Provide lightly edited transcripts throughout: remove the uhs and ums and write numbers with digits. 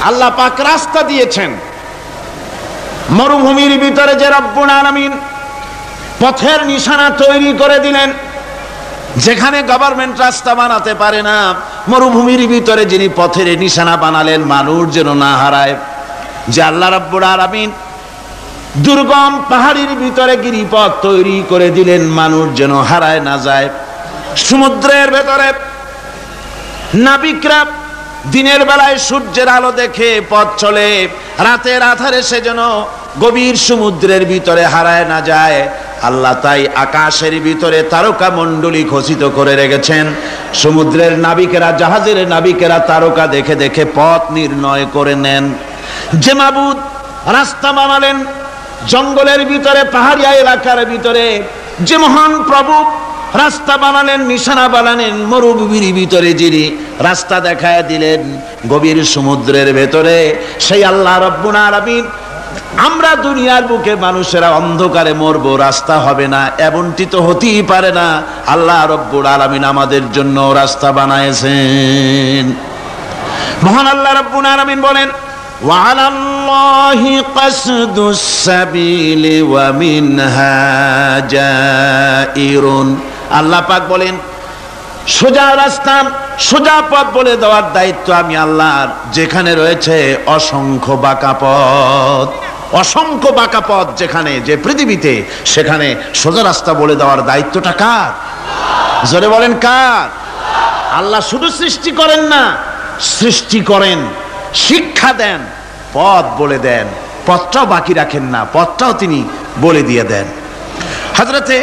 আল্লাহ পাক রাস্তা দিয়েছেন। মরুভূমির ভিতরে যে রব্বুল আলামিন পথের নিশানা তৈরি করে দিলেন, যেখানে গভর্নমেন্ট রাস্তা বানাতে পারে না, মরুভূমির ভিতরে যিনি পথের নিশানা বানালেন মানুষ যেন না হারায়, যে আল্লাহ রাব্বুল আলামিন দুর্গম পাহাড়ির ভিতরে গিরিপথ তৈরি করে দিলেন মানুষ যেন হারায় না যায়। সমুদ্রের ভেতরে নাবিকরা দিনের বেলায় সূর্যের আলো দেখে পথ চলে, রাতের আধারে সে যেন গভীর সমুদ্রের ভিতরে হারায় না যায়। আল্লাহ তাই আকাশের ভিতরে তারকা মণ্ডলী খচিত করে রেখেছেন। সমুদ্রের নাবিকেরা, জাহাজের নাবিকেরা তারকা দেখে দেখে পথ নির্ণয় করে নেন। যে মাবুদ রাস্তা বানালেন জঙ্গলের ভিতরে, পাহাড়িয়া এলাকার ভিতরে, যে মহান প্রভু রাস্তা বানালেন, নিশানা বানালেন মরুভূমির ভিতরে, যিনি রাস্তা দেখায় দিলেন গভীর সমুদ্রের ভেতরে, সেই আল্লাহ রব্বুল আলামিন আমরা দুনিয়ার বুকে মানুষেরা অন্ধকারে মরবো, রাস্তা হবে না, এমনটি তো হতেই পারে না। আল্লাহ রব্বুল আলামিন আমাদের জন্য রাস্তা বানাইছেন। মহান আল্লাহ রব্বুল আলামিন বলেন, وعلى الله قصد السبيل ومنها جائر। আল্লাহ পাক বলেন সোজা রাস্তা, সোজা পথ বলে দেওয়ার দায়িত্ব আমি আল্লাহর, যেখানে রয়েছে অসংখ্য বাঁকা পথ, অসংখ্য বাঁকা পথ যেখানে, যে পৃথিবীতে, সেখানে সোজা রাস্তা বলে দেওয়ার দায়িত্বটা কার? জোরে বলেন কার? আল্লাহ শুধু সৃষ্টি করেন না, সৃষ্টি করেন, শিক্ষা দেন, পথ বলে দেন, পথটাও বাকি রাখেন না, পথটাও তিনি বলে দিয়ে দেন। হযরতে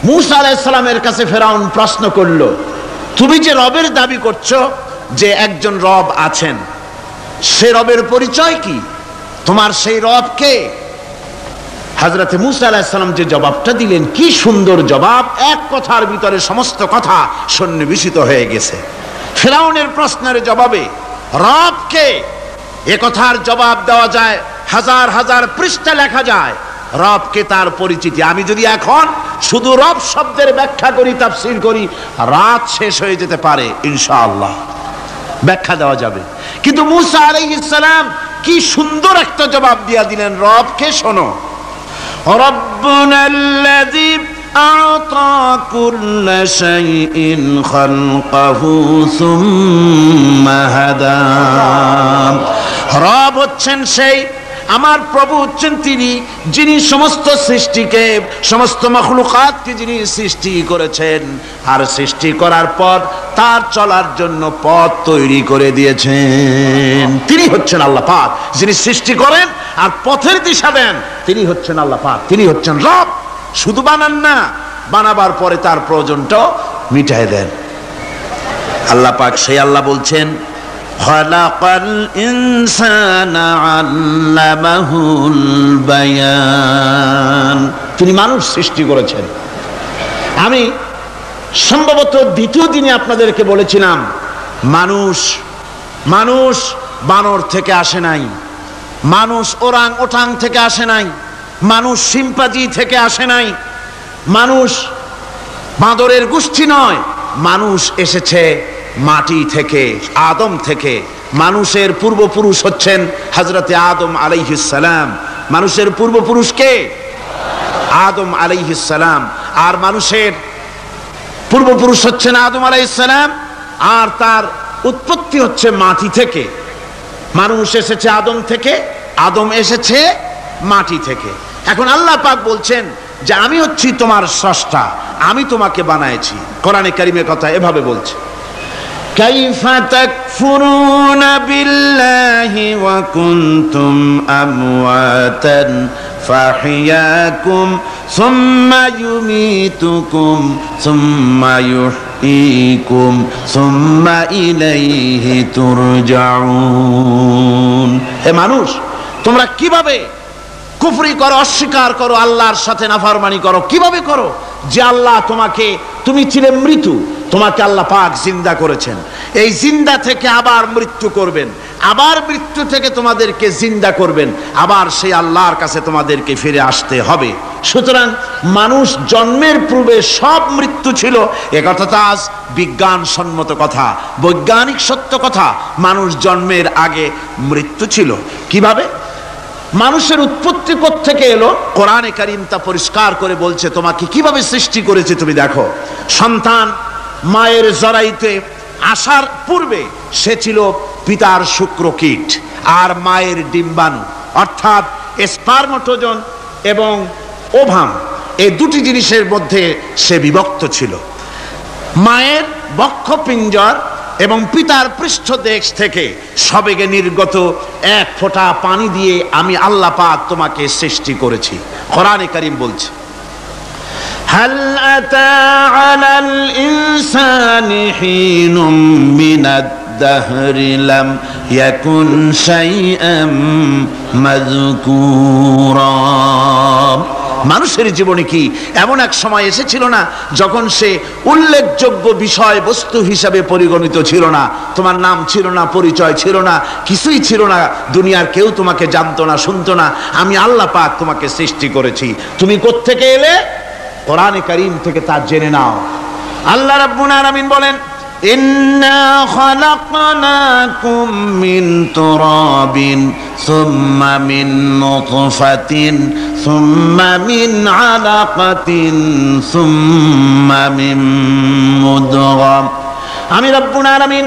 মূসা আলাইহিস সালামের কাছে ফেরাউন প্রশ্ন করলো, তুমি যে রবের দাবি করছো, যে একজন রব আছেন, সে রবের পরিচয় কি? তোমার সেই রব কে? হযরতে মূসা আলাইহিস সালাম যে জবাবটা দিলেন, কি সুন্দর জবাব, এক কথার ভিতরে সমস্ত কথা সন্নিবেশিত হয়ে গেছে। ফেরাউনের প্রশ্নের জবাবে রব কে, এ কথার জবাব দেওয়া যায়, হাজার হাজার পৃষ্ঠা লেখা যায় রবকে, তার পরিচিতি। আমি যদি এখন শুধু রব শব্দের ব্যাখ্যা করি, তাফসীর করি, রাত শেষ হয়ে যেতে পারে, ইনশাআল্লাহ ব্যাখ্যা দেওয়া যাবে। কিন্তু মূসা আলাইহিস সালাম কি সুন্দর একটা জবাব দিয়া দিলেন, রবকে শোনো, রব্বুনাল্লাযী আ'তা কুল্লা শাইইন খালকাহু সুম্মা হাদা। রব হচ্ছেন সেই, আমার প্রভু হচ্ছেন তিনি, যিনি সমস্ত সৃষ্টিকে, সমস্ত মাখলুকাতকে যিনি সৃষ্টি করেছেন, আর সৃষ্টি করার পর তার চলার জন্য পথ তৈরি করে দিয়েছেন। তিনি হচ্ছেন আল্লাহ পাক, যিনি সৃষ্টি করেন আর পথের দিশা দেন, তিনি হচ্ছেন আল্লাহ পাক, তিনি হচ্ছেন রব। শুধু বানান না, বানাবার পরে তার প্রয়োজনটাও মিটায় দেন। আল্লাহ পাক সেই আল্লাহ বলছেন, খালাকাল ইনসানা আল্লামাহুল বায়ান। তিনি মানুষ সৃষ্টি করেছেন। আমি সম্ভবত দ্বিতীয় দিনে আপনাদেরকে বলেছিলাম, মানুষ বানর থেকে আসে নাই, মানুষ ওরাং ওটাং থেকে আসে নাই, মানুষ শিম্পাজি থেকে আসে নাই, মানুষ বাঁদরের গোষ্ঠী নয়, মানুষ এসেছে মাটি থেকে, আদম থেকে। মানুষের পূর্বপুরুষ হচ্ছেন হযরতে আদম আলাইহিস সালাম। মানুষের পূর্বপুরুষ কে? আদম আলাইহিস সালাম। আর মানুষের পূর্বপুরুষ হচ্ছেন আদম আলাইহিস সালাম, আর তার উৎপত্তি হচ্ছে মাটি থেকে। মানুষ এসেছে আদম থেকে, আদম এসেছে মাটি থেকে। এখন আল্লাহ পাক বলছেন যে আমি হচ্ছি তোমার স্রষ্টা, আমি তোমাকে বানাইছি। কোরআনে কারীমের কথা এভাবে বলছে, কাইফা তাকফুরুনা বিল্লাহি ওয়া কুনতুম আমওয়াতান ফাহিয়াকুম সুম্মা ইউমীতুকুম সুম্মা ইউহয়ীকুম সুম্মা ইলাইহি তুরজাউন। হে মানুষ, তোমরা কিভাবে কুফরি করো, অস্বীকার করো, আল্লাহর সাথে নাফরমানি করো? কিভাবে করো? যে আল্লাহ তোমাকে, তুমি ছিলে মৃত্যু, তোমাকে আল্লাহ পাক জিন্দা করেছেন, এই জিন্দা থেকে আবার মৃত্যু করবেন, আবার মৃত্যু থেকে তোমাদেরকে জিন্দা করবেন, আবার সেই আল্লাহর কাছে তোমাদেরকে ফিরে আসতে হবে। সুতরাং মানুষ জন্মের পূর্বে সব মৃত্যু ছিল, একথা তো আজ বিজ্ঞানসম্মত কথা, বৈজ্ঞানিক সত্য কথা। মানুষ জন্মের আগে মৃত্যু ছিল। কিভাবে মানুষের উৎপত্তি কোত্থেকে এলো? কোরআনে কারীম তা পরিষ্কার করে বলছে। তোমাকে কিভাবে সৃষ্টি করেছে তুমি দেখো। সন্তান মায়ের জরায়ুতে আসার পূর্বে সে ছিল পিতার শুক্রকীট আর মায়ের ডিম্বাণু, অর্থাৎ স্পার্মটোজন এবং ওভাম, এই দুটি জিনিসের মধ্যে সে বিভক্ত ছিল। মায়ের বক্ষপিঞ্জর এবং পিতার পৃষ্ঠদেশ থেকে সবেগে নির্গত এক ফোঁটা পানি দিয়ে আমি আল্লাহ পাক তোমাকে সৃষ্টি করেছি। কোরআনে কারীম বলছে, হাল আতা আলাল ইনসানি হিনুম মিনাদ দাহরি লাম ইয়াকুন শাইআম মাযকুরা। মানুষের জীবনে কি এমন এক সময় এসেছিল না যখন সে উল্লেখযোগ্য বিষয় বস্তু হিসাবে পরিগণিত ছিল না? তোমার নাম ছিল না, পরিচয় ছিল না, কিছুই ছিল না, দুনিয়ার কেউ তোমাকে জানতো না, শুনতো না। আমি আল্লাহ পাক তোমাকে সৃষ্টি করেছি। তুমি কোত্থেকে এলে? কোরআনে কারীম থেকে তা জেনে নাও। আল্লাহ রাব্বুল আলামিন বলেন, ইন্না খালাকনাকুম মিন তুরাবিন সুম্মা মিন নুতফাতিন সুম্মা মিন আলাকাতিন সুম্মা মিন মুদগা। আমি রব্বুল আলামিন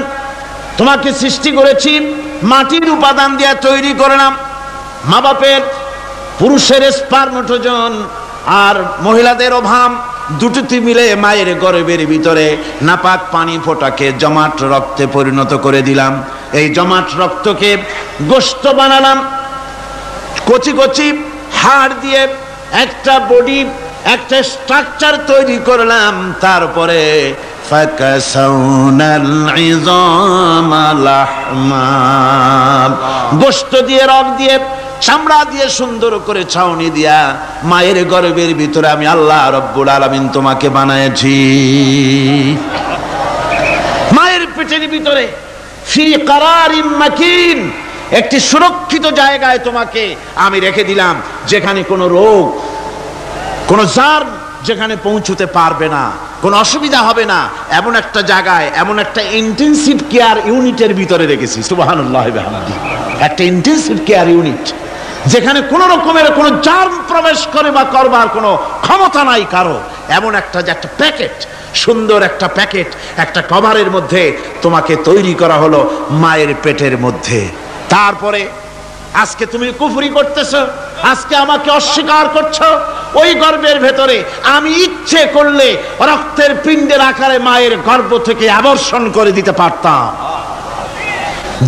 তোমাকে সৃষ্টি করেছি মাটির উপাদান দিয়ে তৈরি করলাম। মা বাপের পুরুষের স্পার্মটোজন আর মহিলাদের ওভাম দুটোতে মিলে মায়ের গর্ভের ভিতরে নাপাক পানি ফোঁটাকে জমাট রক্তে পরিণত করে দিলাম। এই জমাট রক্তকে গোশত বানালাম, কচি কচি হাড় দিয়ে একটা বডি, একটা স্ট্রাকচার তৈরি করলাম। তারপরে ফাকাসাউনাল ইযামা লাহমা, গোশত দিয়ে, রক দিয়ে, চামড়া দিয়ে সুন্দর করে ছাউনি দিয়া মায়ের গর্ভের ভিতরে আমি আল্লাহ রব্বুল আলামিন তোমাকে বানাইছি। মায়ের পেটের ভিতরে ফি কারারিম মাকিন, একটি সুরক্ষিত জায়গায় তোমাকে আমি রেখে দিলাম, যেখানে কোনো রোগ, কোনো জার্ম যেখানে পৌঁছতে পারবে না, কোনো অসুবিধা হবে না, এমন একটা জায়গায়, এমন একটা ইন্টেনসিভ কেয়ার ইউনিটের ভিতরে রেখেছি। সুবহানাল্লাহ ওয়া বিহামদিহি। একটা ইন্টেনসিভ কেয়ার ইউনিট যেখানে কোনো রকমের কোনো জার্ম প্রবেশ করে বা করবার কোনো ক্ষমতা নাই কারো, এমন একটা যে একটা প্যাকেট, সুন্দর একটা প্যাকেট, একটা কভারের মধ্যে তোমাকে তৈরি করা হলো মায়ের পেটের মধ্যে। তারপরে আজকে তুমি কুফরি করতেছো, আজকে আমাকে অস্বীকার করছো। ওই গর্ভের ভেতরে আমি ইচ্ছে করলে রক্তের পিণ্ডের আকারে মায়ের গর্ভ থেকে আবর্ষণ করে দিতে পারতাম,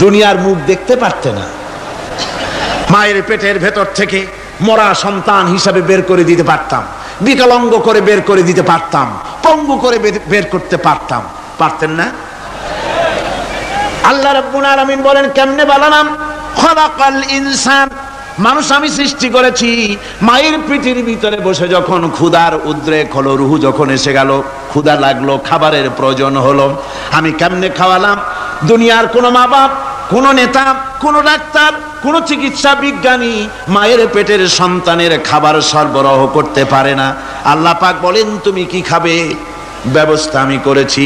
দুনিয়ার মুখ দেখতে পারতে না। মায়ের পেটের ভেতর থেকে মরা সন্তান হিসাবে বের করে দিতে পারতাম, বিকলাঙ্গ করে বের করে দিতে পারতাম, পঙ্গু করে বের করতে পারতাম, পারতেন না? আল্লাহ রাব্বুল আলামিন বলেন, কেমনে বানালাম? খালাকাল ইনসান, মানুষ আমি সৃষ্টি করেছি মায়ের পেটের ভিতরে বসে। যখন ক্ষুধার উদ্রেক হলো, রুহু যখন এসে গেল, ক্ষুধা লাগলো, খাবারের প্রয়োজন হলো, আমি কেমনে খাওয়ালাম? দুনিয়ার কোনো মা বাপ, কোনো নেতা, কোনো ডাক্তার, কোনো চিকিৎসা বিজ্ঞানী মায়ের পেটের সন্তানের খাবার সরবরাহ করতে পারে না। আল্লাহ পাক বলেন, তুমি কি খাবে? ব্যবস্থা আমি করেছি।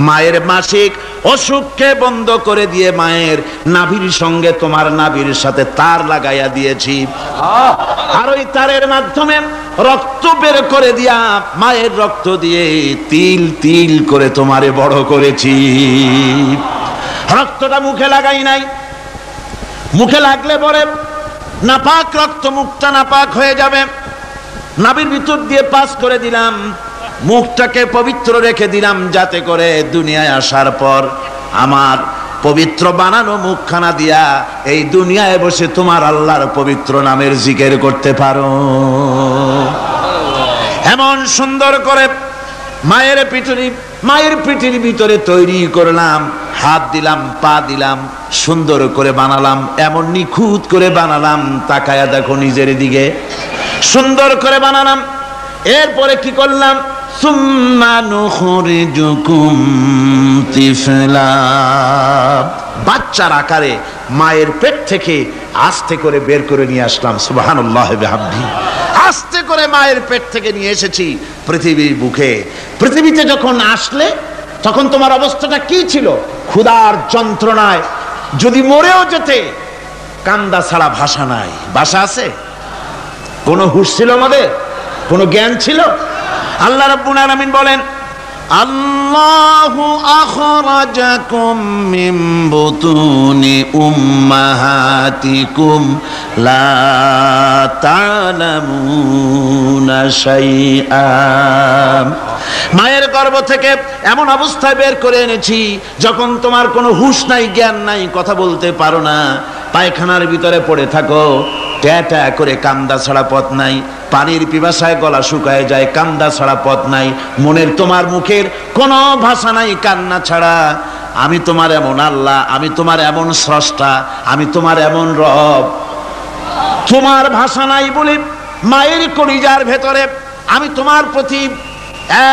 মায়ের মাসিক অসুখকে বন্ধ করে দিয়ে মায়ের নাভির সঙ্গে তোমার নাভির সাথে তার লাগাইয়া দিয়েছি, আর ওই তারের মাধ্যমে রক্ত বের করে দিয়া মায়ের রক্ত দিয়ে তিল তিল করে তোমারে বড় করেছি। রক্তটা মুখে লাগাই নাই, মুখে লাগলে পরে নাপাক রক্ত, মুখটা নাপাক হয়ে যাবে। নাভির ভিতর দিয়ে পাস করে দিলাম, মুখটাকে পবিত্র রেখে দিলাম, যাতে করে দুনিয়ায় আসার পর আমার পবিত্র বানানো মুখখানা দিয়া এই দুনিয়ায় বসে তোমার আল্লাহর পবিত্র নামের জিকির করতে পারো। এমন সুন্দর করে মায়ের পিঠের ভিতরে তৈরি করলাম, হাত দিলাম, পা দিলাম, সুন্দর করে বানালাম, এমন নিখুঁত করে বানালাম, তাকায়া দেখো নিজের দিকে, সুন্দর করে বানালাম। এরপরে কি করলাম? সুম্মা নুখরিজুকুম তিফলা, বাচ্চার আকারে মায়ের পেট থেকে আস্তে করে বের করে নিয়ে আসলাম। সুবহানাল্লাহ ওয়া বিহামদিহি। আস্তে করে মায়ের পেট থেকে নিয়ে এসেছি পৃথিবীর বুকে। পৃথিবীতে যখন আসলে তখন তোমার অবস্থাটা কি ছিল? ক্ষুধার যন্ত্রণায় যদি মরেও যেতে, কান্দা ছাড়া ভাষা নাই। ভাষা আছে? কোনো হুঁশ ছিল আমাদের? কোনো জ্ঞান ছিল? আল্লাহ রাব্বুল আলামিন বলেন, আল্লাহু আখরাজাকুম মিন বুতুনি উম্মাহাতিকুম লা তা'লামুনা শাইআ। মায়ের গর্ভ থেকে এমন অবস্থায় বের করে এনেছি যখন তোমার কোনো হুঁশ নাই, জ্ঞান নাই, কথা বলতে পারো না, পায়খানার ভিতরে পড়ে থাকো, ট্যাটা করে কান্দা ছাড়া পথ নাই, পানির পিপাসায় গলা শুকায় যায়, কান্দা ছাড়া পথ নাই, মনের তোমার মুখের কোনো ভাষা নাই কান্না ছাড়া। আমি তোমার এমন আল্লাহ, আমি তোমার এমন স্রষ্টা, আমি তোমার এমন রব। তোমার ভাষা নাই বলে মায়ের কলিজার ভেতরে আমি তোমার প্রতি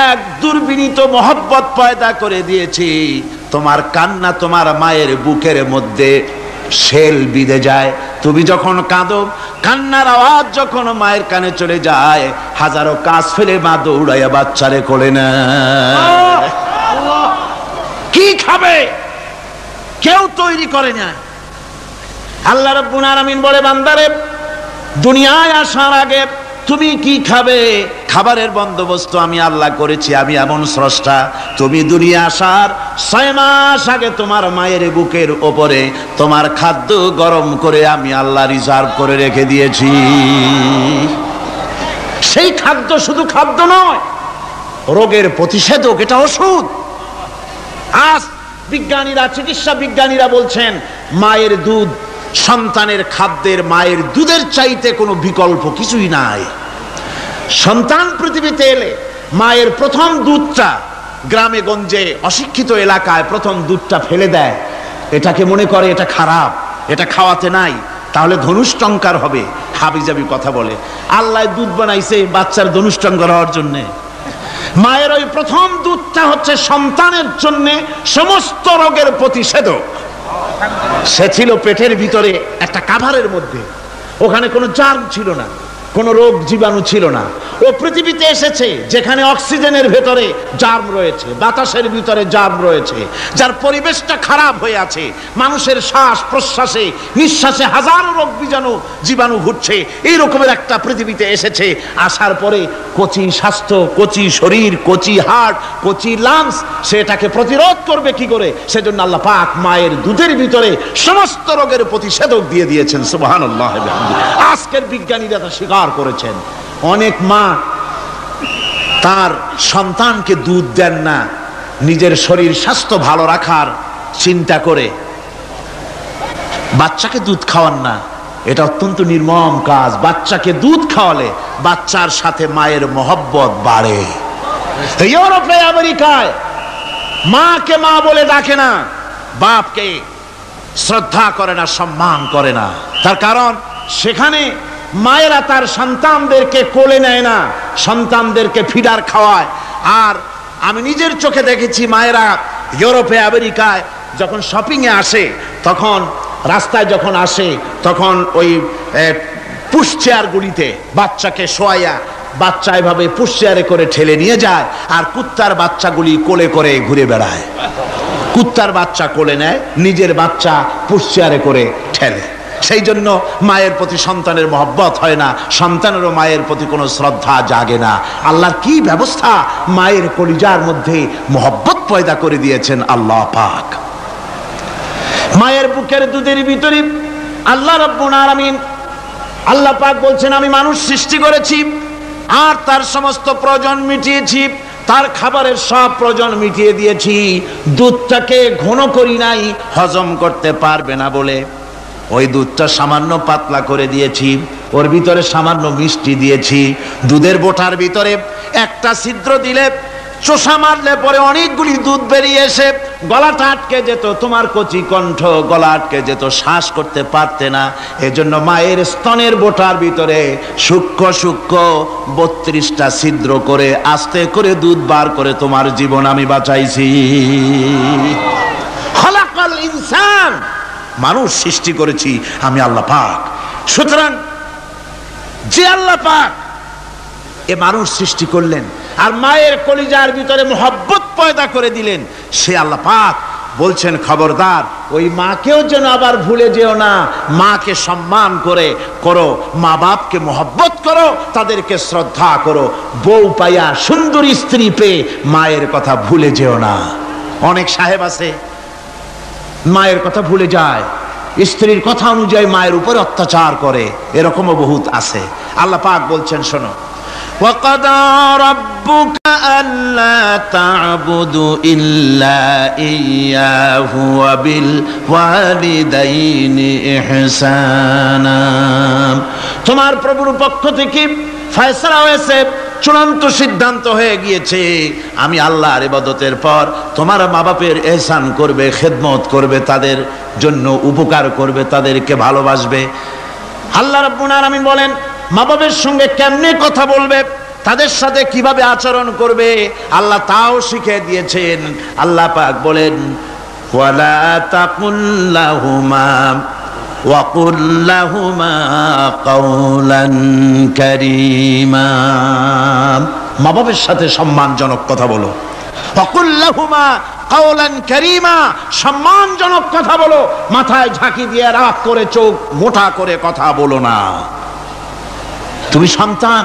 এক দুর্বিনীত মহব্বত পয়দা করে দিয়েছি। তোমার কান্না তোমার মায়ের বুকের মধ্যে শেল বিঁধে যায়। তুমি যখন কাঁদো, কান্নার আওয়াজ যখন মায়ের কানে চলে যায়, হাজারো কাজ ফেলে মা দৌড়াইয়া বাচ্চারে কোলে নেয়। কি খাবে কেউ তৈরি করে না। আল্লাহ রাব্বুল আলামিন বলে, বান্দারে দুনিয়ায় আসার আগে তুমি কি খাবে, খাবারের বন্দোবস্ত আমি আল্লাহ করেছি, আমি এমন স্রষ্টা। তুমি দুনিয়া আসার 6 মাস আগে তোমার মায়ের বুকের ওপরে তোমার খাদ্য গরম করে আমি আল্লাহ রিজার্ভ করে রেখে দিয়েছি। সেই খাদ্য শুধু খাদ্য নয়, রোগের প্রতিষেধক, এটা ওষুধ। আজ বিজ্ঞানীরা, চিকিৎসা বিজ্ঞানীরা বলছেন মায়ের দুধ সন্তানের খাদ্যের, মায়ের দুধের চাইতে কোনো বিকল্প কিছুই নাই। সন্তান পৃথিবীতে এলে মায়ের প্রথম দুধটা, গ্রামে গঞ্জে অশিক্ষিত এলাকায় প্রথম দুধটা ফেলে দেয়, এটাকে মনে করে এটা খারাপ, এটা খাওয়াতে নাই, তাহলে ধনুষ্টঙ্কার হবে, হাবিজাবি কথা বলে। আল্লাহ দুধ বানাইছে বাচ্চার ধনুষ্টঙ্কার হওয়ার জন্যে। মায়ের ওই প্রথম দুধটা হচ্ছে সন্তানের জন্য সমস্ত রোগের প্রতিষেধক। সে ছিল পেটের ভিতরে একটা কাভারের মধ্যে, ওখানে কোনো জার্ম ছিল না, কোনো রোগ জীবাণু ছিল না। ও পৃথিবীতে এসেছে যেখানে অক্সিজেনের ভেতরে জার্ম রয়েছে, বাতাসের ভিতরে জার্ম রয়েছে, যার পরিবেশটা খারাপ হয়ে আছে। মানুষের শ্বাস প্রশ্বাসে, নিঃশ্বাসে হাজারো রোগ বীজাণু জীবাণু ঘুরছে। এই রকমের একটা পৃথিবীতে এসেছে। আসার পরে কচি স্বাস্থ্য, কচি শরীর, কচি হার্ট, কচি লাংস, সেটাকে প্রতিরোধ করবে কি করে? সেজন্য আল্লাহ পাক মায়ের দুধের ভিতরে সমস্ত রোগের প্রতিষেধক দিয়ে দিয়েছেন। সুবহানাল্লাহ। আজকের বিজ্ঞানীরা তা স্বীকার করেছেন। অনেক মা তার সন্তানকে দুধ দেন না, নিজের শরীর স্বাস্থ্য ভালো রাখার চিন্তা করে বাচ্চাকে দুধ খাওয়ান না। এটা অত্যন্ত নির্মম কাজ। বাচ্চাকে দুধ খাওয়ালে বাচ্চার সাথে মায়ের মহব্বত বাড়ে। ইউরোপে, আমেরিকায় মাকে মা বলে ডাকে না, বাপকে শ্রদ্ধা করে না, সম্মান করে না। তার কারণ সেখানে মায়েরা তার সন্তানদেরকে কোলে নেয় না, সন্তানদেরকে ফিডার খাওয়ায়। আর আমি নিজের চোখে দেখেছি মায়েরা ইউরোপে, আমেরিকায় যখন শপিং এ আসে, তখন রাস্তায় যখন আসে, তখন ওই পুশ চেয়ারগুলিতে বাচ্চাকে শোয়াইয়া বাচ্চা এভাবে পুশ চেয়ারে করে ঠেলে নিয়ে যায়, আর কুত্তার বাচ্চাগুলি কোলে করে ঘুরে বেড়ায়। কুত্তার বাচ্চা কোলে নেয়, নিজের বাচ্চা পুশ চেয়ারে করে ঠেলে। সেই জন্য মায়ের প্রতি সন্তানের মহব্বত হয় না, সন্তানেরও মায়ের প্রতি কোনো শ্রদ্ধা জাগে না। আল্লাহর কি ব্যবস্থা! মায়ের কলিজার মধ্যে মহব্বত পয়দা করে দিয়েছেন আল্লাহ পাক। মায়ের বুকের দুধের ভিতরে আল্লাহ রাব্বুল আলামিন, আল্লাহ পাক বলছেন, আমি মানুষ সৃষ্টি করেছি আর তার সমস্ত প্রয়োজন মিটিয়েছি, তার খাবারের সব প্রয়োজন মিটিয়ে দিয়েছি। দুধটাকে ঘন করি নাই হজম করতে পারবে না বলে, ওই দুধটা সামান্য পাতলা করে দিয়েছি, ওর ভিতরে সামান্য মিষ্টি দিয়েছি। দুধের বোটার ভিতরে একটা ছিদ্র দিলে, চোষা মারলে পরে অনেকগুলি দুধ বেরিয়ে এসে গলাটা আটকে যেত, তোমার কচি কণ্ঠ গলা আটকে যেত, শ্বাস করতে পারতে না। এজন্য মায়ের স্তনের বোটার ভিতরে সূক্ষ্ম সূক্ষ্ম 32টা ছিদ্র করে আস্তে করে দুধ বার করে তোমার জীবন আমি বাঁচাইছি। খলাকাল ইনসান, মানুষ সৃষ্টি করেছি আমি আল্লাহ পাক। সুতরাং যে আল্লাহ পাক এ মানুষ সৃষ্টি করলেন আর মায়ের কলিজার ভিতরে মোহব্বত পয়দা করে দিলেন, সে আল্লাহ পাক বলছেন খবরদার ওই মাকেও যেন আবার ভুলে যেও না, মাকে সম্মান করে করো, মা বাপকে মোহব্বত করো, তাদেরকে শ্রদ্ধা করো, বউ পাইয়া সুন্দরী স্ত্রী পেয়ে মায়ের কথা ভুলে যেও না। অনেক সাহেব আছে মায়ের কথা ভুলে যায়, স্ত্রীর কথা অনুযায়ী মায়ের উপর অত্যাচার করে, এরকমও বহুত আছে। আল্লাহ পাক বলছেন শোনো, وَقَضَى رَبُّكَ أَلَّا تَعْبُدُوا إِلَّا إِيَّاهُ وَبِالْوَالِدَيْنِ إِحْسَانًا। তোমার প্রভুর পক্ষ থেকে ফয়সালা হয়েছে, চূড়ান্ত সিদ্ধান্ত হয়ে গিয়েছে, আমি আল্লাহর ইবাদতের পর তোমার মা বাপের ইহসান করবে, খেদমত করবে, তাদের জন্য উপকার করবে, তাদেরকে ভালোবাসবে। আল্লাহ রাব্বুল আলামিন বলেন মা বাবার সঙ্গে কেমনে কথা বলবে, তাদের সাথে কিভাবে আচরণ করবে, আল্লাহ তাও শিখিয়ে দিয়েছেন। আল্লাহ পাক বলেন ওয়ালা তাকুল লাহুমা ওয়া কুল লাহুমা কাওলান কারীমা। মা বাবার সাথে সম্মানজনক কথা বলো, ওয়া কুল লাহুমা কাওলান কারীমা, সম্মানজনক কথা বলো, মাথায় ঝাঁকি দিয়ে রাগ করে চোখ মোটা করে কথা বলো না। তুমি সন্তান,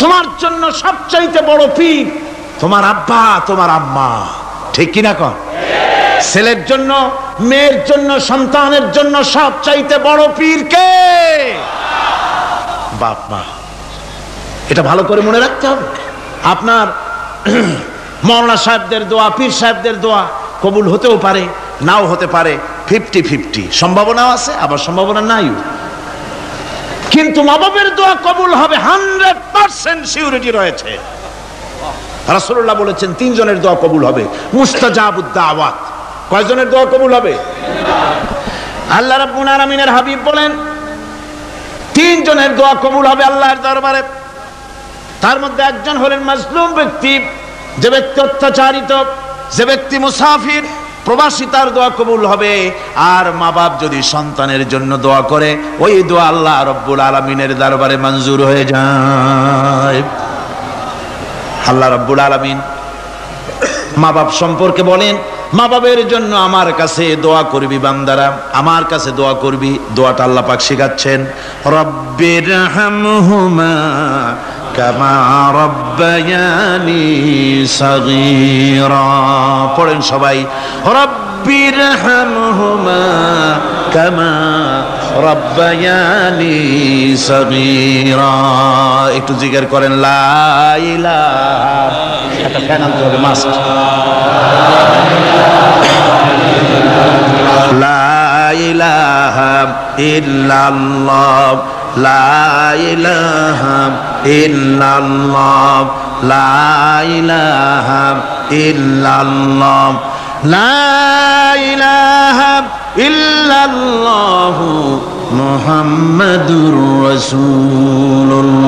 তোমার জন্য সবচাইতে বড় পীর তোমার আব্বা তোমার আম্মা, ঠিক কিনা কর? ছেলের জন্য, মেয়ের জন্য, সন্তানের জন্য সবচাইতে বড় পীর কে? বাপ মা। এটা ভালো করে মনে রাখতে হবে। আপনার মাওলানা সাহেবদের দোয়া, পীর সাহেবদের দোয়া কবুল হতেও পারে, নাও হতে পারে, 50-50 সম্ভাবনাও আছে, আবার সম্ভাবনা নাই। কিন্তু মা বাবার দোয়া কবুল হবে 100% সিউরিটি রয়েছে। রাসূলুল্লাহ বলেছেন 3 জনের দোয়া কবুল হবে, মুস্তাজাবুদ দাওয়াত। কয়জনের দোয়া কবুল হবে? আল্লাহ রাব্বুল আলামিনের হাবিব বলেন 3 জনের দোয়া কবুল হবে আল্লাহর দরবারে। তার মধ্যে একজন হলেন মাজলুম ব্যক্তি, যে ব্যক্তি অত্যাচারিত, যে ব্যক্তি মুসাফির, প্রবাসী, তার দোয়া কবুল হবে। আর মা বাপ যদি সন্তানের জন্য দোয়া করে, ওই দোয়া আল্লাহ রাব্বুল আলামিনের দরবারে মঞ্জুর হয়ে যায়। আল্লাহ রাব্বুল আলামিন মা বাপ সম্পর্কে বলেন, মা বাবের জন্য আমার কাছে দোয়া করবি বান্দারা, আমার কাছে দোয়া করবি। দোয়াটা আল্লাহ পাক শিখাচ্ছেন, রব্বিরহামহুমা কামা রব্বায়ানি সাগীরা। পড়েন সবাই, রব্বিরহামহুমা কামা রব্বায়ানি সাগীরা। একটু জিকির করেন লা ইলাহা, একটা ফ্যান আনতে হবে, মাস্ট। লা ইলাহা ইল্লাল্লাহ, লা ইলাহা ইল্লাল্লাহ, লা ইলাহা ইল্লাল্লাহ, লা ইলাহা ইল্লাল্লাহ মুহাম্মাদুর রাসূলুল্লাহ।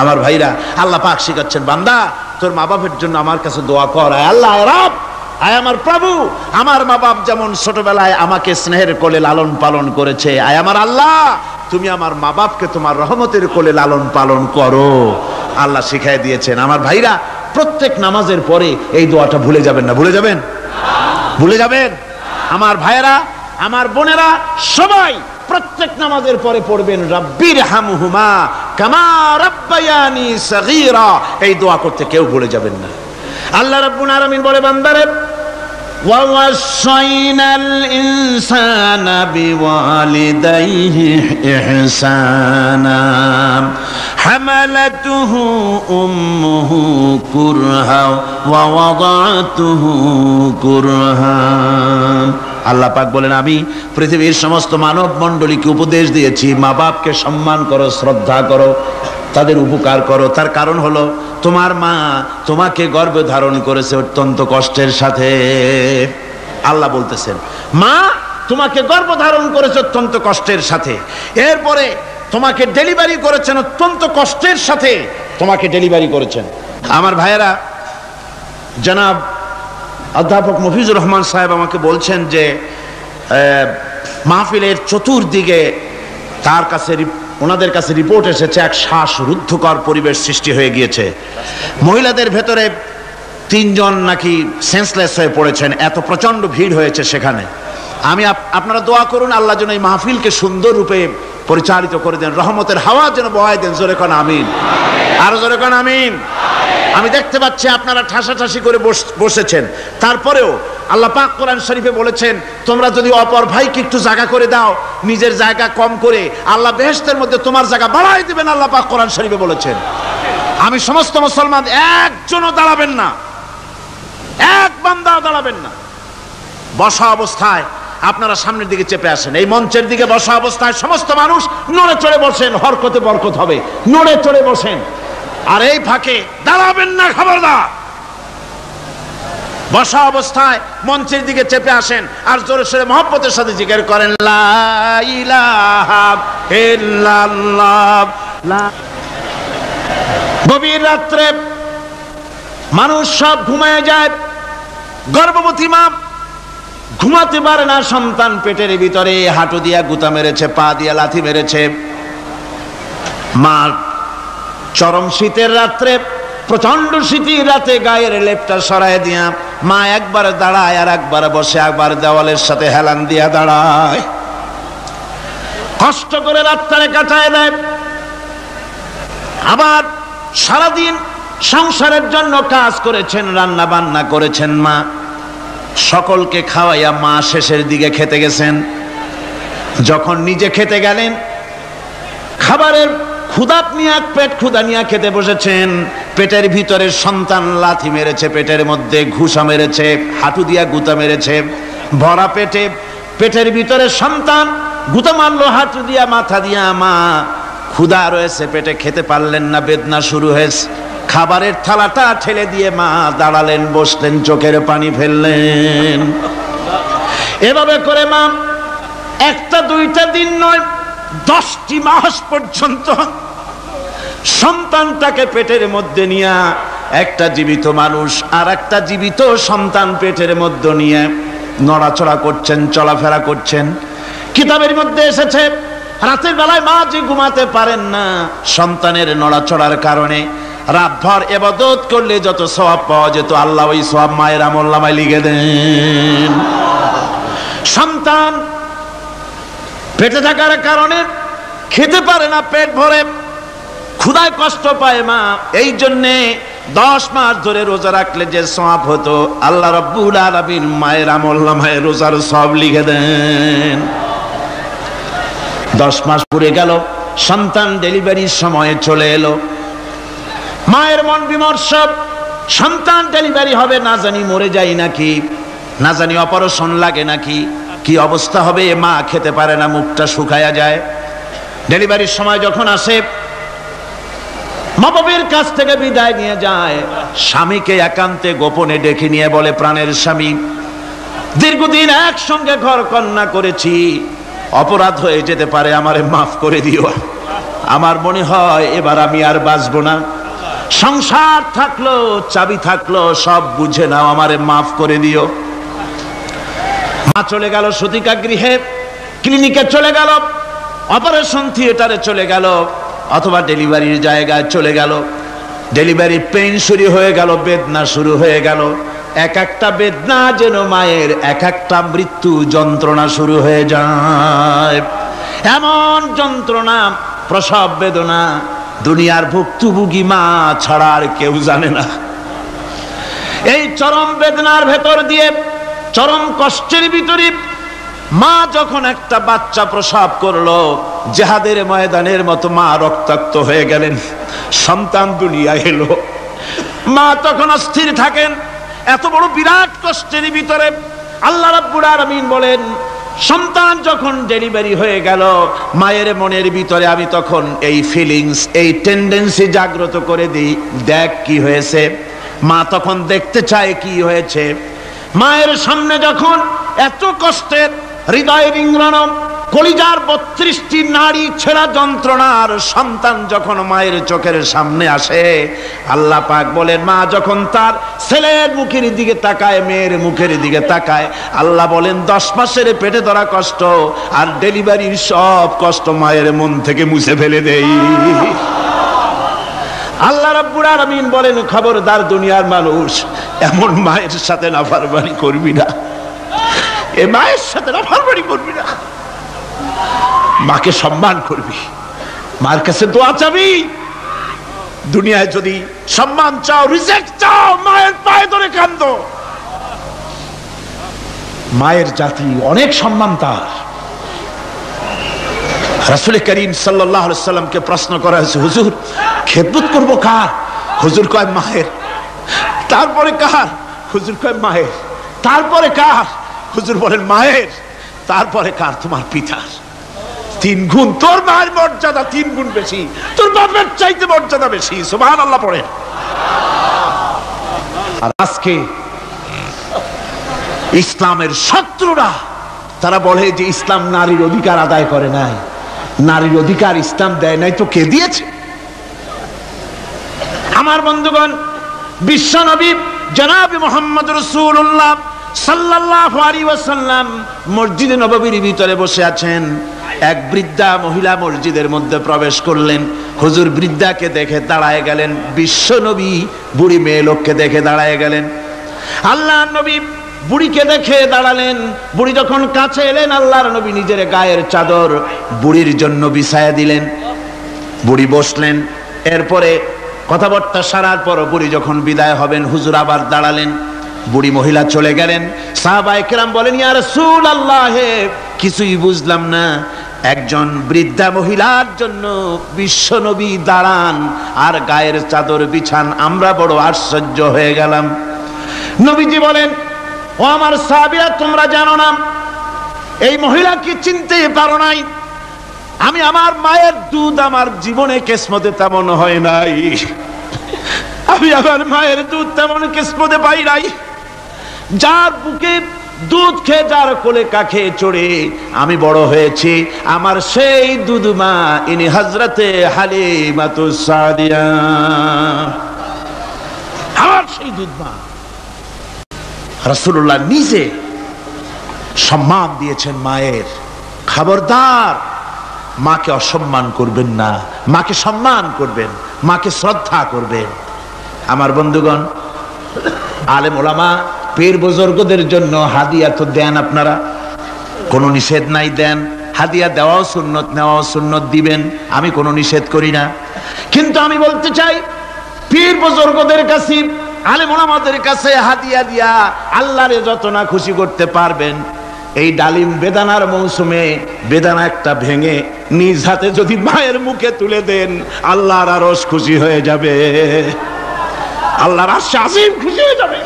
আমার ভাইরা, আল্লাহ পাক শিখাচ্ছেন, বান্দা তোর মা বাপের জন্য আমার কাছে দোয়া কর। আল্লাহ রব, আয় আমার প্রভু, আমার মা বাপ যেমন ছোটবেলায় আমাকে স্নেহের কোলে লালন পালন করেছে, আয় আমার আল্লাহ তুমি আমার মা বাপকে তোমার রহমতের কোলে লালন পালন করো। আল্লাহ শিখাই দিয়েছেন। আমার ভাইরা, প্রত্যেক নামাজের পরে এই দোয়াটা ভুলে যাবেন না। ভুলে যাবেন? ভুলে যাবেন? আমার ভাইরা, আমার বোনেরা, সবাই প্রত্যেক নামাজের পরে পড়বেন রব্বিরহামহুমা কামা রব্বায়ানি সাগীরা। এই দোয়া করতে কেউ ভুলে যাবেন না। আল্লাহ রাব্বুল আলামিন বলে, বান্দারে وَوَصَّيْنَا الْإِنسَانَ بِوَالِدَيْهِ إِحْسَانًا حَمَلَتْهُ أُمُّهُ كُرْهًا وَوَضَعَتْهُ كُرْهًا। আল্লাহ পাক বলেন, আমি পৃথিবীর সমস্ত মানব মণ্ডলীকে উপদেশ দিয়েছি, মা বাপকে সম্মান করো, শ্রদ্ধা করো, তাদের উপকার করো। তার কারণ হলো তোমার মা তোমাকে গর্ভে ধারণ করেছে অত্যন্ত কষ্টের সাথে। আল্লাহ বলতেছেন, মা তোমাকে গর্ভ ধারণ করেছে অত্যন্ত কষ্টের সাথে, এরপরে তোমাকে ডেলিভারি করেছেন অত্যন্ত কষ্টের সাথে, তোমাকে ডেলিভারি করেছেন। আমার ভাইয়েরা, জনাব অধ্যাপক মফিজুর রহমান সাহেব আমাকে বলছেন যে মাহফিলের চতুর্দিকে তার কাছে ওনাদের কাছে রিপোর্ট এসেছে এক শ্বাসরুদ্ধকর পরিবেশ সৃষ্টি হয়ে গিয়েছে। মহিলাদের ভেতরে 3 জন নাকি সেন্সলেস হয়ে পড়েছেন, এত প্রচন্ড ভিড় হয়েছে সেখানে। আমি আপনারা দোয়া করুন আল্লাহ যেন এই মাহফিলকে সুন্দর রূপে পরিচালিত করে দেন, রহমতের হাওয়া যেন বহায় দেন। জোরে কোন আমিন, আরো জোরে কোন আমিন। আমি দেখতে পাচ্ছি আপনারা ঠাসাঠাসি করে বসেছেন, তারপরেও আল্লাহ পাক কোরআন শরীফে বলেছেন তোমরা যদি অপর ভাইকে একটু জায়গা করে দাও, নিজের জায়গা কম করে, আল্লাহ বেহেশতের মধ্যে তোমার জায়গা বাড়াই দিবেন, আল্লাহ পাক কোরআন শরীফে বলেছেন। আমি সমস্ত মুসলমান একজনও দাঁড়াবেন না, এক বান্দাও দাঁড়াবেন না। বসা অবস্থায় আপনারা সামনের দিকে চেপে আসেন, এই মঞ্চের দিকে বসা অবস্থায় সমস্ত মানুষ নড়ে চড়ে বসেন, হরকতে বরকত হবে, নড়ে চড়ে বসেন। আর এই ফাঁকে দাঁড়াবেন না, খবরদার। বসা অবস্থায় মঞ্চের দিকে চেপে আসেন আর জোরে সোরে মহব্বতের সাথে জিকির করেন লা ইলাহা ইল্লাল্লাহ। গভীর রাত্রে মানুষ সব ঘুমিয়ে যায়, গর্ভবতী মা ঘুমাতে পারে না, সন্তান পেটের ভিতরে হাঁটু দিয়া গুতা মেরেছে, পা দিয়া লাথি মেরেছে। মা চরম শীতের রাত্রে, প্রচন্ড শীতের রাতে গায়ের লেপটা সরায় দিয়া মা একবার দাঁড়ায় আর একবার বসে, একবার দেওয়ালের সাথে হেলান দিয়া দাঁড়ায়, কষ্ট করে রাতটারে কাটায় দেয়। আবার সারাদিন সংসারের জন্য কাজ করেছেন, রান্না বান্না করেছেন মা, সকলকে খাওয়াইয়া মা শেষের দিকে খেতে গেছেন। যখন নিজে খেতে গেলেন, খাবারের ক্ষুধা নিয়ে পেট ক্ষুধা নিয়ে খেতে বসেছেন, পেটের ভিতরে সন্তান লাথি মেরেছে, পেটের মধ্যে ঘুষা মেরেছে, হাঁটু দিয়া গুতা মেরেছে, ভরা পেটে পেটের ভিতরে সন্তান গুতা মারলো হাঁটু দিয়া, মাথা দিয়া। মা ক্ষুধা রয়েছে পেটে, খেতে পারলেন না, বেদনা শুরু হয়েছে। খাবারের থালাটা ঠেলে দিয়ে মা দাঁড়ালেন, বসলেন, চোখের পানি ফেললেন। এভাবে করে মা একটা দুইটা দিন নয়, 10টি মাস পর্যন্ত সন্তানটাকে পেটের মধ্যে নিয়ে, একটা জীবিত মানুষ আর একটা জীবিত সন্তান পেটের মধ্যে নিয়ে নড়াচড়া করছেন, চলাফেরা করছেন। কিতাবের মধ্যে এসেছে রাতের বেলায় মা যে ঘুমাতে পারেন না সন্তানের নড়াচড়ার কারণে, রাতভর ইবাদত করলে যত সওয়াব পাওয়া যেত আল্লাহ ওই সওয়াব মায়ের আমলনামায় লিখে দেন। সন্তান পেটে থাকার কারণে খেতে পারে না, পেট ভরে ক্ষুধায় কষ্ট পায় মা, এই জন্যে 10 মাস ধরে রোজা রাখলে যে সওয়াব হতো আল্লাহ রাব্বুল আলামিন মায়ের আমলনামায় রোজার সওয়াব লিখে দেন। 10 মাস পুরে গেল, সন্তান ডেলিভারির সময় চলে এলো, মায়ের মন বিমর্ষ, সন্তান ডেলিভারি হবে, না জানি মরে যায় নাকি, না জানি অপারেশন লাগে নাকি, কি অবস্থা হবে। মা খেতে পারে না, মুখটা শুকায়া যায়। ডেলিভারির সময় যখন আসে, মা বাবার কাছ থেকে বিদায় নিয়ে যায়, স্বামীকে একান্তে গোপনে ডেকে নিয়ে বলে, প্রাণের স্বামী, দীর্ঘদিন একসঙ্গে ঘর কন্যা করেছি, অপরাধ হয়ে যেতে পারে, আমারে মাফ করে দিও। আমার মনে হয় এবার আমি আর বাঁচবো না, সংসার থাকলো চাবি থাকলো সব বুঝে নাও, আমারে মাফ করে দিও। মা চলে গেল সতিকা গৃহে, ক্লিনিকে চলে গেল, অপারেশন থিয়েটারে চলে গেল, অথবা ডেলিভারির জায়গায় চলে গেল। ডেলিভারি পেইন শুরু হয়ে গেল, বেদনা শুরু হয়ে গেল। এক একটা বেদনা যেন মায়ের এক একটা মৃত্যু যন্ত্রণা শুরু হয়ে যায়। এমন যন্ত্রণা, প্রসব বেদনা দুনিয়ার ভুক্তভোগী মা ছাড়া আর কেউ জানে না। এই চরম বেদনার ভেতর দিয়ে, চরম কষ্টের ভিতরে মা যখন একটা বাচ্চা প্রসব করলো, জিহাদের ময়দানের মতো মা রক্তাক্ত হয়ে গেলেন, সন্তান দুনিয়ায় এলো। মা তখন অস্থির থাকেন, এত বড় বিরাট কষ্টের ভিতরে। আল্লাহ রাব্বুল আলামিন বলেন, সন্তান যখন ডেলিভারি হয়ে গেল, মায়ের মনের ভিতরে আমি তখন এই ফিলিংস, এই টেন্ডেন্সি জাগ্রত করে দিই, দেখ কি হয়েছে। মা তখন দেখতে চায় কি হয়েছে। মায়ের সামনে যখন এত কষ্টের, হৃদয় রিংড়ানো, কলিজার 32টি নাড়ি ছেঁড়া যন্ত্রণার সন্তান যখন মায়ের চোখের সামনে আসে, আল্লাহ পাক বলেন, মা যখন তার ছেলের মুখের দিকে তাকায়, মেয়ের মুখের দিকে তাকায়, আল্লাহ বলেন 10 মাসের পেটে ধরা কষ্ট আর ডেলিভারির সব কষ্ট মায়ের মন থেকে মুছে ফেলে দেই। আল্লাহ রাব্বুল আলামিন বলেন, খবরদার দুনিয়ার মানুষ, এমন মায়ের সাথে নাফরমানি করবি না, এ মায়ের সাথে নাফরমানি করবি না, মাকে সম্মান করবি, মার কাছে দোয়া চাবি। দুনিয়ায় যদি সম্মান চাও, রিজেক্ট চাও, মায়ের পায়ে ধরে কাঁদো। মায়ের জাতি অনেক সম্মান তার। রাসূল করিম সাল্লাল্লাহু আলাইহি সাল্লামকে প্রশ্ন করা হয়েছে, হুজুর খেদমত করব কার? হুজুর কয় মায়ের। তারপরে কার? হুজুর কয় মায়ের। তারপরে কার? হুজুর বলেন মায়ের। তারপরে কার? তোমার পিতার। 3 গুণ। তোর মায়ের মর্যাদা 3 গুণ বেশি, তোর বাপের চাইতে মর্যাদা বেশি। সুবহানাল্লাহ পড়েন। আর আজকে ইসলামের শত্রুরা তারা বলে যে ইসলাম নারীর অধিকার আদায় করে নাই। নারীর অধিকার ইসলাম দেয় নাই তো কে দিয়েছে? আমার বন্ধুগণ, বিশ্বনবী জনাব মুহাম্মদ রাসূলুল্লাহ সাল্লাল্লাহু আলাইহি ওয়াসাল্লাম মসজিদে নববীর ভিতরে বসে আছেন। এক বৃদ্ধা মহিলা মসজিদের মধ্যে প্রবেশ করলেন। হুজুর বৃদ্ধাকে দেখে দাঁড়ায় গেলেন, বিশ্বনবী বুড়ি মেয়ে লোককে দেখে দাঁড়ায় গেলেন। আল্লাহর নবী বুড়িকে দেখে দাঁড়ালেন। বুড়ি যখন কাছে এলেন, আল্লাহর নবী নিজের গায়ের চাদর বুড়ির জন্য বিছায়া দিলেন। বুড়ি বসলেন। এরপরে কথাবার্তা সারার পর বুড়ি যখন বিদায় হবেন, হুজুর আবার দাঁড়ালেন। বুড়ি মহিলা চলে গেলেন। সাহাবায়ে কেরাম বলেন, ইয়া রাসূলুল্লাহ, কিছুই বুঝলাম না, একজন বৃদ্ধা মহিলার জন্য বিশ্বনবী দাঁড়ান আর গায়ের চাদর বিছান, আমরা বড় আশ্চর্য হয়ে গেলাম। নবীজি বলেন, ও আমার সাহাবীরা, তোমরা জানো না, এই মহিলা কি চিনতে পারো নাই? আমি আমার মায়ের দুধ আমার জীবনে কিসমতে তেমন হয় নাই। আমি আমার মায়ের দুধ তেমন কিসমতে পাই নাই। যার বুকে দুধ খেয়ে, যার কোলে কাখে চড়ে আমি বড় হয়েছি, আমার সেই দুধ মা ইনি হযরতে হালিমাতুস সাদিয়া, আমার সেই দুধ মা। রাসূলুল্লাহ নিজে সম্মান দিয়েছেন মায়ের। খবরদার মাকে অসম্মান করবেন না, মাকে সম্মান করবেন, মাকে শ্রদ্ধা করবেন। আমার বন্ধুগণ, আলেম ওলামা পীর বুজুর্গদের জন্য হাদিয়া তো দেন, আপনারা কোনো নিষেধ নাই, দেন। হাদিয়া দেওয়াও সুন্নত, নেওয়াও সুন্নত, দিবেন, আমি কোনো নিষেধ করি না। কিন্তু আমি বলতে চাই, পীর বুজুর্গদের কাছে, আলেম ওলামাদের কাছে হাদিয়া দিয়া আল্লাহরে যত না খুশি করতে পারবেন, এই ডালিম বেদানার মৌসুমে বেদানা একটা ভেঙে নিজ হাতে যদি মায়ের মুখে তুলে দেন, আল্লাহর আরশ খুশি হয়ে যাবে, আল্লাহর আরশ আজিম খুশি হয়ে যাবে,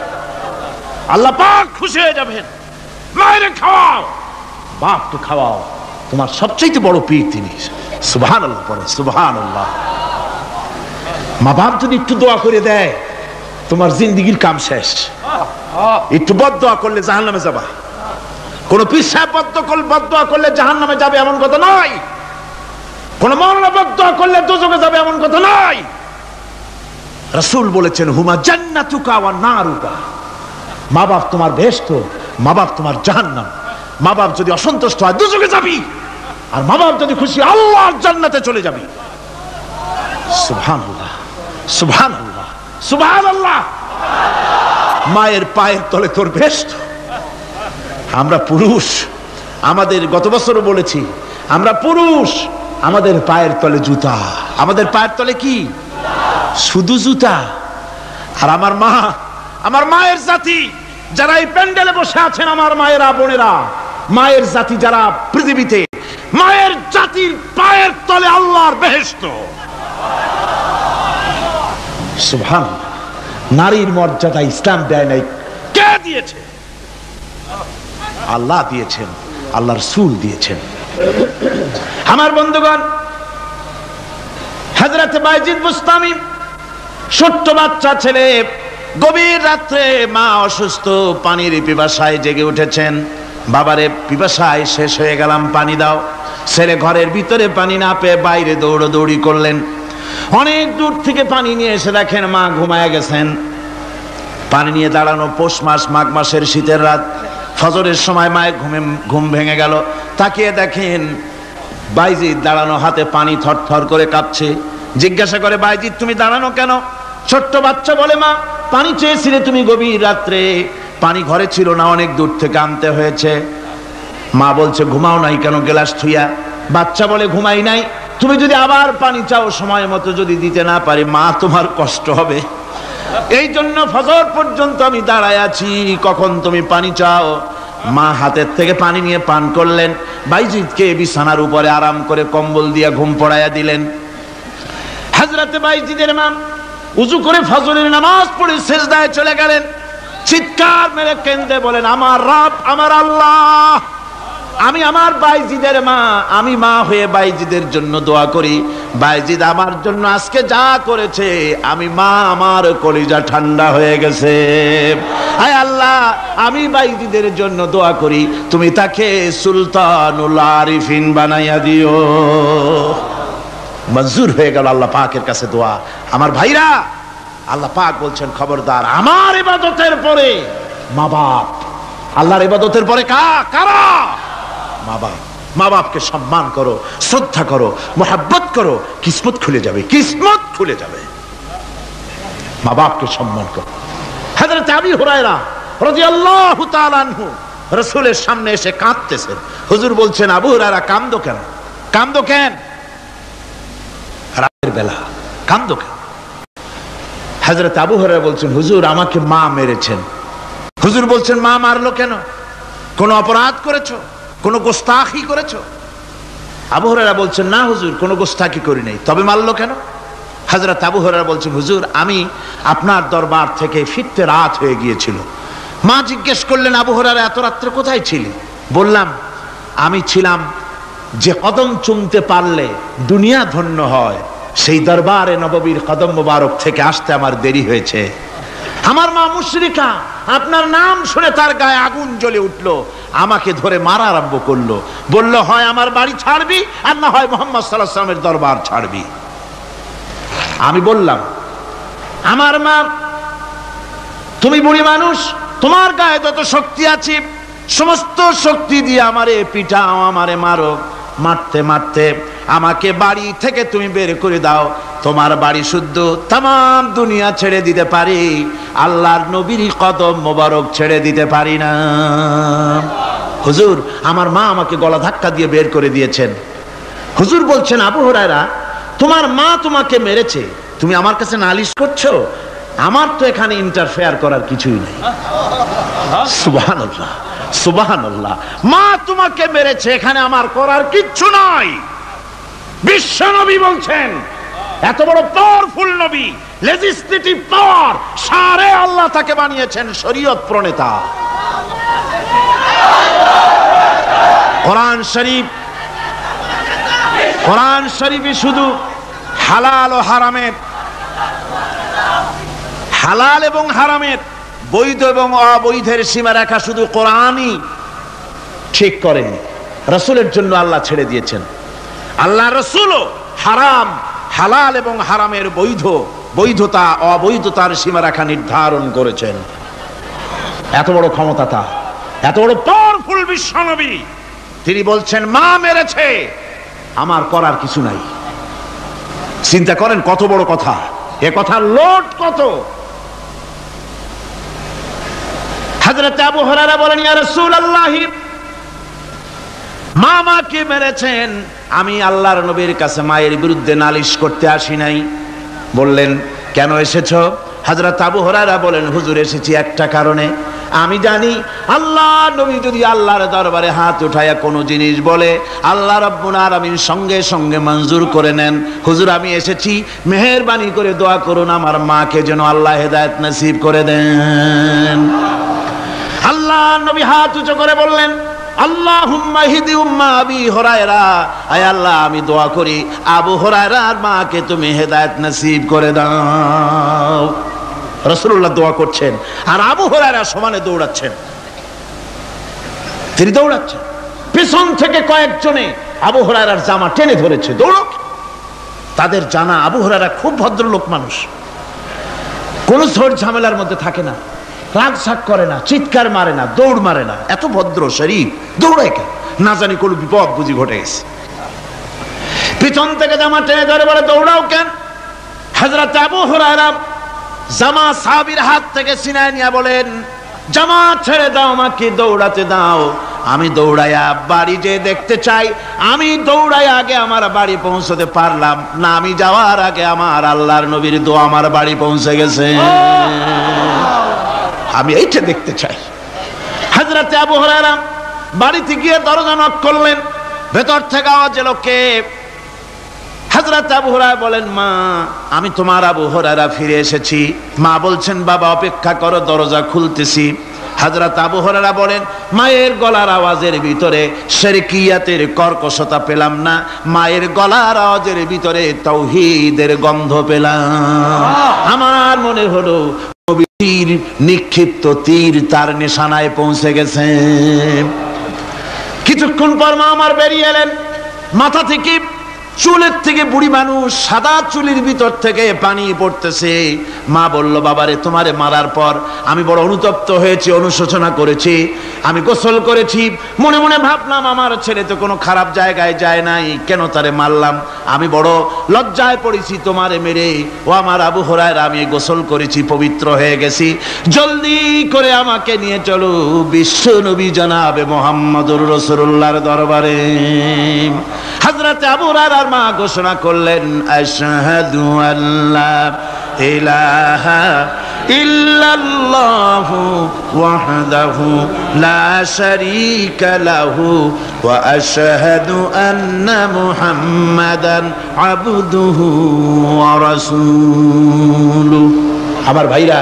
আল্লাহ পাক খুশি হয়ে যাবেন। মায়ের খাওয়াও, বাপকে খাওয়াও, তোমার সবচেয়ে বড় পীর তিনি। সুবহানাল্লাহ পড়ে, সুবহানাল্লাহ। মা বাপ যদি একটু দোয়া করে দেয়, তোমার জিন্দেগির কাম শেষ। একটু বদদোয়া করলে জাহান্নামে যাবা। কোন পীর সাহেব বদদোয়া করলে জাহান্নামে যাবে এমন কথা নয়। কোন মাওলানা বদদোয়া করলে দোজখে যাবে এমন কথা নয়। রাসূল বলেছেন, হুমা জান্নাতুকা ওয়া নারুকা। মা বাপ তোমার বেহেশত, মা বাপ তোমার জাহান্নাম। মা বাপ যদি অসন্তুষ্ট হয়, দোজখে যাবি, আর মা বাপ যদি খুশি, আল্লাহর জান্নাতে চলে যাবি। সুবহানাল্লাহ, সুবহানাল্লাহ, সুবহানাল্লাহ। মায়ের পায়ের তলে তোর বেহেশত। আমরা পুরুষ, আমাদের গত বছরও বলেছি, আমরা পুরুষ, আমাদের পায়ের তলে জুতা। আমাদের পায়ের তলে কি? শুধু জুতা। আর আমার মা, আমার মায়ের জাতি যারা এই প্যান্ডেলে বসে আছেন, আমার মায়েরা বোনেরা, মায়ের জাতি যারা পৃথিবীতে, মায়ের জাতির পায়ের তলে আল্লাহর বেহেশত। সুবহানাল্লাহ। নারীর মর্যাদা ইসলাম দেয় নাই, কে দিয়েছে? আল্লাহ দিয়েছেন, আল্লাহর রাসূল দিয়েছেন। আমার বন্ধুগণ, হযরত বাইজিদ বুস্তামি, ছোট্ট বাচ্চা ছেলে, গভীর রাত্রে মা অসুস্থ, পানির পিপাসায় জেগে উঠেছেন। বাবারে পিপাসায় শেষ হয়ে গেলাম, পানি দাও। ছেলে ঘরের ভিতরে পানি না পেয়ে বাইরে দৌড়াদৌড়ি করলেন। অনেক দূর থেকে পানি নিয়ে এসে দেখেন মা ঘুমায় গেছেন। পানি নিয়ে দাঁড়ানো পৌষ মাস, মাঘ মাসের শীতের রাত, ফজরের সময় মায়ের ঘুম ভেঙে গেল। তাকিয়ে দেখেন বাইজিদ দাঁড়ানো, হাতে পানি থরথর করে কাঁপছে। জিজ্ঞাসা করে, বাইজিদ তুমি দাঁড়ানো কেন? ছোট্ট বাচ্চা বলে, মা পানি চেয়েছিলে তুমি গভীর রাত্রে, পানি ঘরে ছিল না, অনেক দূর থেকে আনতে হয়েছে। মা বলছে, ঘুমাও নাই কেন গ্লাস থুইয়া? বাচ্চা বলে, ঘুমাই নাই। তুমি যদি আবার পানি চাও সময় মতো যদি দিতে না পারি মা তোমার কষ্ট হবে, এই জন্য ফজর পর্যন্ত আমি দাঁড়ায় আছি, কখন তুমি পানি চাও। মা হাতের থেকে পানি নিয়ে পান করলেন। বাইজিদকে বিছানার উপরে আরাম করে কম্বল দিয়া ঘুম পড়াইয়া দিলেন। হযরতে বাইজিদের মা উযু করে ফজরের নামাজ পড়ে সিজদায় চলে গেলেন। চিৎকার মেরে কেঁদে বলেন, আমার রব, আমার আল্লাহ, আমি আমার বাইজিদের মা, আমি মা হয়ে বাইজিদের জন্য দোয়া করি। বাইজিদ আমার জন্য আজকে যা করেছে, আমি মা, আমার কলিজা ঠান্ডা হয়ে গেছে। আয় আল্লাহ, আমি বাইজিদের জন্য দোয়া করি, তুমি তাকে সুলতানুল আরিফিন বানাইয়া দিও। মঞ্জুর হয়ে গেল আল্লাহ পাকের কাছে দোয়া। আমার ভাইরা, আল্লাহ পাক বলছেন, খবরদার আমার ইবাদতের পরে মা বাপ, আল্লাহর ইবাদতের পরে কারা? মা বাপ। মা বাপকে সম্মান করো, শ্রদ্ধা করো, মোহাব্বত করো, কিসমত খুলে যাবে, কিসমত খুলে যাবে। মা বাপকে সম্মান করো। হযরত আবু হুরায়রা রাদিয়াল্লাহু তাআলা আনহু রাসূলের সামনে এসে কাঁদতেছেন। হুজুর বলছেন, আবু হুরায়রা কাঁদো কেন? কাঁদো কেন? রাতের বেলা কাঁদো কেন? হযরত আবু হুরায়রা বলছেন, হুজুর আমাকে মা মেরেছেন। হুজুর বলছেন, মা মারলো কেন? কোন অপরাধ করেছো? কোন গোস্তাখি করেছো? আবু হুরায়রা বলছেন, না হুজুর, কোন গোস্তাখি করি নাই, তবে মারলো কেন? হযরত আবু হুরায়রা বলছেন, হুজুর আমি আপনার দরবার থেকে ফিরতে রাত হয়ে গিয়েছিল। মা জিজ্ঞেস করলেন, আবু হুরায়রা এত রাত্রে কোথায় ছিলে? বললাম, আমি ছিলাম যে কদম চুমতে পারলে দুনিয়া ধন্য হয়, সেই দরবারে নববীর কদম মোবারক থেকে আসতে আমার দেরি হয়েছে। আমার মা মুশরিকা, আপনার নাম শুনে তার গায়ে আগুন জ্বলে উঠলো, আমাকে ধরে মারা আরম্ভ করলো। বলল, হয় আমার বাড়ি ছাড়বি, আর না হয় মুহাম্মদ সাল্লাল্লাহু আলাইহি ওয়াসাল্লামের দরবার ছাড়বি। আমি বললাম, আমার মা, তুমি বুড়ি মানুষ, তোমার গায়ে যত শক্তি আছে সমস্ত শক্তি দিয়ে আমারে পিটাও, আমারে মারো। মারতে মারতে আমাকে বাড়ি থেকে তুমি বের করে দাও। তোমার বাড়ি শুদ্ধ, তাম দুনিয়া ছেড়ে দিতে পারি, আল্লাহর নবীর কদম মোবারক ছেড়ে দিতে পারি না। হুজুর, আমার মা আমাকে গলা ধাক্কা দিয়ে বের করে দিয়েছেন। হুজুর বলছেন, আবু হুরায়রা তোমার মা তোমাকে মেরেছে, তুমি আমার কাছে নালিশ করছো? আমার তো এখানে ইন্টারফেয়ার করার কিছুই নেই। সুবহানাল্লাহ, সুবহানাল্লাহ। মা তোমাকে মেরেছে, এখানে আমার করার কিচ্ছু নাই। বিশ্ব নবী বলছেন, এত বড় পাওয়ারফুল নবী, লেজিসলেটিভ পাওয়ার, সারে আল্লাহ তাকে বানিয়েছেন শরীয়ত প্রণেতা। কোরআন শরীফ, কোরআন শরীফে শুধু হালাল ও হারামের, হালাল এবং হারামের, বৈধ এবং অবৈধের সীমারেখা শুধু কোরআনই ঠিক করেন, রাসূলের জন্য আল্লাহ ছেড়ে দিয়েছেন। আল্লাহ রাসূলও হারাম, হালাল এবং হারামের বৈধতা অবৈধতার সীমারেখা নির্ধারণ করেছেন। এত বড় ক্ষমতা তার, এত বড় পাওয়ারফুল বিশ্বনবী, তিনি বলছেন মা মেরেছে, আমার করার কিছু নাই। চিন্তা করেন কত বড় কথা, এ কথার লোড কত। হযরত আবু হুরায়রা বলেন, ইয়া রাসূলুল্লাহ, মা মাকে মেরেছেন, আমি আল্লাহর নবীর কাছে মায়ের বিরুদ্ধে নালিশ করতে আসি নাই। বললেন, কেন এসেছো? হযরত আবু হুরায়রা বলেন, হুজুর এসেছি একটা কারণে, আমি জানি আল্লাহ নবী যদি আল্লাহর দরবারে হাত উঠায়া কোনো জিনিস বলে, আল্লাহ রাব্বুল আলামিন সঙ্গে সঙ্গে মঞ্জুর করে নেন। হুজুর আমি এসেছি, মেহেরবানি করে দোয়া করুন আমার মাকে যেন আল্লাহ হেদায়েত নসিব করে দেন। আল্লাহ নবী হাত উঁচু করে বললেন, আল্লাহুম্মা হিদি উম্মা আবি হুরায়রা, আয় আল্লাহ আমি দোয়া করি আবু হুরায়রার মাকে তুমি হেদায়েত নসিব করে দাও। রাসূলুল্লাহ দোয়া করছেন আর আবু হুরায়রা সমানে দৌড়াচ্ছেন। তিনি দৌড়াচ্ছেন, পেছন থেকে কয়েকজনে আবু হুরায়রার জামা টেনে ধরেছে, দৌড়ক। তাদের জানা আবু হুরায়রা খুব ভদ্রলোক মানুষ, কোনো ঝড় ঝামেলার মধ্যে থাকে না, রাগ শাক করে না, চিৎকার মারে না, দৌড় মারে না, এত ভদ্র শরীর, দৌড়ায় কেন? না জানি কোনো বিপদ বুঝি ঘটে গেছে। পিছন থেকে জামা টেনে ধরে বলে দৌড়াও কেন? হযরত আবু হুরায়রা জামা সাহাবীর হাত থেকে ছিনায় নিয়ে বলেন, জামা ছেড়ে দাও, আমাকে দৌড়াতে দাও, আমি দৌড়াইয়া বাড়ি যে দেখতে চাই। আমি দৌড়াই আগে আমার বাড়ি পৌঁছতে পারলাম না, আমি যাওয়ার আগে আমার আল্লাহর নবীর দোয়া আমার বাড়ি পৌঁছে গেছে, আমি এইটা দেখতে চাই। হযরত আবু হুরায়রা বাড়িতে গিয়ে দরজা নক করলেন, ভেতর থেকে আওয়াজ এলো, কে? হযরত আবু হুরায়রা বলেন, মা, আমি তোমার আবু হুরায়রা ফিরে এসেছি। মা বলছেন, বাবা অপেক্ষা করো, দরজা খুলতেছি। হযরত আবু হুরায়রা বলেন, মায়ের গলার আওয়াজের ভিতরে শিরকিয়াতের কর্কশতা পেলাম না, মায়ের গলার আওয়াজের ভিতরে তাওহীদের গন্ধ পেলাম। আমার মনে হলো নবীর নিক্ষিপ্ত তীর তার নিশানায় পৌঁছে গেছে। কিছুক্ষণ পর মা আমার বেরিয়ে এলেন, মাথা থেকে চুলের থেকে, বুড়ি মানুষ, সাদা চুলের ভিতর থেকে পানি পড়তেছে। মা বলল, বাবারে, তোমারে মারার পর আমি বড় অনুতপ্ত হয়েছি, অনুশোচনা করেছি, আমি গোসল করেছি, মনে মনে ভাবলাম আমার ছেলে তো কোনো খারাপ জায়গায় যায় নাই, কেন তারে মারলাম? আমি বড় লজ্জায় পড়েছি তোমারে মেরে। ও আমার আবু হুরায়রা, আমি গোসল করেছি, পবিত্র হয়ে গেছি, জলদি করে আমাকে নিয়ে চলো বিশ্ব নবী জনাবে মুহাম্মদুর রাসূলুল্লাহর দরবারে। হযরত আবু হুরায়রা মা ঘোষণা করলেন, আশহাদু আল্লা ইলাহা ইল্লাল্লাহু ওয়াহদাহু লা শারীকা লাহু ওয়া আশহাদু আন্না মুহাম্মাদান আবদুহু ওয়া রাসূলুহু। আমার ভাইরা,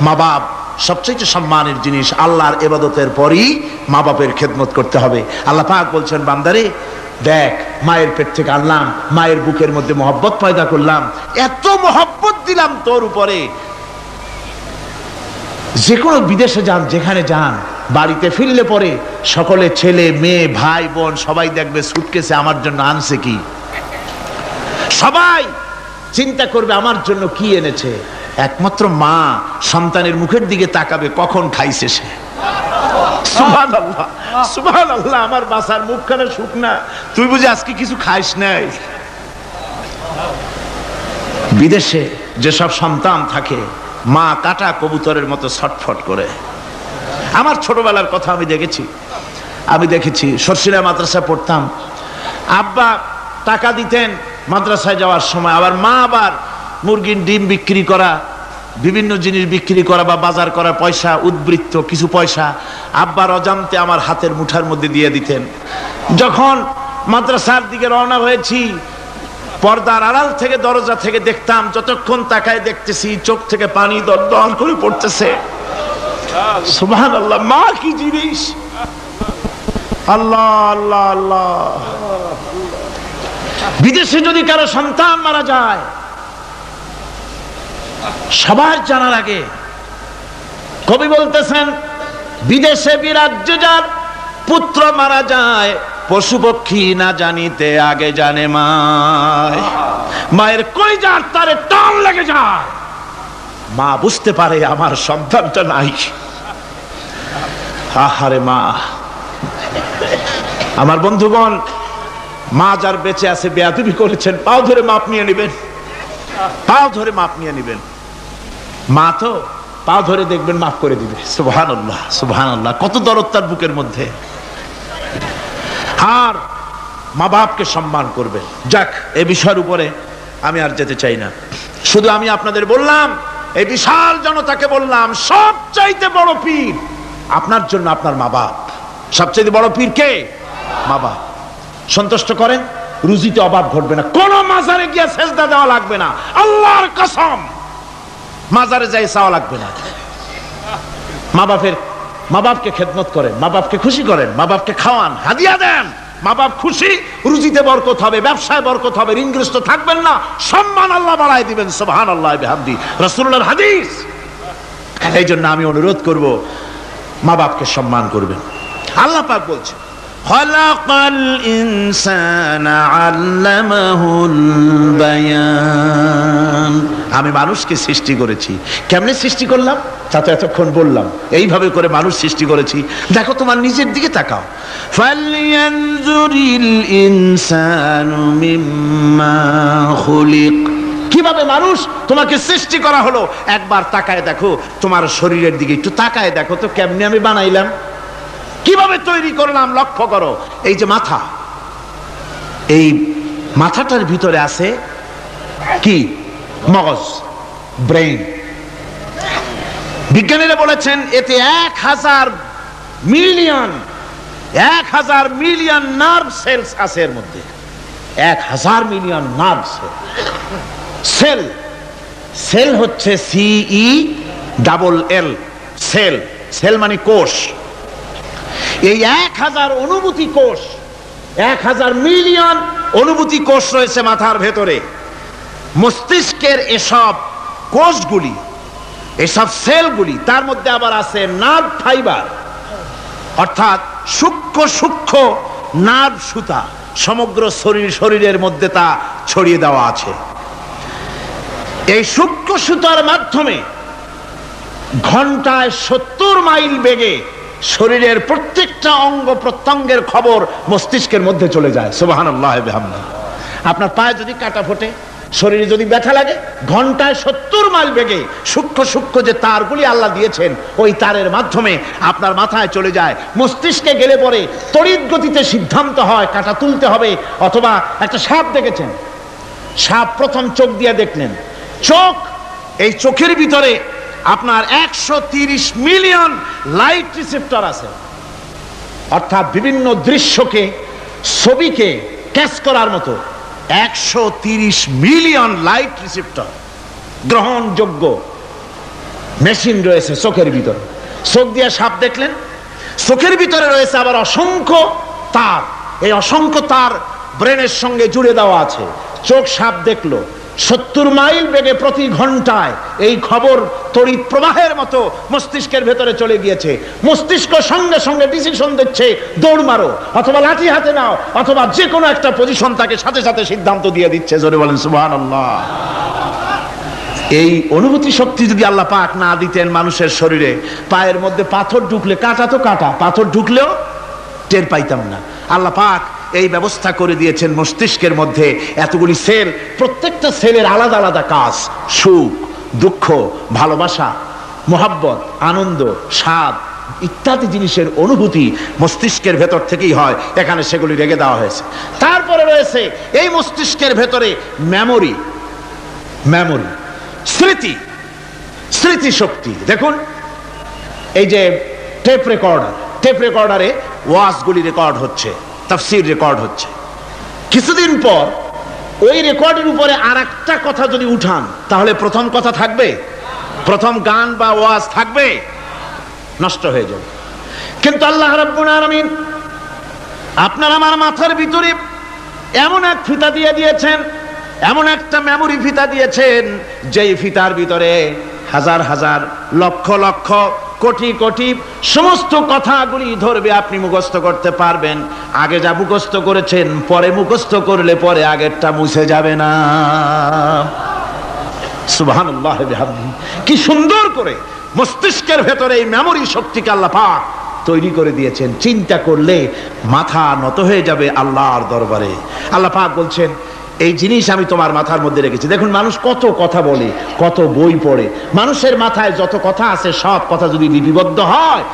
মা বাপ সবচেয়ে সম্মানের জিনিস। আল্লাহর ইবাদতের পরই মা বাপের খেদমত করতে হবে। আল্লাহ পাক বলছেন, বান্দারে দেখ, মায়ের পেট থেকে আনলাম, মায়ের বুকের মধ্যে মহব্বত পয়দা করলাম, এত মহব্বত দিলাম তোর উপরে, যে কোনো বিদেশে যান, যেখানে যান, বাড়িতে ফিরলে পরে সকলে, ছেলে মেয়ে ভাই বোন সবাই দেখবে সুটকেসে আমার জন্য আনছে কি, সবাই চিন্তা করবে আমার জন্য কি এনেছে। একমাত্র মা সন্তানের মুখের দিকে তাকাবে, কখন খাইছে সে। সুবহানাল্লাহ, সুবহানাল্লাহ, আমার বাসার মুখখানা শুকনা, তুই বুঝি আজকে কিছু খাইস নাই। বিদেশে যেসব সন্তান থাকে, মা কাটা কবুতরের মতো ছটফট করে। আমার ছোটবেলার কথা আমি দেখেছি, সরসিরা মাদ্রাসায় পড়তাম, আব্বা টাকা দিতেন মাদ্রাসায় যাওয়ার সময়, আবার মা আবার মুরগির ডিম বিক্রি করা, বিভিন্ন জিনিস বিক্রি করা বা বাজার করা পয়সা, উদ্বৃত্ত কিছু পয়সা আব্বার অজান্তে আমার হাতের মুঠার মধ্যে দিয়ে দিতেন। যখন মাদ্রাসার দিকে রওনা হয়েছি, পর্দার আড়াল থেকে, দরজা থেকে দেখতাম, যতক্ষণ তাকায় দেখতেছি চোখ থেকে পানি দরদর করে পড়তেছে। সুবহানাল্লাহ, মা কি জিনিস! আল্লাহ আল্লাহ আল্লাহ। বিদেশে যদি কারো সন্তান মারা যায়, সবার জানার আগে কবি বলতেছেন, বিদেশে বিরাজ্যে যার পুত্র মারা যায়, পশু পক্ষী না জানিতে আগে জানে মায়। মায়ের কলিজার তারে টান লেগে যায়, মা বুঝতে পারে আমার সন্তানটা নাই। আহারে মা! আমার বন্ধুগণ, মা যার বেঁচে আছে বেয়াদবি করেছেন, পাও ধরে মাপ নিয়ে নেবেন, পাও ধরে মাপ নিয়ে নেবেন। মা তো পাও ধরে দেখবেন মাফ করে দিবে। সুবহানাল্লাহ, সুবহানাল্লাহ, কত দরদ তার বুকের মধ্যে। আর মা বাপকে সম্মান করবেন। যাক, এই বিষয়ের উপরে আমি আর যেতে চাই না, শুধু আমি আপনাদের বললাম, এই বিশাল জনতাকে বললাম, সবচাইতে বড় পীর আপনার জন্য আপনার মা বাপ। সবচাইতে বড় পীর কে? মা বাপ। সন্তুষ্ট করেন, রুজিতে অভাব ঘটবে না, কোন মাজারে গিয়ে সেজদা দেওয়া লাগবে না, আল্লাহর কসম, মাজারে যাই চাওয়া লাগবে না। মা বাপকে খেদমত করেন, মা বাপকে খুশি করেন, মা বাপকে খাওয়ান, হাদিয়া দেন, মা বাপ খুশি, রুজিতে বরকত হবে, ব্যবসায় বরকত হবে, ঋণগ্রস্ত থাকবেন না, সম্মান আল্লাহ বাড়ায় দিবেন। সুবহানাল্লাহ বিহামদি, রাসূলুল্লাহর হাদিস। এই জন্য আমি অনুরোধ করব, মা বাপকে সম্মান করবেন। আল্লাহ পাক বলছেন খলাকাল ইনসানা আল্লামাহুল বায়ান, আমি মানুষকে সৃষ্টি করেছি। কেমনে সৃষ্টি করলাম তা তো এতক্ষণ বললাম। এইভাবে করে মানুষ সৃষ্টি করেছি। দেখো তোমার নিজের দিকে তাকাও। ফালয়ানজুরিল ইনসানু মিম্মা খুলিক, কিভাবে মানুষ তোমাকে সৃষ্টি করা হলো একবার তাকায় দেখো, তোমার শরীরের দিকে একটু তাকায় দেখো তো কেমনে আমি বানাইলাম, কিভাবে তৈরি করলাম। লক্ষ্য করো, এই যে মাথা, এই মাথাটার ভিতরে আছে কি? মগজ, ব্রেইন। বিজ্ঞানীরা বলেছেন এতে 1000 মিলিয়ন নার্ভ সেলস আছে এর মধ্যে। 1000 মিলিয়ন নার্ভ সেল। সেল হচ্ছে CELL, সেল। সেল মানে কোষ। এই 1000 অনুভূতি কোষ, 1000 মিলিয়ন অনুভূতি কোষ রয়েছে মাথার ভেতরে। মস্তিষ্কের এসব কোষগুলি, এসব সেলগুলি, তার মধ্যে আবার আছে নার্ভ ফাইবার, অর্থাৎ সূক্ষ্ম নার্ভ সুতা সমগ্র শরীরের মধ্যে তা ছড়িয়ে দেওয়া আছে। এই সূক্ষ্ম সুতার মাধ্যমে ঘন্টায় 70 মাইল বেগে শরীরের প্রত্যেকটা অঙ্গ প্রত্যঙ্গের খবর মস্তিষ্কের মধ্যে চলে যায়। সুবহানাল্লাহ ওয়া বিহামদিহি। আপনার পায়ে যদি কাটা ফোটে, শরীরে যদি ব্যথা লাগে, ঘন্টায় 70 মাইল বেগে সূক্ষ্ম যে তারগুলি আল্লাহ দিয়েছেন, ওই তারের মাধ্যমে আপনার মাথায় চলে যায়। মস্তিষ্কে গেলে পরে তড়িৎ গতিতে সিদ্ধান্ত হয় কাটা তুলতে হবে। অথবা একটা সাপ দেখেছেন, সাপ প্রথম চোখ দিয়ে দেখলেন, চোখ, এই চোখের ভিতরে আপনার 130 মিলিয়ন লাইট রিসেপ্টর আছে, অর্থাৎ বিভিন্ন দৃশ্যকে, ছবিকে ক্যাচ করার মতো 130 মিলিয়ন লাইট রিসেপ্টর গ্রহণযোগ্য মেশিন রয়েছে চোখের ভিতরে। চোখ দিয়ে সাপ দেখলেন, চোখের ভিতরে রয়েছে আবার অসংখ্য তার। এই অসংখ্য তার ব্রেনের সঙ্গে জুড়ে দেওয়া আছে। চোখ সাপ দেখলো, 70 মাইল বেগে প্রতি ঘন্টায় এই খবর তড়িৎ প্রবাহের মতো মস্তিষ্কের ভেতরে চলে গিয়েছে। মস্তিষ্ক সঙ্গে সঙ্গে ডিসিশন দিচ্ছে, দৌড় মারো, অথবা লাঠি হাতে নাও, অথবা যে কোনো একটা পজিশন তাকে সাথে সাথে সিদ্ধান্ত দিয়ে দিচ্ছে। জোরে বলেন সুবহানাল্লাহ। এই অনুভূতি শক্তি যদি আল্লাহ পাক না দিতেন মানুষের শরীরে, পায়ের মধ্যে পাথর ঢুকলে, কাটা তো কাটা, পাথর ঢুকলেও টের পাইতাম না। আল্লাহ পাক এই ব্যবস্থা করে দিয়েছেন মস্তিষ্কের মধ্যে এতগুলি সেল, প্রত্যেকটা সেলের আলাদা আলাদা কাজ। সুখ, দুঃখ, ভালোবাসা, মোহাব্বত, আনন্দ, স্বাদ ইত্যাদি জিনিসের অনুভূতি মস্তিষ্কের ভেতর থেকেই হয়। এখানে সেগুলি রেখে দেওয়া হয়েছে। তারপরে রয়েছে এই মস্তিষ্কের ভেতরে মেমোরি, স্মৃতি শক্তি। দেখুন, এই যে টেপ রেকর্ডারে ওয়াজগুলি রেকর্ড হচ্ছে, তাফসীর রেকর্ড হচ্ছে। কিছুদিন পর ওই রেকর্ডের উপরে আরেকটা কথা যদি উঠান, তাহলে প্রথম কথা থাকবে? প্রথম গান বা ওয়াজ থাকবে? নষ্ট হয়ে যাবে। কিন্তু আল্লাহ রাব্বুল আলামিন আপনার আমার মাথার ভিতরে এমন এক ফিতা দিয়ে দিয়েছেন, এমন একটা মেমোরি ফিতা দিয়েছেন, যেই ফিতার ভিতরে হাজার হাজার, লক্ষ লক্ষ, কোটি কোটি সমস্ত কথাগুলি ধরবে, আপনি মুখস্থ করতে পারবেন। আগে যা মুখস্থ করেছেন, পরে মুখস্থ করলে পরে আগেরটা মুছে যাবে না। সুবহানাল্লাহ ওয়া বিহামদিহি। কি সুন্দর করে মস্তিষ্কের ভেতরে এই মেমোরি শক্তিকে আল্লাহ পাক তৈরি করে দিয়েছেন। চিন্তা করলে মাথা নত হয়ে যাবে আল্লাহর দরবারে। আল্লাহ পাক বলছেন, এই জিনিস আমি তোমার মাথার মধ্যে রেখেছি। দেখুন, মানুষ কত কথা বলে, কত বই পড়ে। মানুষের মাথায় যত কথা আছে, সব কথা যদি লিপিবদ্ধ হয়,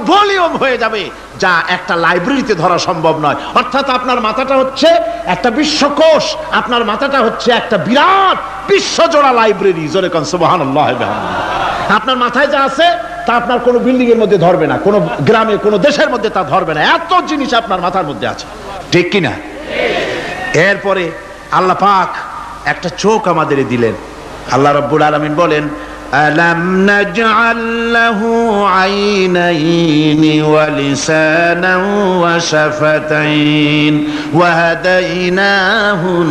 ভলিউম হয়ে যাবে, যা একটা লাইব্রেরিতে ধরা সম্ভব নয়। অর্থাৎ আপনার মাথাটা হচ্ছে একটা বিশ্বকোষ, আপনার মাথাটা হচ্ছে একটা বিরাট বিশ্বজোড়া লাইব্রেরি। জোরে কোন সুবহানাল্লাহ। আপনার মাথায় যা আছে তা আপনার কোনো বিল্ডিং এর মধ্যে ধরবে না, কোনো গ্রামে, কোনো দেশের মধ্যে তা ধরবে না। এত জিনিস আপনার মাথার মধ্যে আছে, ঠিক কিনা? এরপরে আল্লাহ পাক একটা চোখ আমাদের দিলেন। আল্লাহ রাব্বুল আলামিন বলেন, আলাম নাজআল লাহু আইনাইনি ওয়া লিসানান ওয়া শাফাতাইন ওয়া হাদাইনাহুন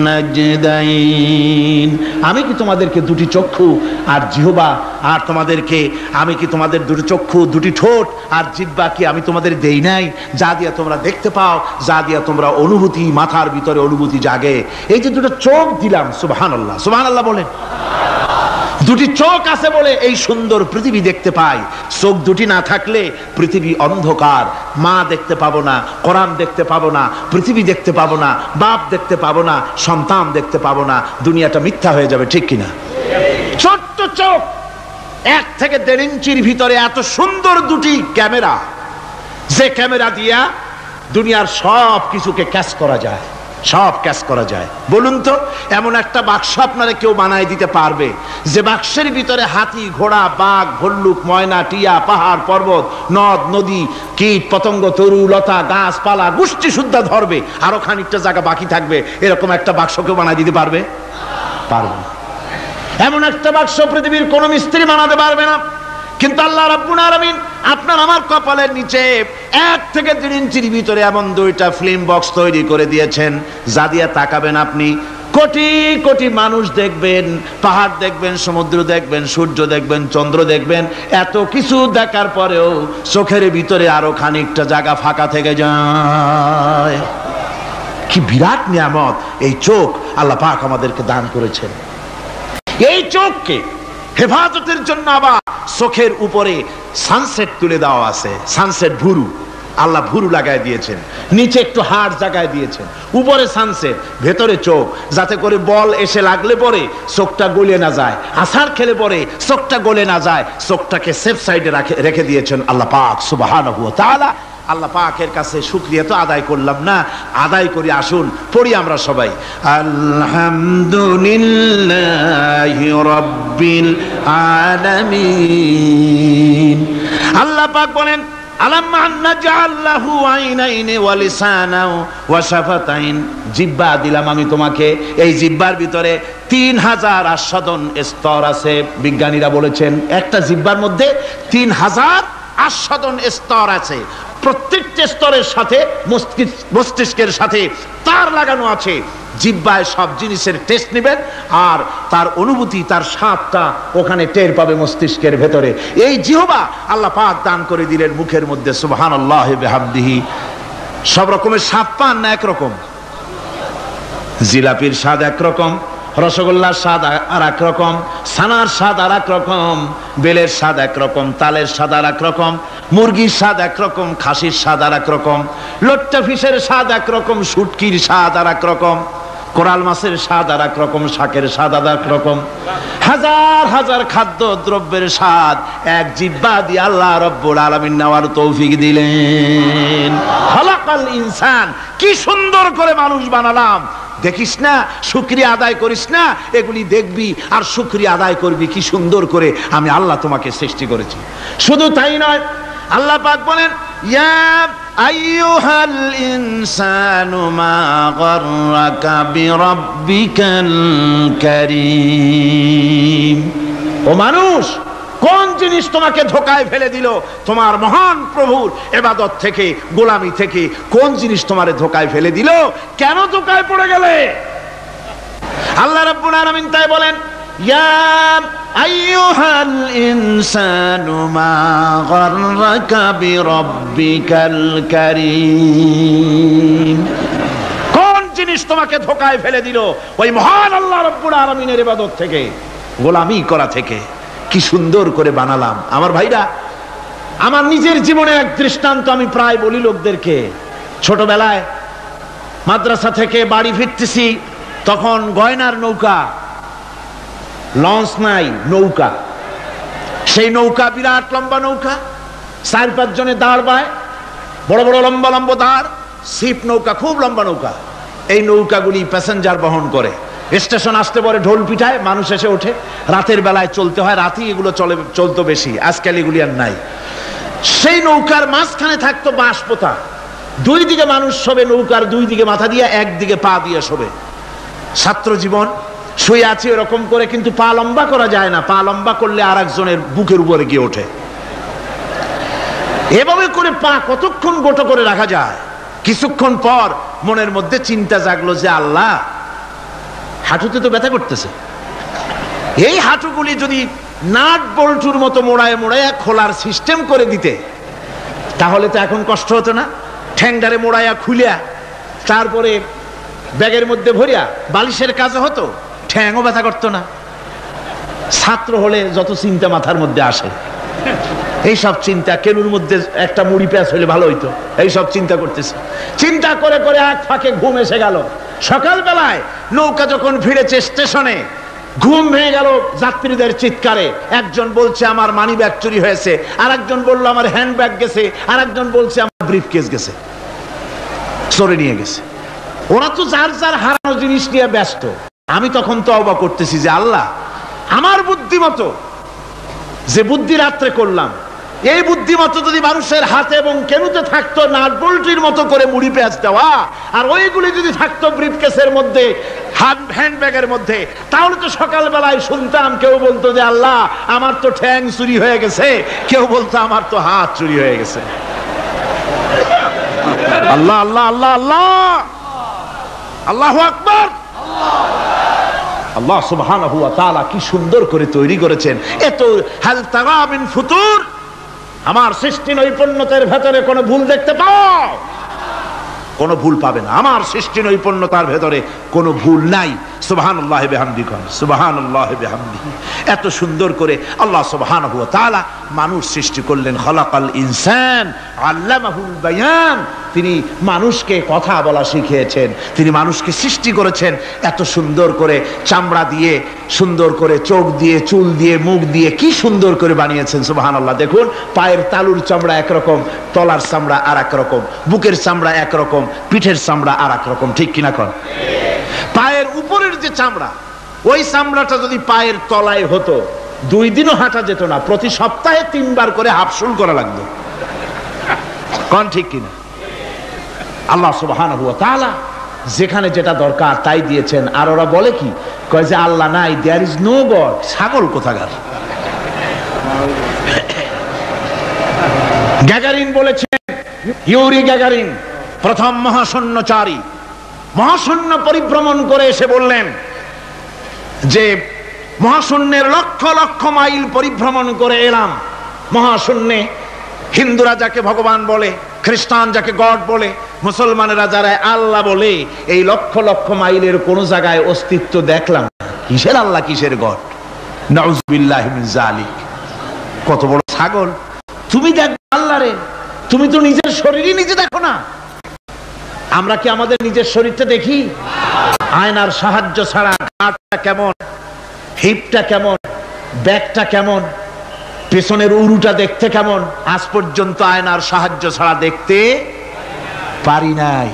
নাজদাইন। আমি কি তোমাদেরকে দুটি চক্ষু আর জিহ্বা আর তোমাদেরকে আমি কি তোমাদের দুটি চক্ষু দুটি ঠোঁট আর জিহ্বা কি আমি তোমাদের দেই নাই, যা দিয়া তোমরা দেখতে পাও, যা দিয়া তোমরা অনুভূতি, মাথার ভিতরে অনুভূতি জাগে। এই যে দুটো চোখ দিলাম, সুবহানাল্লাহ, সুবহানাল্লাহ বলেন। দুটি চোখ আছে বলে এই সুন্দর পৃথিবী দেখতে পাই। চোখ দুটি না থাকলে পৃথিবী অন্ধকার, মা দেখতে পাবো না, কোরআন দেখতে পাবো না, পৃথিবী দেখতে পাবো না, বাপ দেখতে পাবো না, সন্তান দেখতে পাবো না, দুনিয়াটা মিথ্যা হয়ে যাবে, ঠিক কিনা? ছোট্ট চোখ, 1 থেকে 1.5 ইঞ্চির ভিতরে এত সুন্দর দুটি ক্যামেরা, যে ক্যামেরা দিয়া দুনিয়ার সব কিছুকে ক্যাচ করা যায়, সব ক্যাচ করা যায়। বলুন তো, এমন একটা বাক্স আপনারা কেউ বানায় দিতে পারবে যে বাক্সের ভিতরে হাতি, ঘোড়া, বাঘ, ভল্লুক, ময়না, টিয়া, পাহাড়, পর্বত, নদ, নদী, কীট, পতঙ্গ, তরু, লতা, গাছপালা, গোষ্ঠী শুদ্ধা ধরবে, আরো খানিকটা জায়গা বাকি থাকবে, এরকম একটা বাক্স কেউ বানায় দিতে পারবে? পারবে না। এমন একটা বাক্স পৃথিবীর কোন মিস্ত্রি বানাতে পারবে না। কিন্তু আল্লাহ রাব্বুল আলামিন আপনার আমার কপালের নিচে 1 থেকে 1.5 ইঞ্চির ভিতরে এমন 2টা ফিল্ম বক্স তৈরি করে দিয়েছেন, যা দিয়ে তাকাবেন আপনি কোটি কোটি মানুষ দেখবেন, পাহাড় দেখবেন, সমুদ্র দেখবেন, সূর্য দেখবেন, চন্দ্র দেখবেন। এত কিছু দেখার পরেও চোখের ভিতরে আরো খানিকটা জায়গা ফাঁকা থেকে যায়। কি বিরাট নিয়ামত এই চোখ আল্লাহ পাক আমাদেরকে দান করেছেন। এই চোখকে হেফাজতের জন্য আবার চোখের উপরে সানসেট তুলে দেওয়া আছে, সানসেট ভুরু, আল্লাহ ভুরু লাগাই দিয়েছেন, নিচে একটু হাড় জায়গায় দিয়েছেন, উপরে সানসেট, ভেতরে চোখ, যাতে করে বল এসে লাগলে পরে চোখটা গলে না যায়, আছাড় খেলে পরে চোখটা গলে না যায়, চোখটাকে সেফ সাইডে রেখে দিয়েছেন আল্লাহ পাক সুবহানাহু ওয়া তাআলা। আল্লাহ পাকের কাছে শুকরিয়া তো আদায় করলাম না, আদায় করি। আসুন পড়ি আমরা সবাই, আলহামদুলিল্লাহি রাব্বিল আলামিন। আল্লাহ পাক বলেন, আলাম নাজআল লাহু আইনাইনি ওয়া লিসানান ওয়া শাফাতাইন। জিহ্বা দিলাম আমি তোমাকে, এই জিহ্বার ভিতরে 3000 আস্বাদন স্তর আছে। বিজ্ঞানীরা বলেছেন একটা জিহ্বার মধ্যে 3000 আস্বাদন স্তর আছে। প্রত্যেকটা স্তরের সাথে মস্তিষ্কের সাথে তার লাগানো আছে। জিহ্বায় সব জিনিসের টেস্ট নেবেন আর তার অনুভূতি, তার স্বাদটা ওখানে টের পাবে মস্তিষ্কের ভেতরে। এই জিহ্বা আল্লাহ পাক দান করে দিলেন মুখের মধ্যে, সুবহানাল্লাহি বিহামদিহি। সব রকমের স্বাদ পান না একরকম? জিলাপির স্বাদ একরকম, রসগোল্লার স্বাদ আর এক রকম, ছানার স্বাদ আর এক রকম, বেলের স্বাদ একরকম, তালের স্বাদ আর এক রকম, মুরগির স্বাদ একরকম, খাসির স্বাদ আর এক রকম, লট্টা ফিশের স্বাদ একরকম, শুটকির স্বাদ আর এক রকম, কোরাল মাছের স্বাদ আর এক রকম, শাকের স্বাদ আর এক রকম। হাজার হাজার খাদ্য দ্রব্যের স্বাদ এক জিহ্বা দিয়ে আল্লাহ রব্বুল আলামিন নেওয়ার তৌফিক দিলেন। খালাকাল ইনসান, কি সুন্দর করে মানুষ বানালাম। দেখিস না, শুকরিয়া আদায় করিস না, এগুলি দেখবি আর শুকরিয়া আদায় করবি কি সুন্দর করে আমি আল্লাহ তোমাকে সৃষ্টি করেছি। শুধু তাই নয়, আল্লাহ পাক বলেন, ইয়া আইয়ুহাল ইনসানু মা গাররাকা বিরাব্বিকাল কারীম। ও মানুষ, কোন জিনিস তোমাকে ধোকায় ফেলে দিল? তোমার মহান প্রভুর ইবাদত থেকে, গোলামি থেকে কোন জিনিস তোমারে ধোকায় ফেলে দিল? কেন ধোকায় পড়ে গেলে? আল্লাহ রাব্বুল আলামিন তাই বলেন, ইয়া আইয়ুহাল ইনসানু মা গাররাকা বিরাব্বিকাল কারীম। কোন জিনিস তোমাকে ধোকায় ফেলে দিল? ওই মহান আল্লাহ রাব্বুল আলামিনের ইবাদত থেকে, গোলামি করা থেকে। কি সুন্দর করে বানালাম। আমার ভাইরা, আমার নিজের জীবনে এক দৃষ্টান্ত আমি প্রায় বলি লোকদেরকে। ছোটবেলায় মাদ্রাসা থেকে বাড়ি ফিরতেছি, তখন গয়নার নৌকা, লঞ্চ নাই, নৌকা। সেই নৌকা বিরাট লম্বা নৌকা, 4-5 জনে দাঁড় বায়, বড় বড় লম্বা লম্বা দাঁড়, ছিপ নৌকা, খুব লম্বা নৌকা। এই নৌকাগুলি প্যাসেঞ্জার বহন করে। স্টেশন আসতে পরে ঢোল পিঠায়, মানুষ এসে ওঠে। রাতের বেলায় চলতে হয়, রাতেই এগুলো চলতো বেশি, আজকাল এগুলি আর নাই। সেই নৌকার মাঝখানে থাকতো বাঁশ পোতা, 2 দিকে মানুষ শোবে, নৌকার 2 দিকে মাথা দিয়ে, 1 দিকে পা দিয়ে শোবে। ছাত্র জীবন, শুয়ে আছি এরকম করে, কিন্তু পা লম্বা করা যায় না, পা লম্বা করলে আর একজনের বুকের উপরে গিয়ে ওঠে। এভাবে করে পা কতক্ষণ গোটো করে রাখা যায়? কিছুক্ষণ পর মনের মধ্যে চিন্তা জাগলো যে আল্লাহ, হাঁটুতে তো ব্যথা করতেছে, এই হাঁটুগুলি যদি নাট বল্টুর মতো মোড়ায় মোড়ায় খোলার সিস্টেম করে দিতে, তাহলে তো এখন কষ্ট হতো না। ঠ্যাংডারে মোড়াইয়া খুলিয়া তারপরে ব্যাগের মধ্যে ভরিয়া বালিশের কাজ হতো, ঠ্যাংও ব্যথা করতো না। ছাত্র হলে যত চিন্তা মাথার মধ্যে আসে, এইসব চিন্তা, কেনুর মধ্যে একটা মুড়ি পেঁয়াজ হইলে ভালো হইতো, এইসব চিন্তা করতেছে। চিন্তা করে করে এক ফাঁকে ঘুম এসে গেল। সকালবেলায় নৌকা যখন ফিরেছে স্টেশনে, ঘুম ভেঙে গেল যাত্রীদের চিৎকারে। একজন বলছে আমার মানি ব্যাগ চুরি হয়েছে, আর একজন বললো আমার হ্যান্ড ব্যাগ গেছে, আর একজন বলছে আমার ব্রিফ কেস গেছে, চোরে নিয়ে গেছে। ওরা তো যার যার হারানো জিনিস নিয়ে ব্যস্ত। আমি তখন তওবা করতেছি যে আল্লাহ, আমার বুদ্ধিমতো যে বুদ্ধি রাত্রে করলাম, এই বুদ্ধিমতো যদি মানুষের হাতে এবং কেনুতে থাকতো নাট বল্টুর মতো করে মুড়ি পেঁয়াজ দেওয়া, আর ওইগুলি যদি থাকতো ব্রিফকেসের মধ্যে, হ্যান্ড ব্যাগের মধ্যে, তাহলে তো সকালবেলায় শুনতাম কেউ বলতো যে আল্লাহ আমার তো ঠ্যাং চুরি হয়ে গেছে, কেউ বলতো আমার তো হাত চুরি হয়ে গেছে। আল্লাহ আল্লাহ আল্লাহ আল্লাহ, আল্লাহু আকবার। আল্লাহ সুবহানাহু ওয়া তাআলা কি সুন্দর করে তৈরি করেছেন। এত হাল তারা মিন ফুতুর, আমার সৃষ্টি নৈপুণ্যতার ভেতরে কোনো ভুল দেখতে পাও? কোনো ভুল পাবে না। আমার সৃষ্টি নৈপুণ্যতার ভেতরে কোনো ভুল নাই। সুবহানাল্লাহি বিহামদিহি, সুবহানাল্লাহি বিহামদিহি। এত সুন্দর করে আল্লাহ সুবহানাহু ওয়া তাআলা মানুষ সৃষ্টি করলেন। খলাকাল ইনসান আল্লামাহুল বায়ান, তিনি মানুষকে কথা বলা শিখিয়েছেন, তিনি মানুষকে সৃষ্টি করেছেন এত সুন্দর করে, চামড়া দিয়ে, সুন্দর করে চোখ দিয়ে, চুল দিয়ে, মুখ দিয়ে, কি সুন্দর করে বানিয়েছেন। সুবহানাল্লাহ। দেখুন, পায়ের তালুর চামড়া একরকম, তলার চামড়া আর এক রকম, বুকের চামড়া একরকম, পিঠের চামড়া আর এক রকম, ঠিক কিনা কন? পায়ের উপরের যে চামড়া, ওই চামড়াটা যদি পায়ের তলায় হতো, 2 দিনও হাঁটা যেত না, প্রতি সপ্তাহে 3 বার করে হাফসুল করা লাগতো, কোন ঠিক কিনা? আল্লাহ সুবহানাহু ওয়া তাআলা যেখানে যেটা দরকার তাই দিয়েছেন। আর ওরা বলে কি, কয় যে আল্লাহ নাই, দেয়ার ইজ নো গড। ছাগল কোথাকার। গ্যাগারিন বলেছেন, ইউরি গ্যাগারিন প্রথম মহাশূন্যচারী, মহাশূন্য পরিভ্রমণ করে এসে বললেন যে মহাশূন্যের লক্ষ লক্ষ মাইল পরিভ্রমণ করে এলাম। মহাশূন্যে হিন্দুরা যাকে ভগবান বলে, খ্রিস্টান যাকে গড বলে, মুসলমানেরা যারা আল্লাহ বলে, এই লক্ষ লক্ষ মাইলের কোন জায়গায় অস্তিত্ব দেখলাম না। কিসের আল্লাহ, কিসের গড? নাউযুবিল্লাহি মিন যালিক। কত বড় ছাগল! তুমি দেখো আল্লাহ রে, তুমি তো নিজের শরীরই নিজে দেখো না। আমরা কি আমাদের নিজের শরীরটা দেখি? আয়নার সাহায্য ছাড়া ঘাটটা কেমন, হিপটা কেমন, ব্যাকটা কেমন, পেছনের উরুটা দেখতে কেমন, আজ পর্যন্ত আয়নার সাহায্য ছাড়া দেখতে পারি নাই।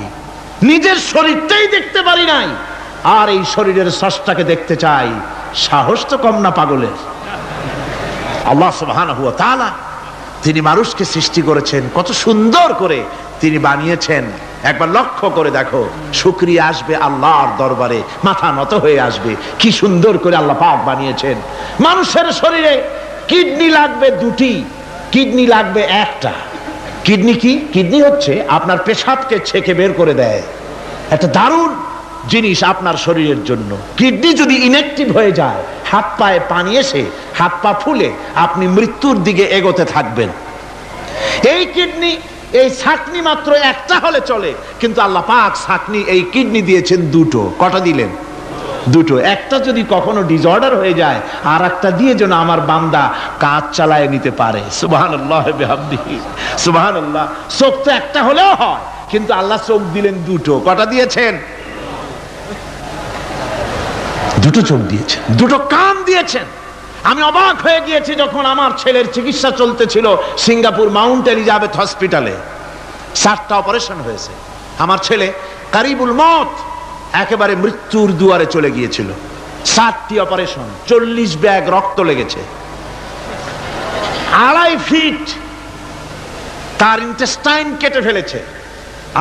নিজের শরীরটাই দেখতে পারি নাই, আর এই শরীরের স্রষ্টাকে দেখতে চাই। সাহস তো কম না পাগলের। আল্লাহ সুবহানাহু ওয়া তাআলা তিনি মানুষকে সৃষ্টি করেছেন, কত সুন্দর করে তিনি বানিয়েছেন। একবার লক্ষ্য করে দেখো, শুকরিয়া আসবে আল্লাহর দরবারে, মাথা নত হয়ে আসবে। কি সুন্দর করে আল্লাহ পাক বানিয়েছেন। মানুষের শরীরে কিডনি লাগবে 2টি, কিডনি লাগবে 1টা। কিডনি কি? কিডনি হচ্ছে আপনার পেশাবকে ছেঁকে বের করে দেয়, একটা দারুণ জিনিস আপনার শরীরের জন্য। কিডনি যদি ইনঅ্যাক্টিভ হয়ে যায়, হাত পায়ে পানি এসে হাত পা ফুলে আপনি মৃত্যুর দিকে এগোতে থাকবেন। এই কিডনি, এই ছাকনি মাত্র 1টা হলে চলে, কিন্তু আল্লাহ পাক ছাকনি, এই কিডনি দিয়েছেন 2টো। কটা দিলেন? 2টো। একটা যদি কখনো ডিসঅর্ডার হয়ে যায়, আর একটা দিয়ে যেন আমার বান্দা কাজ চালায় নিতে পারে। সুবহানাল্লাহ বিহামদিহি, সুবহানাল্লাহ। চোখ তো একটা হলেও হয়, কিন্তু আল্লাহ চোখ দিলেন 2টো। কটা দিয়েছেন? 2টো চোখ দিয়েছেন, 2টো কান দিয়েছেন। আমি অবাক হয়ে গিয়েছি যখন আমার ছেলের চিকিৎসা চলতেছিল সিঙ্গাপুর মাউন্ট এলিজাবেথ হসপিটালে। 7টা অপারেশন হয়েছে। আমার ছেলে কারিবুল মত, একেবারে মৃত্যুর দুয়ারে চলে গিয়েছিল। 7টি অপারেশন, 40 ব্যাগ রক্ত লেগেছে। 2.5 ফিট তার ইন্টেস্টাইন কেটে ফেলেছে,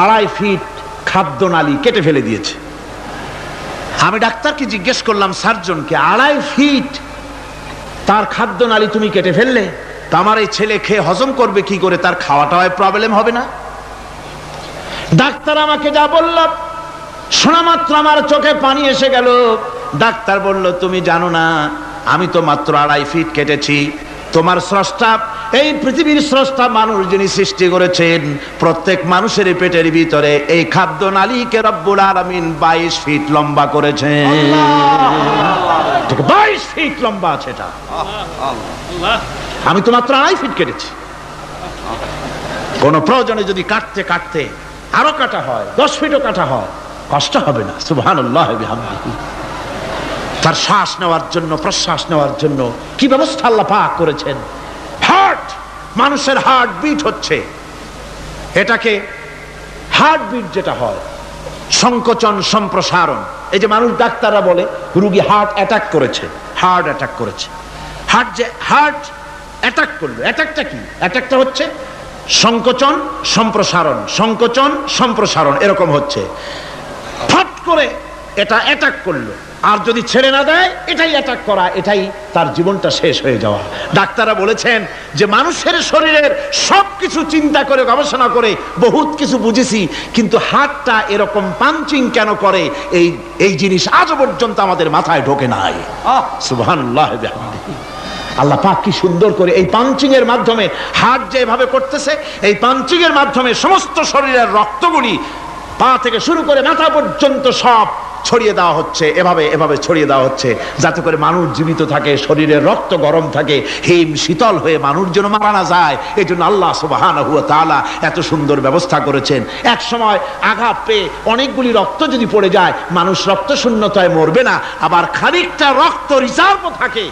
2.5 ফিট খাদ্যনালী কেটে ফেলে দিয়েছে। আমি ডাক্তারকে জিজ্ঞেস করলাম, সার্জনকে, 2.5 ফিট তার খাদ্য নালী তুমি কেটে ফেললে, তা আমার এই ছেলে খেয়ে হজম করবে কি করে? তার খাওয়াটাও প্রবলেম হবে না? ডাক্তার আমাকে যা বললাম শোনা মাত্র আমার চোখে পানি এসে গেল। ডাক্তার বলল, তুমি জানো না, আমি তো মাত্র 2.5 ফিট কেটেছি। তোমার স্রষ্টা, এই পৃথিবীর স্রষ্টা মানুষ যিনি সৃষ্টি করেছেন, প্রত্যেক মানুষের পেটের ভিতরে এই খাদ্য নালীকে রব্বুল আলামিন 22 ফিট লম্বা করেছেন। 22 ফিট লম্বা আছে এটা। আমি তো মাত্র 2.5 ফিট কেটেছি। কোন প্রয়োজনে যদি কাটতে কাটতে আরো কাটা হয়, 10 ফিটও কাটা হয়, কষ্ট হবে না। সুবহানাল্লাহ বিহামদিহি। তার শ্বাস নেওয়ার জন্য, প্রশ্বাস নেওয়ার জন্য কি ব্যবস্থা আল্লাহ পাক করেছেন। হার্ট, মানুষের হার্ট বিট হচ্ছে, এটাকে হার্ট বিট যেটা হয়, সংকোচন সম্প্রসারণ। এই যে মানুষ, ডাক্তাররা বলে রোগী হার্ট অ্যাটাক করেছে, হার্ট অ্যাটাক করেছে। হার্ট যে হার্ট অ্যাটাক করলো, অ্যাটাকটা কি? অ্যাটাকটা হচ্ছে সংকোচন সম্প্রসারণ, সংকোচন সম্প্রসারণ, এরকম হচ্ছে। ফট করে এটা অ্যাটাক করলো, আর যদি ছেড়ে না দেয় এটাই অ্যাটাক করা, এটাই তার জীবনটা শেষ হয়ে যাওয়া। ডাক্তাররা বলেছেন যে মানুষের শরীরের সবকিছু চিন্তা করে, গবেষণা করে বহুত কিছু বুঝেছি, কিন্তু হার্টটা এরকম পাঞ্চিং কেন করে, এই জিনিস আজও পর্যন্ত আমাদের মাথায় ঢোকে নাই। সুবহানাল্লাহ বিহামদিহি। আল্লাহ পাক কি সুন্দর করে এই পাঞ্চিং এর মাধ্যমে, হার্ট যেভাবে করতেছে, এই পাঞ্চিং এর মাধ্যমে সমস্ত শরীরের রক্তগুলি পা থেকে শুরু করে মাথা পর্যন্ত সব ছড়িয়ে দেওয়া হচ্ছে, এভাবে এভাবে ছড়িয়ে দেওয়া হচ্ছে, যাতে করে মানুষ জীবিত থাকে, শরীরের রক্ত গরম থাকে, হিম শীতল হয়ে মানুষ যেন মারা না যায়। এই জন্য আল্লাহ সুবহানাহু ওয়া তাআলা এত সুন্দর ব্যবস্থা করেছেন। এক সময় আঘাত পেয়ে অনেকগুলি রক্ত যদি পড়ে যায়, মানুষ রক্ত শূন্যতায় মরবে না, আবার খানিকটা রক্ত রিজার্ভও থাকে,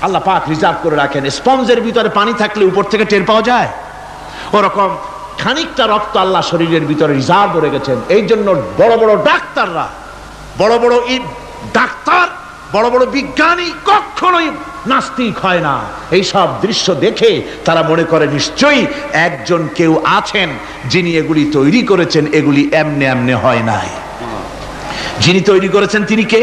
আল্লাহ পাক রিজার্ভ করে রাখেন। স্পঞ্জের ভিতরে পানি থাকলে উপর থেকে টের পাওয়া যায়, ওরকম খানিকটা রক্ত আল্লাহ শরীরের ভিতরে রিজার্ভ রেখেছেন। এই জন্য বড় বড় ডাক্তাররা, বড় বড় ডাক্তার, বড় বড় বিজ্ঞানী কখনোই নাস্তিক হয় না। এই সব দৃশ্য দেখে তারা মনে করে নিশ্চয়ই একজন কেউ আছেন যিনি এগুলি তৈরি করেছেন, এগুলি এমনে এমনে হয় নাই। যিনি তৈরি করেছেন তিনি কে?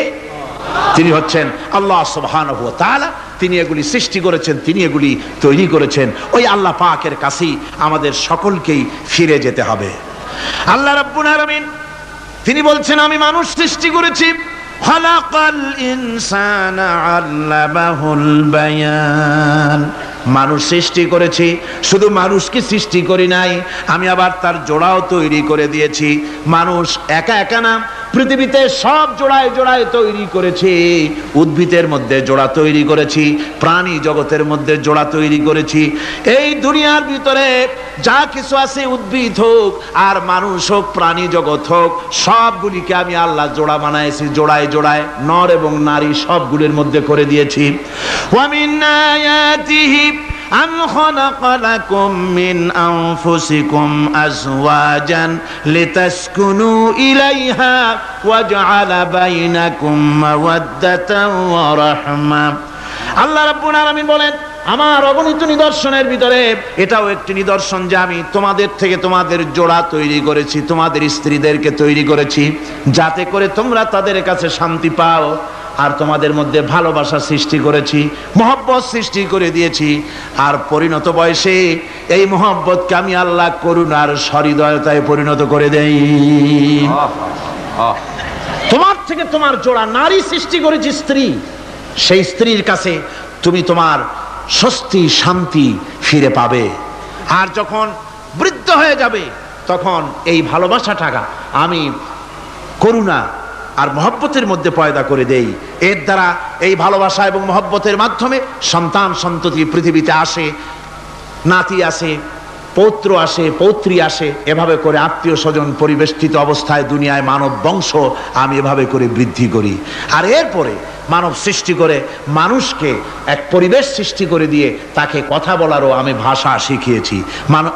তিনি হচ্ছেন আল্লাহ সুবহানাহু ওয়া তাআলা। তিনি এগুলি সৃষ্টি করেছেন, তিনি এগুলি তৈরি করেছেন। ওই আল্লাহ পাকের কাছেই আমাদের সকলকেই ফিরে যেতে হবে। আল্লাহ রাব্বুল আলামিন তিনি বলছেন, আমি মানুষ সৃষ্টি করেছি, খালাকাল ইনসানা আল্লামাহুল বায়ান। মানুষ সৃষ্টি করেছি, শুধু মানুষকে সৃষ্টি করি নাই, আমি আবার তার জোড়াও তৈরি করে দিয়েছি। মানুষ একা একা না, পৃথিবীতে সব জোড়ায় জোড়ায় তৈরি করেছি। উদ্ভিদের মধ্যে জোড়া তৈরি করেছি, প্রাণী জগতের মধ্যে জোড়া তৈরি করেছি। এই দুনিয়ার ভিতরে যা কিছু আছে, উদ্ভিদ হোক আর মানুষ হোক, প্রাণী জগৎ হোক, সবগুলিকে আমি আল্লাহ জোড়া বানাইছি, জোড়ায় জোড়ায় নর এবং নারী সবগুলির মধ্যে করে দিয়েছি। ওয়া মিন আয়াতিহি আন খালাকা লাকুম মিন আনফুসিকুম আজওয়াজান লিতাসকুনু ইলাইহা ওয়া জাআলা বাইনাকুম মাওয়াদ্দাতান ওয়া রাহমা। আল্লাহ রাব্বুল আলামিন বলেন, আমার অগণিত নিদর্শনের ভিতরে এটাও একটি নিদর্শন যে আমি তোমাদের থেকে তোমাদের জোড়া তৈরি করেছি, তোমাদের স্ত্রীদেরকে তৈরি করেছি, যাতে করে তোমরা তাদের কাছে শান্তি পাও। আর তোমাদের মধ্যে ভালোবাসা সৃষ্টি করেছি, মহব্বত সৃষ্টি করে দিয়েছি। আর পরিণত বয়সে এই মহব্বতকে আমি আল্লাহ করুণার সহৃদয়তায় পরিণত করে দেই। তোমার থেকে তোমার জোড়া নারী সৃষ্টি করেছি, স্ত্রী। সেই স্ত্রীর কাছে তুমি তোমার স্বস্তি শান্তি ফিরে পাবে। আর যখন বৃদ্ধ হয়ে যাবে, তখন এই ভালোবাসাটা আমি করুণা আর মহব্বতের মধ্যে পয়দা করে দেই। এর দ্বারা এই ভালোবাসা এবং মহব্বতের মাধ্যমে সন্তান সন্ততি পৃথিবীতে আসে, নাতি আসে, পৌত্র আসে, পৌত্রী আসে, এভাবে করে আত্মীয় স্বজন পরিবেষ্টিত অবস্থায় দুনিয়ায় মানব বংশ আমি এভাবে করে বৃদ্ধি করি। আর এরপরে মানব সৃষ্টি করে মানুষকে এক পরিবেশ সৃষ্টি করে দিয়ে তাকে কথা বলারও আমি ভাষা শিখিয়েছি।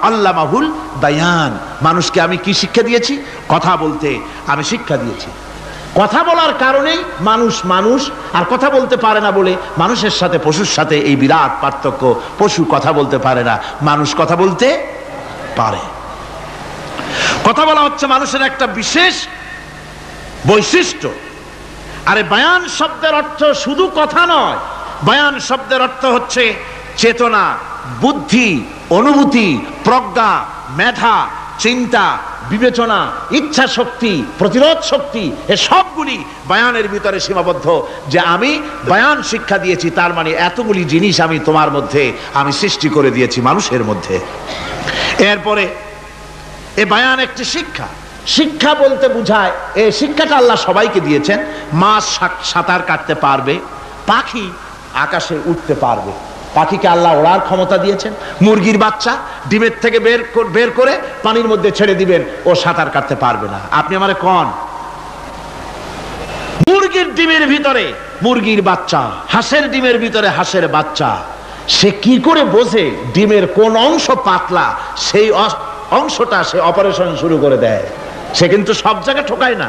আল্লামাহুল বায়ান। মানুষকে আমি কি শিক্ষা দিয়েছি? কথা বলতে আমি শিক্ষা দিয়েছি। কথা বলার কারণেই মানুষ মানুষ, আর কথা বলতে পারে না বলে মানুষের সাথে পশুর সাথে এই বিরাট পার্থক্য। পশু কথা বলতে পারে না, মানুষ কথা বলতে পারে। কথা বলা হচ্ছে মানুষের একটা বিশেষ বৈশিষ্ট্য। আরে বায়ান শব্দের অর্থ শুধু কথা নয়, বায়ান শব্দের অর্থ হচ্ছে চেতনা, বুদ্ধি, অনুভূতি, প্রজ্ঞা, মেধা, চিন্তা, বিবেচনা, ইচ্ছা শক্তি, প্রতিরোধ শক্তি, এ সবগুলি বায়ানের ভিতরে সীমাবদ্ধ। যে আমি বায়ান শিক্ষা দিয়েছি, তার মানে এতগুলি জিনিস আমি তোমার মধ্যে আমি সৃষ্টি করে দিয়েছি মানুষের মধ্যে। এরপরে এ বায়ান একটি শিক্ষা। শিক্ষা বলতে বুঝায়, এই শিক্ষাটা আল্লাহ সবাইকে দিয়েছেন। মাছ সাঁতার কাটতে পারবে, পাখি আকাশে উঠতে পারবে, পাখিকে আল্লাহ ওড়ার ক্ষমতা দিয়েছেন। মুরগির বাচ্চা ডিমের থেকে বের করে পানির মধ্যে ছেড়ে দিবেন, ও সাঁতার কাটতে পারবে না। আপনি আমারে কোন মুরগির ডিমের ভিতরে মুরগির বাচ্চা, হাঁসের ডিমের ভিতরে হাঁসের বাচ্চা, সে কি করে বোঝে ডিমের কোন অংশ পাতলা, সেই অংশটা সে অপারেশন শুরু করে দেয়। সে কিন্তু সব জায়গায় ঠোকায় না।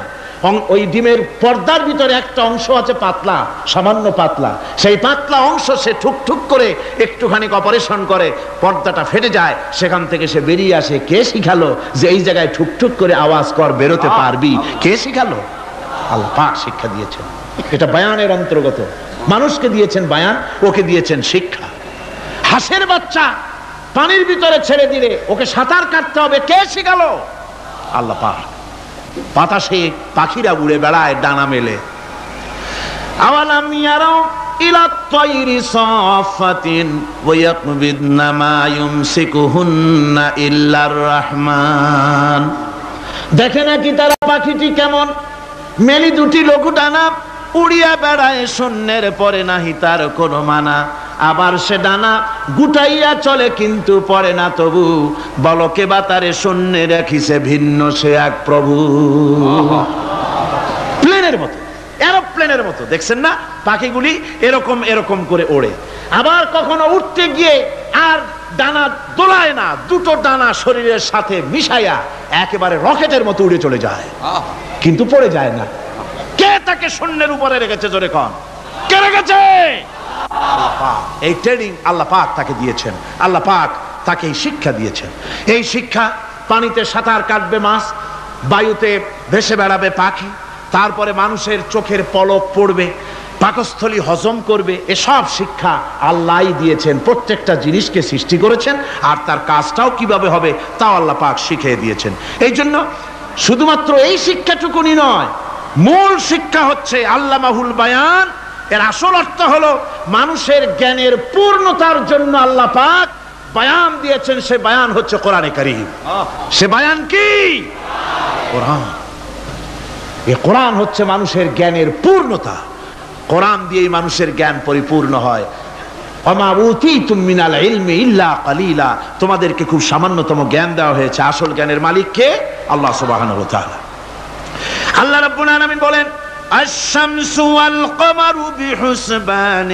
ওই ডিমের পর্দার ভিতরে একটা অংশ আছে পাতলা, সামান্য পাতলা, সেই পাতলা অংশ সে ঠুক করে একটুখানি অপারেশন করে, পর্দাটা ফেটে যায়, সেখান থেকে সে বেরিয়ে আসে। কে শিখালো যে এই জায়গায় ঠুক করে আওয়াজ কর, বেরোতে পারবি? কে শিখালো? আল্লাহ পাক শিক্ষা দিয়েছেন। এটা বায়ানের অন্তর্গত। মানুষকে দিয়েছেন বায়ান, ওকে দিয়েছেন শিক্ষা। হাঁসের বাচ্চা পানির ভিতরে ছেড়ে দিলে ওকে সাঁতার কাটতে হবে, কে শিখালো? আল্লাহ পাক। বাতাসে পাখিরা উড়ে বেড়ায় ডানা মেলে। আওয়ালাম ইয়ারাও ইলা তায়রি সাফাতিন ওয়া ইয়াকবিদনা মা ইউমসিকুহুন্না ইল্লার রহমান। দেখে নাকি তারা পাখিটি কেমন মেলি দুটি লঘু ডানা উড়িয়া বেড়ায়, শূন্যের পরে নাহি তার কোনো মানা। আবার সে ডানা গুটাইয়া চলে কিন্তু পরে না তবু, বলকে বা তারে শূন্যে রাখিছে ভিন্ন সে এক প্রভু। প্লেনের মতো, এরোপ্লেনের মতো দেখছেন না পাখিগুলি এরকম এরকম করে ওড়ে। আবার কখনো উঠতে গিয়ে আর ডানা দোলায় না, দুটো ডানা শরীরের সাথে মিশাইয়া একেবারে রকেটের মতো উড়ে চলে যায়, কিন্তু পড়ে যায় না। কে তাকে শূন্যের উপরে রেখেছে? জোরে কন, কে রেখেছে? এই ট্রেনিং আল্লাহ পাক তাকে দিয়েছেন। আল্লাহ পাক তাকে এই শিক্ষা দিয়েছেন। এই শিক্ষা, পানিতে সাঁতার কাটবে মাছ, বায়ুতে ভেসে বেড়াবে পাখি, তারপরে মানুষের চোখের পলক পড়বে, পাকস্থলী হজম করবে, এসব শিক্ষা আল্লাহই দিয়েছেন। প্রত্যেকটা জিনিসকে সৃষ্টি করেছেন, আর তার কাজটাও কিভাবে হবে তাও আল্লাহ পাক শিখিয়ে দিয়েছেন। এই জন্য শুধুমাত্র এই শিক্ষাটুকুনি নয়, মূল শিক্ষা হচ্ছে আল্লামাহুল বায়ান। এর আসল অর্থ হলো মানুষের জ্ঞানের পূর্ণতার জন্য আল্লাহ পাক বায়ান দিয়েছেন। সে বায়ান হচ্ছে কোরআনে কারীম। সে বায়ান কি? কোরআন। এই কোরআন হচ্ছে মানুষের জ্ঞানের পূর্ণতা। কোরআন দিয়েই মানুষের জ্ঞান পরিপূর্ণ হয়। ওমা উতীতুম মিনাল ইলমি ইল্লা কালিলা, তোমাদেরকে খুব সামান্যতম জ্ঞান দেওয়া হয়েছে। আসল জ্ঞানের মালিক কে? আল্লাহ সুবহানাহু ওয়া তাআলা। আল্লাহ রাব্বুল আলামিন বলেন, আশ-শামসু ওয়াল কমারু বিহুসবান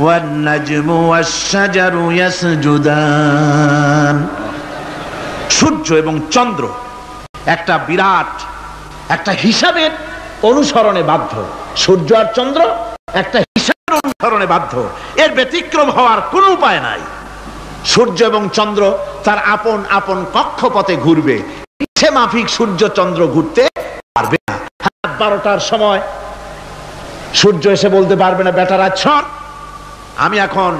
ওয়ান নাজমু ওয়াশ-শাজারু ইয়াসজুদান। সূর্য এবং চন্দ্র একটা বিরাট একটা হিসাবের অনুসরণে বাধ্য। সূর্য আর চন্দ্র একটা হিসাবের অনুসরণে বাধ্য, এর ব্যতিক্রম হওয়ার কোনো উপায় নাই। সূর্য এবং চন্দ্র তার আপন আপন কক্ষপথে ঘুরবে, ইচ্ছে মাফিক সূর্য চন্দ্র ঘুরতে পারবে না। 12টার সময় সূর্য এসে বলতে পারবে না, বেটা রাত ছর, আমি এখন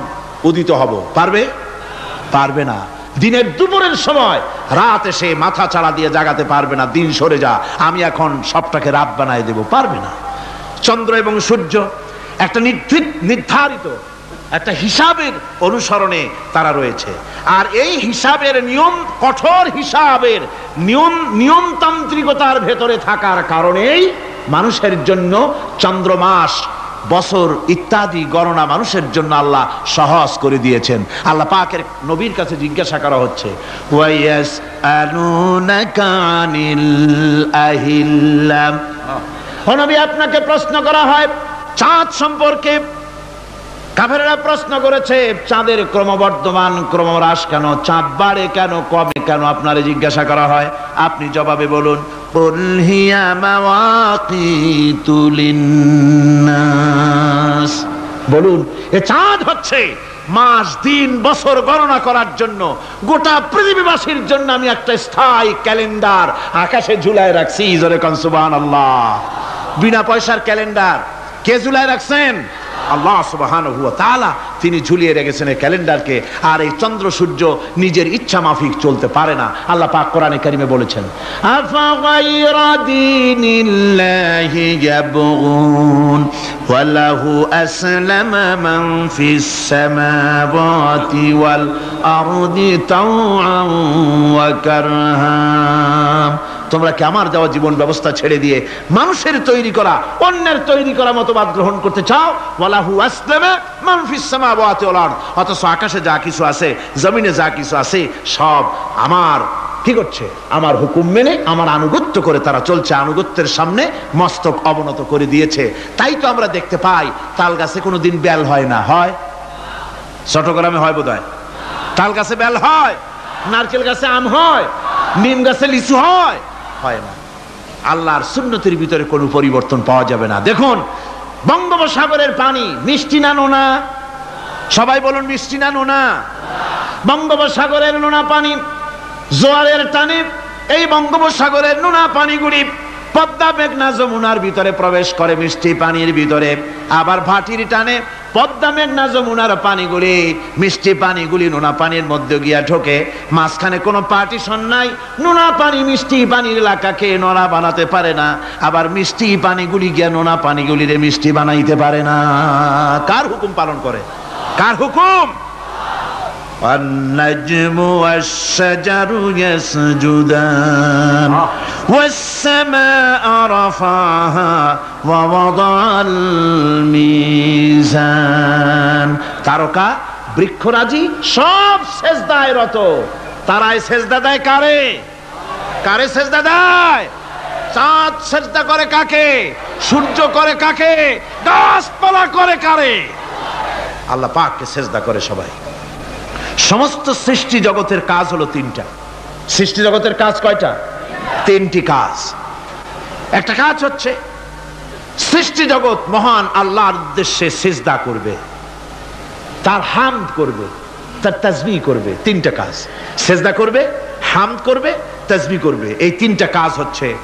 উদিত হব। পারবে? পারবে না। দিনের দুপুরের সময় রাত এসে মাথা চাড়া দিয়ে জাগাতে পারবে না, দিন সরে যা, আমি এখন সবটাকে রাত বানায় দেব, পারবে না। চন্দ্র এবং সূর্য একটা নির্ধারিত একটা হিসাবের অনুসরণে তারা রয়েছে। আর এই হিসাবের নিয়ম, কঠোর হিসাবের নিয়মতান্ত্রিকতার ভেতরে থাকার কারণেই মানুষের জন্য চন্দ্র, মাস, বছর ইত্যাদি গণনা মানুষের জন্য আল্লাহ সহজ করে দিয়েছেন। আল্লাহ পাকের নবীর কাছে জিজ্ঞাসা করা হচ্ছে, ওয়ায়াসআলুনাকা আনিল আহিল্লাম। ও নবী, আপনাকে প্রশ্ন করা হয় চাঁদ সম্পর্কে। কাফেররা প্রশ্ন করেছে, চাঁদের ক্রমবর্ধমান ক্রমহ্রাস কেন? চাঁদ বাড়ে কেন, কমে কেন? আপনারে জিজ্ঞাসা করা হয়, আপনি জবাবে বলুন, কুল হিয়া মাওয়াকিতু লিন্নাস। বলুন, এ চাঁদ হচ্ছে মাস, দিন, বছর গণনা করার জন্য, গোটা পৃথিবীবাসীর জন্য আমি একটা স্থায়ী ক্যালেন্ডার আকাশে ঝুলায় রাখছি। জোরে কোন সুবহানাল্লাহ। বিনা পয়সার ক্যালেন্ডার কে ঝুলায় রাখছেন? আল্লাহ সুবহানাহু ওয়া তাআলা তিনি ঝুলিয়ে রেখেছেন এই ক্যালেন্ডারকে। আর এই চন্দ্র সূর্য নিজের ইচ্ছা মাফিক চলতে পারে না। আল্লাহ পাক কোরআনে কারিমে বলেছেন, আফা গায়রা দীনিল্লাহি ইয়াবগুন ওয়া লাহু আসলামা মান ফিস সামাওয়াতি ওয়াল আরদি তাওআন ওয়া কারহা। তোমরা কি আমার দেওয়া জীবন ব্যবস্থা ছেড়ে দিয়ে মানুষের তৈরি করা, অন্যের তৈরি করা মতবাদ গ্রহণ করতে চাও? ওয়ালাহু আসলামা মান ফিস সামাওয়াতি ওয়াল আরদ, অথচ আকাশে যা কিছু আছে, জমিনে যা কিছু আছে, সব আমার কি করছে? আমার হুকুম মেনে, আমার আনুগত্য করে তারা চলছে। আনুগত্যের সামনে মস্তক অবনত করে দিয়েছে। তাই তো আমরা দেখতে পাই তাল গাছে কোনোদিন বেল হয় না। হয়? চট্টগ্রামে হয় বোধহয়। তাল গাছে বেল হয়, নারকেল গাছে আম হয়, নিম গাছে লিচু হয়? হয় না। আল্লাহর সুন্নতের ভিতরে কোনো পরিবর্তন পাওয়া যাবে না। দেখুন, বঙ্গোপসাগরের পানি মিষ্টি না নোনা? সবাই বলুন, মিষ্টি না নোনা? বঙ্গোপসাগরের নোনা পানি জোয়ারের টানে এই বঙ্গোপসাগরের নোনা পানিগুলি পদ্মা মেঘনা যমুনার ভিতরে প্রবেশ করে মিষ্টি পানির ভিতরে। আবার ভাটির টানে পদ্মা মেঘনা যমুনার পানিগুলি, মিষ্টি পানিগুলি নোনা পানির মধ্যে গিয়া ঢোকে। মাঝখানে কোনো পার্টিশন নাই। নোনা পানি মিষ্টি পানির এলাকাকে নোনা বানাতে পারে না, আবার মিষ্টি পানিগুলি গিয়া নোনা পানিগুলিরে মিষ্টি বানাইতে পারে না। কার হুকুম পালন করে? কার হুকুম? والنجم والشجر يسجدان والسماء رفعها ووضع الميزان। তারকা বৃক্ষরাজি সব সেজদায় রত। তারাই সেজদা দেয় কারে? কারে সেজদা দেয়? চাঁদ সেজদা করে কাকে? সূর্য করে কাকে? গাছপালা করে কারে? আল্লাহ পাককে সেজদা করে সবাই। সমস্ত সৃষ্টি জগতের কাজ হলো তিনটা। সৃষ্টি জগতের কাজ কয়টা? তিনটি কাজ। একটা কাজ হচ্ছে সৃষ্টি জগৎ মহান আল্লাহর উদ্দেশ্যে সিজদা করবে, তার হামদ করবে, তার তাসবিহ করবে। তিনটা কাজ, সিজদা করবে, হামদ করবে, তাসবিহ করবে। এই তিনটা কাজ হচ্ছে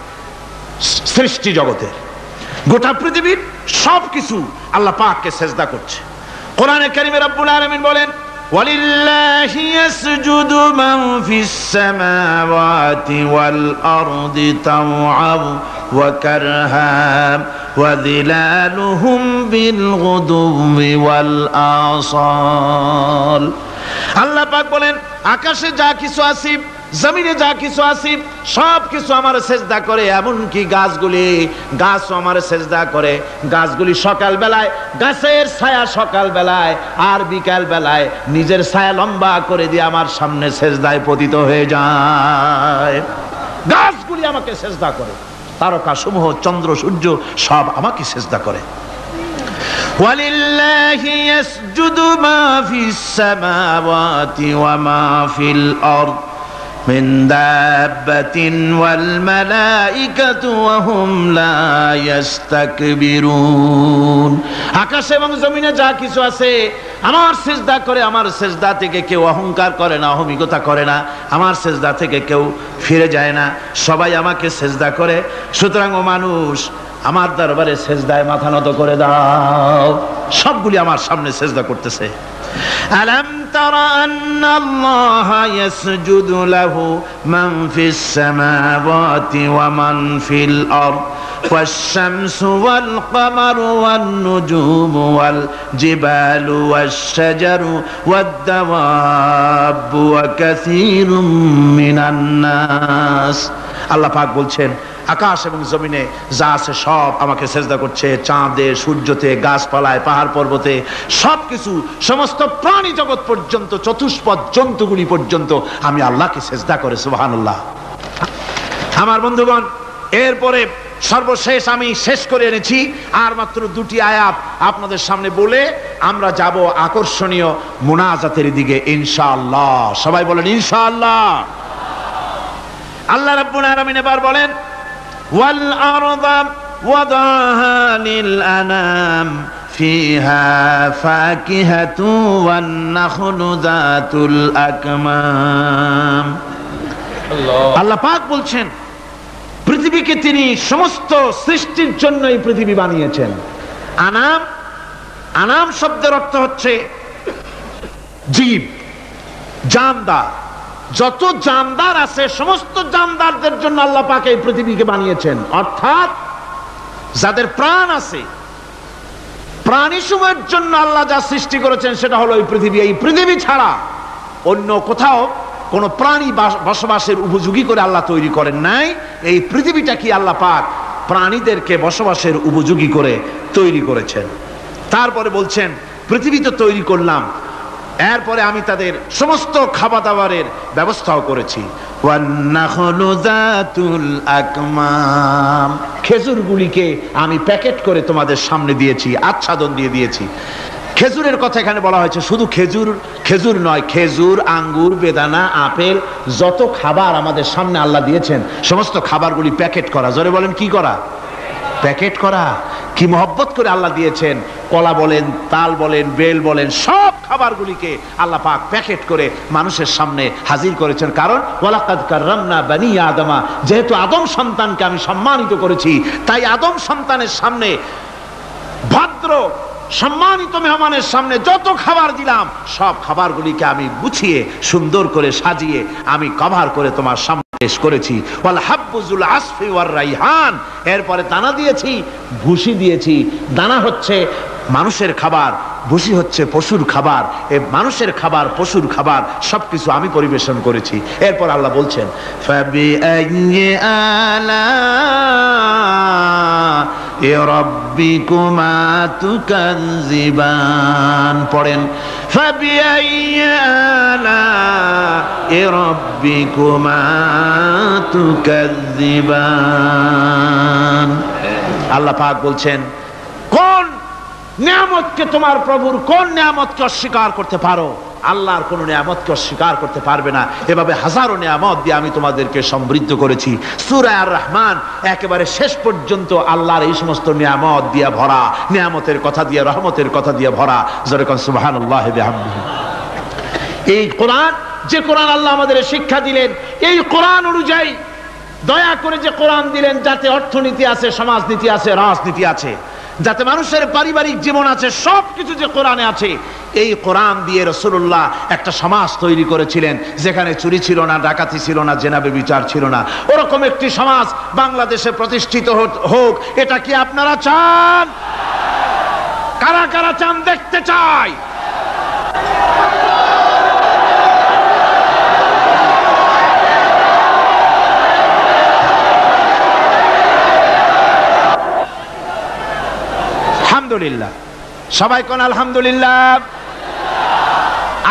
সৃষ্টি জগতের। গোটা পৃথিবীর সবকিছু আল্লাহ পাককে সিজদা করছে। কোরআনে কারিমে রব্বুল আলামিন বলেন, وَلِلَّهِ يَسْجُدُ مَنْ فِي السَّمَاوَاتِ وَالْأَرْضِ طَوْعًا وَكَرْهًا وَظِلَالُهُمْ بِالْغُدُوِّ وَالْآصَالِ। আল্লাহ পাক বলেন, আকাশে যা কিছু আছে, জমিনে যা কিছু আছে, সব কিছু আমার সেজদা করে। এমনকি গাছগুলি, গাছও আমার সেজদা করে। গাছগুলি সকাল বেলায় গাছের ছায়া সকাল বেলায়, আর বিকাল বেলায় নিজের ছায়া লম্বা করে দিয়ে আমার সামনে সেজদায় পতিত হয়ে যায়। গাছগুলি আমাকে সেজদা করে। তারকা সমূহ, চন্দ্র সূর্য সব আমাকে সেজদা করে। وَلِلَّهِ يَسْجُدُ مَا فِي السَّمَاوَاتِ وَمَا فِي الْأَرْضِ مِنْ دَابَّةٍ وَالْمَلَائِكَةُ وَهُمْ لَا يَسْتَكْبِرُونَ। আকাশ এবং জমিনে যা কিছু আছে আমার সিজদা করে। আমার সিজদা থেকে কেউ অহংকার করে না, অহমিকতা করে না। আমার সিজদা থেকে কেউ ফিরে যায় না, সবাই আমাকে সিজদা করে। সুতরাং ও মানুষ, আমার দরবারে সেজদায় মাথা নত করে দাও। সবগুলি আমার সামনে সেজদা করতেছে। আলাম তারা আন্নাল্লাহা ইয়াসজুদু লাহু মান ফিস সামাওয়াতি ওয়া মান ফিল আরদ ওয়াশ-শামসু ওয়াল কামারু ওয়ান নুজুমু ওয়াল জিবালু ওয়াশ-শাজারু ওয়াদ-দাওয়াবু ওয়া কাসীরুম মিনান নাস। আল্লাহ পাক বলছেন, আকাশ এবং জমিনে যা আছে সব আমাকে সেজদা করছে। চাঁদে, সূর্যতে, গাছপালায়, পাহাড় পর্বতে সবকিছু, সমস্ত প্রাণী জগৎ পর্যন্ত, চতুষ্পদ জন্তুগুলি পর্যন্ত আমি আল্লাহকে সেজদা করে। সুবহানাল্লাহ। আমার বন্ধুগণ, এরপরে সর্বশেষ আমি শেষ করে এনেছি আর মাত্র দুটি আয়াত আপনাদের সামনে বলে আমরা যাব আকর্ষণীয় মুনাজাতের দিকে ইনশাআল্লাহ। সবাই বলেন ইনশাআল্লাহ। আল্লাহ রাব্বুল আলামিন এবার বলেন, وَالْأَرْضَ وَضَعَهَا لِلْأَنَامِ فِيهَا فَاكِهَةٌ وَالنَّخْلُ ذَاتُ الْأَكْمَامِ। আল্লাহ পাক বলছেন, পৃথিবীকে তিনি সমস্ত সৃষ্টির জন্য এই পৃথিবী বানিয়েছেন। আনাম, আনাম শব্দের অর্থ হচ্ছে জীব, জানদার। যত জানদার আছে সমস্ত জানদারদের জন্য আল্লাহ পাক এই পৃথিবীকে বানিয়েছেন। অর্থাৎ যাদের প্রাণ আছে, প্রাণী সময়ের জন্য আল্লাহ যা সৃষ্টি করেছেন সেটা হলো এই পৃথিবী। এই পৃথিবী ছাড়া অন্য কোথাও কোন প্রাণী বসবাসের উপযোগী করে আল্লাহ তৈরি করেন নাই। এই পৃথিবীটা কি আল্লাহ পাক প্রাণীদেরকে বসবাসের উপযোগী করে তৈরি করেছেন। তারপরে বলছেন পৃথিবী তো তৈরি করলাম, এরপরে আমি তাদের সমস্ত খাবার দাবারের ব্যবস্থাও করেছি। খেজুরগুলিকে আমি প্যাকেট করে তোমাদের সামনে দিয়েছি, আচ্ছাদন দিয়ে দিয়েছি। খেজুরের কথা এখানে বলা হয়েছে, শুধু খেজুর খেজুর নয়, খেজুর, আঙ্গুর, বেদানা, আপেল, যত খাবার আমাদের সামনে আল্লাহ দিয়েছেন সমস্ত খাবারগুলি প্যাকেট করা। জোরে বলেন কি করা? প্যাকেট করা। কি মহব্বত করে আল্লাহ দিয়েছেন। কলা বলেন, তাল বলেন, বেল বলেন, সব খাবারগুলিকে আল্লাহ পাক প্যাকেট করে মানুষের সামনে হাজির করেছেন। কারণ ওয়ালাকাদ কাররামনা বানি আদমা, যেহেতু আদম সন্তানকে আমি সম্মানিত করেছি, তাই আদম সন্তানের সামনে, ভদ্র সম্মানিত মেহমানের সামনে যত খাবার দিলাম সব খাবারগুলিকে আমি গুছিয়ে সুন্দর করে সাজিয়ে আমি কভার করে তোমার সামনে পেশ করেছি। ওয়াল হাব্বুজুল আসফি ওয়ার রাইহান, এরপরে দানা দিয়েছি, ভুসি দিয়েছি। দানা হচ্ছে মানুষের খাবার, ভুসি হচ্ছে পশুর খাবার। এই মানুষের খাবার, পশুর খাবার সবকিছু আমি পরিবেশন করেছি। এরপর আল্লাহ বলছেন ফাবিআইয়ি আলা'i রাব্বিকুমা তুকাযযিবান। পড়েন ফাবিআইয়ি আলা'i রাব্বিকুমা তুকাযযিবান। আল্লাহ পাক বলছেন কোন নিয়ামতকে, তোমার প্রভুর কোন নিয়ামতকে অস্বীকার করতে পারো? আল্লাহর কোন নিয়ামতকে অস্বীকার করতে পারবে না। এভাবে হাজারো নিয়ামত দিয়ে আমি তোমাদেরকে সমৃদ্ধ করেছি। সূরা আর রহমান একেবারে শেষ পর্যন্ত আল্লাহর এই সমস্ত নিয়ামত দিয়ে ভরা, নিয়ামতের কথা দিয়ে, রহমতের কথা দিয়ে ভরা। জোরে কোন সুবহানাল্লাহ বিহামদিহি। এই কোরআন, যে কোরআন আল্লাহ আমাদের শিক্ষা দিলেন, এই কোরআন অনুযায়ী দয়া করে যে কোরআন দিলেন, যাতে অর্থনীতি আছে, সমাজনীতি আছে, রাজনীতি আছে, যাতে মানুষের পারিবারিক জীবন আছে, সবকিছু যে কোরআনে আছে। এই কোরআন দিয়ে রাসূলুল্লাহ একটা সমাজ তৈরি করেছিলেন যেখানে চুরি ছিল না, ডাকাতি ছিল না, জেনাবে বিচার ছিল না। ওরকম একটি সমাজ বাংলাদেশে প্রতিষ্ঠিত হোক, এটা কি আপনারা চান? কারা কারা চান? দেখতে চাই। আলহামদুলিল্লাহ। সবাই কোন আলহামদুলিল্লাহ।